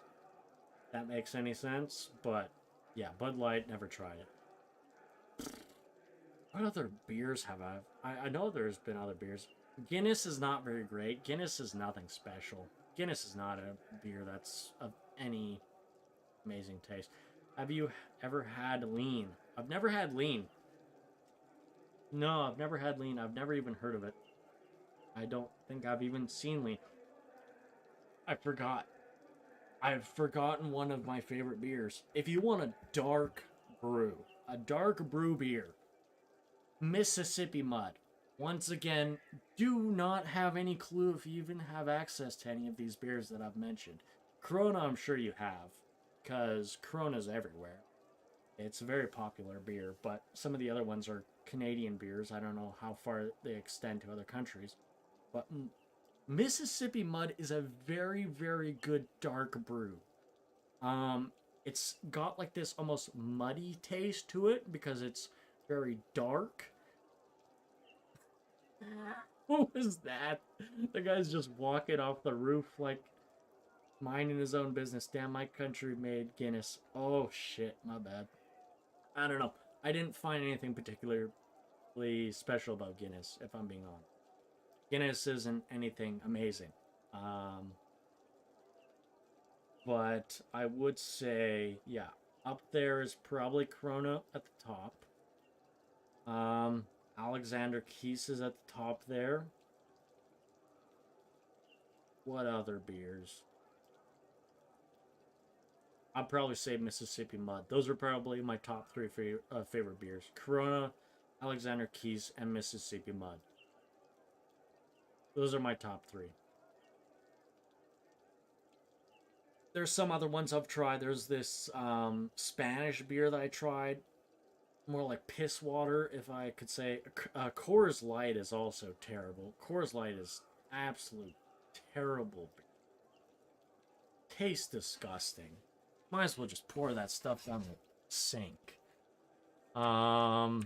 A: That makes any sense. But yeah, Bud Light, never tried it. What other beers have I know there's been other beers. Guinness is not very great. Guinness is nothing special. Guinness is not a beer that's of any amazing taste. Have you ever had lean? I've never had lean. No, I've never had lean. I've never even heard of it. I don't think I've even seen lean. I forgot. I've forgotten one of my favorite beers. If you want a dark brew beer, Mississippi Mud. Once again, do not have any clue if you even have access to any of these beers that I've mentioned. Corona, I'm sure you have, because Corona's everywhere. It's a very popular beer, but some of the other ones are Canadian beers. I don't know how far they extend to other countries. But Mississippi Mud is a very, very good dark brew. It's got like this almost muddy taste to it because it's very dark. What was that? The guy's just walking off the roof like minding his own business. Damn, my country made Guinness. Oh shit, my bad. I don't know. I didn't find anything particularly special about Guinness, if I'm being honest. Guinness isn't anything amazing. But I would say, yeah, up there is probably Corona at the top. Alexander Keith's is at the top there. What other beers? I'd probably say Mississippi Mud. Those are probably my top three favorite beers. Corona, Alexander Keith's, and Mississippi Mud. Those are my top three. There's some other ones I've tried. There's this Spanish beer that I tried. More like piss water, if I could say. Coors Light is also terrible. Coors Light is absolute terrible beer. Tastes disgusting. Might as well just pour that stuff down the sink. I'm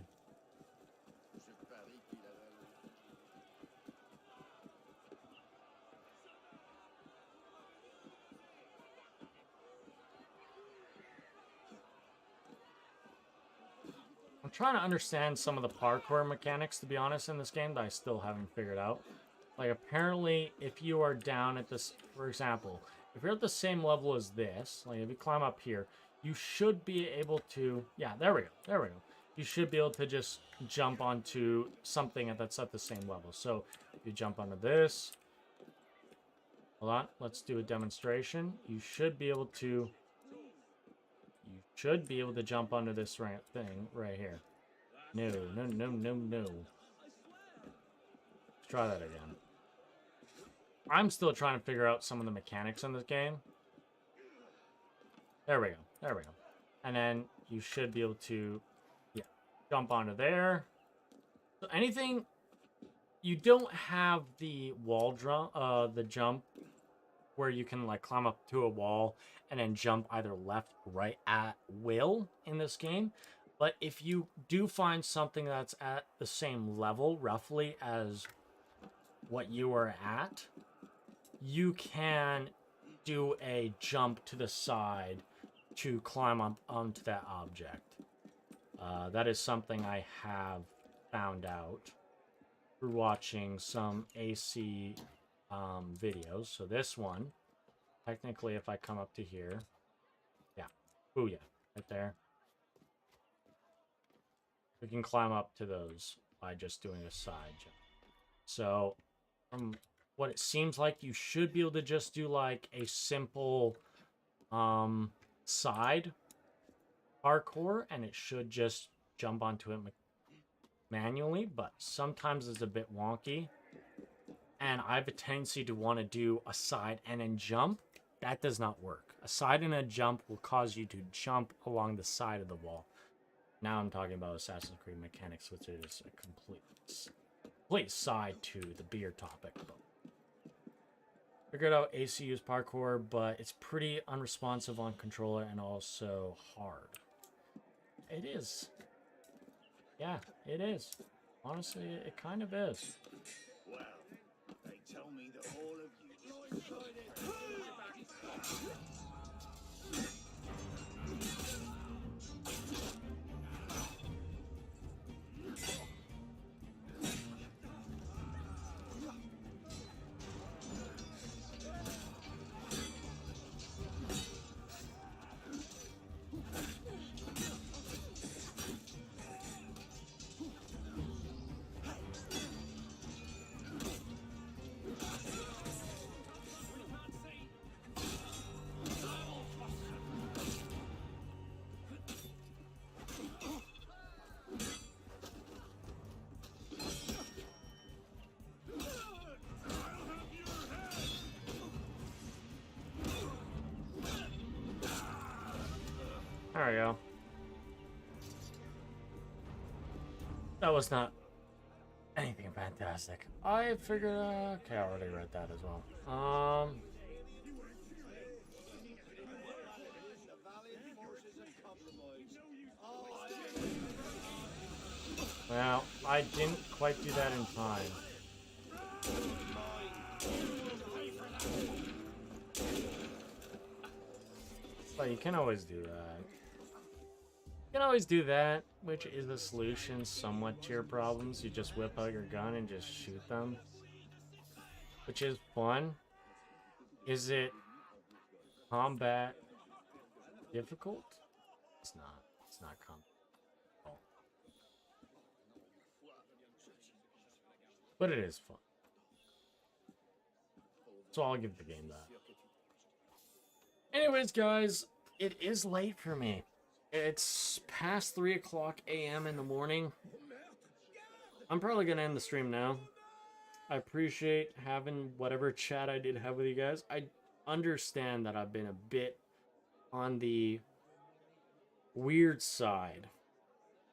A: trying to understand some of the parkour mechanics, to be honest, in this game that I still haven't figured out. Like, apparently, if you are down at this, for example, if you're at the same level as this, like if you climb up here, you should be able to, yeah, there we go. You should be able to just jump onto something that's at the same level. So, you jump onto this. Hold on, let's do a demonstration. You should be able to jump onto this thing right here. No. Let's try that again. I'm still trying to figure out some of the mechanics in this game. There we go. And then you should be able to, yeah, jump onto there. So anything you don't have the wall jump, the jump where you can like climb up to a wall and then jump either left or right at will in this game. But if you do find something that's at the same level roughly as what you are at, you can do a jump to the side to climb up onto that object. That is something I have found out through watching some AC videos. So this one, technically, if I come up to here, yeah, booyah, right there. We can climb up to those by just doing a side jump. So, from what it seems like, you should be able to just do like a simple side parkour, and it should just jump onto it manually, but sometimes it's a bit wonky. And I have a tendency to want to do a side and then jump. That does not work. A side and a jump will cause you to jump along the side of the wall. Now I'm talking about Assassin's Creed mechanics, which is a complete side to the beer topic. Figured out ACU's parkour, but it's pretty unresponsive on controller and also hard. It is. Yeah, it is. Honestly, it kind of is.
J: Well, they tell me that all of you...
A: There we go. That was not anything fantastic. I figured, okay, I already read that as well. Well, I didn't quite do that in time. But you can always do that. You can always do that, which is a solution somewhat to your problems. You just whip out your gun and just shoot them, which is fun. Is it combat difficult? It's not. It's not combat. But it is fun. So I'll give the game that. Anyways, guys, it is late for me. It's past 3 o'clock a.m. in the morning. I'm probably going to end the stream now. I appreciate having whatever chat I did have with you guys. I understand that I've been a bit on the weird side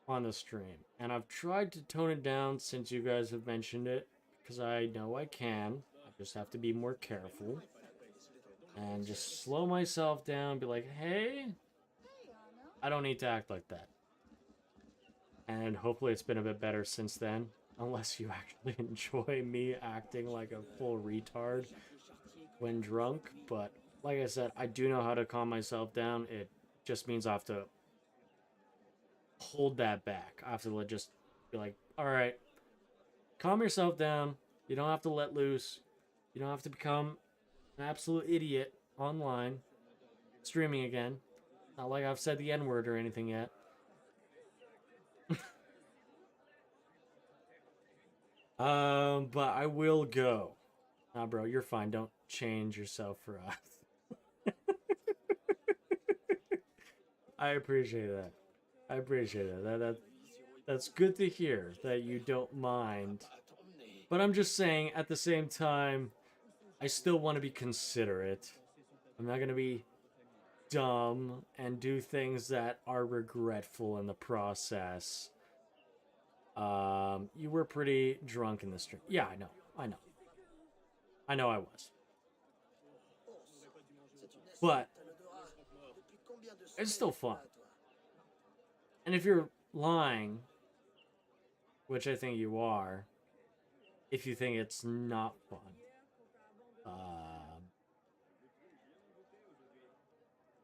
A: on the stream. And I've tried to tone it down since you guys have mentioned it, because I know I can. I just have to be more careful. And just slow myself down, be like, hey, I don't need to act like that. And hopefully it's been a bit better since then. Unless you actually enjoy me acting like a full retard when drunk. But like I said, I do know how to calm myself down. It just means I have to hold that back. I have to just be like, alright, calm yourself down. You don't have to let loose. You don't have to become an absolute idiot online streaming again. Not like I've said the N-word or anything yet. But I will go. Nah, bro, you're fine. Don't change yourself for us. I appreciate that. I appreciate that. That's good to hear that you don't mind. But I'm just saying, at the same time, I still want to be considerate. I'm not going to be dumb and do things that are regretful in the process. You were pretty drunk in the stream. Yeah, I know. I know I was. But it's still fun. And if you're lying, which I think you are, if you think it's not fun,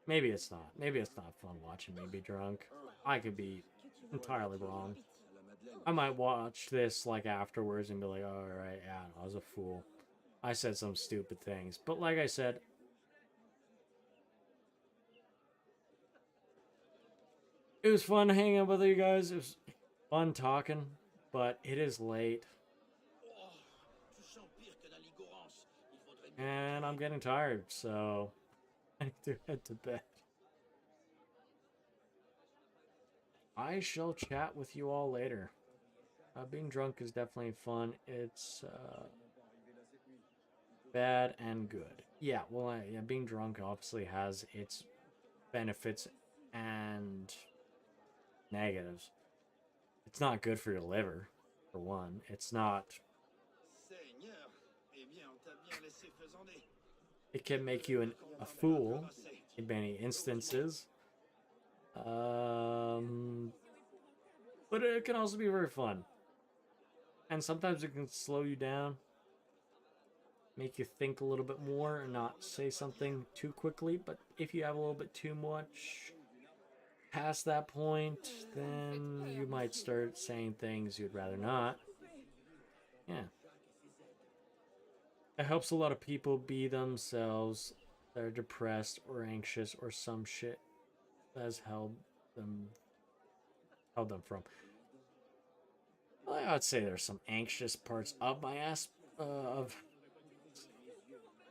A: maybe it's not. Maybe it's not fun watching me be drunk. I could be entirely wrong. I might watch this like afterwards and be like, oh, alright, yeah, I was a fool. I said some stupid things. But like I said, it was fun hanging out with you guys. It was fun talking, but it is late. And I'm getting tired, so I need to head to bed. I shall chat with you all later. Being drunk is definitely fun. It's bad and good. Yeah, well, yeah, being drunk obviously has its benefits and negatives. It's not good for your liver, for one. It's not. It can make you a fool in many instances. But it can also be very fun. And sometimes it can slow you down, make you think a little bit more and not say something too quickly. But if you have a little bit too much past that point, then you might start saying things you'd rather not. Yeah. It helps a lot of people be themselves that are depressed or anxious or some shit that has held them from. Well, I'd say there's some anxious parts of my of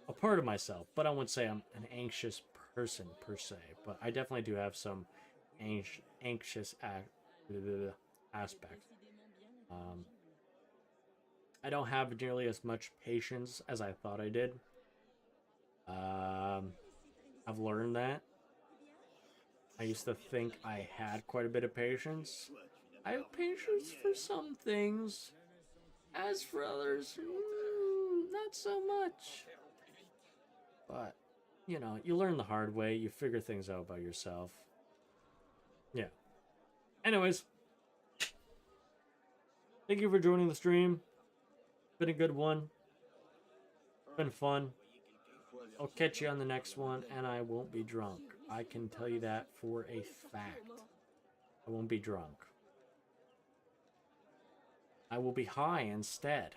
A: a part of myself, but I wouldn't say I'm an anxious person per se. But I definitely do have some anxious aspects. I don't have nearly as much patience as I thought I did. I've learned that. I used to think I had quite a bit of patience. I have patience for some things. As for others, not so much. But, you know, you learn the hard way. You figure things out by yourself. Yeah. Anyways. Thank you for joining the stream. Been a good one. Been fun. I'll catch you on the next one, and I won't be drunk. I can tell you that for a fact. I won't be drunk. I will be high instead.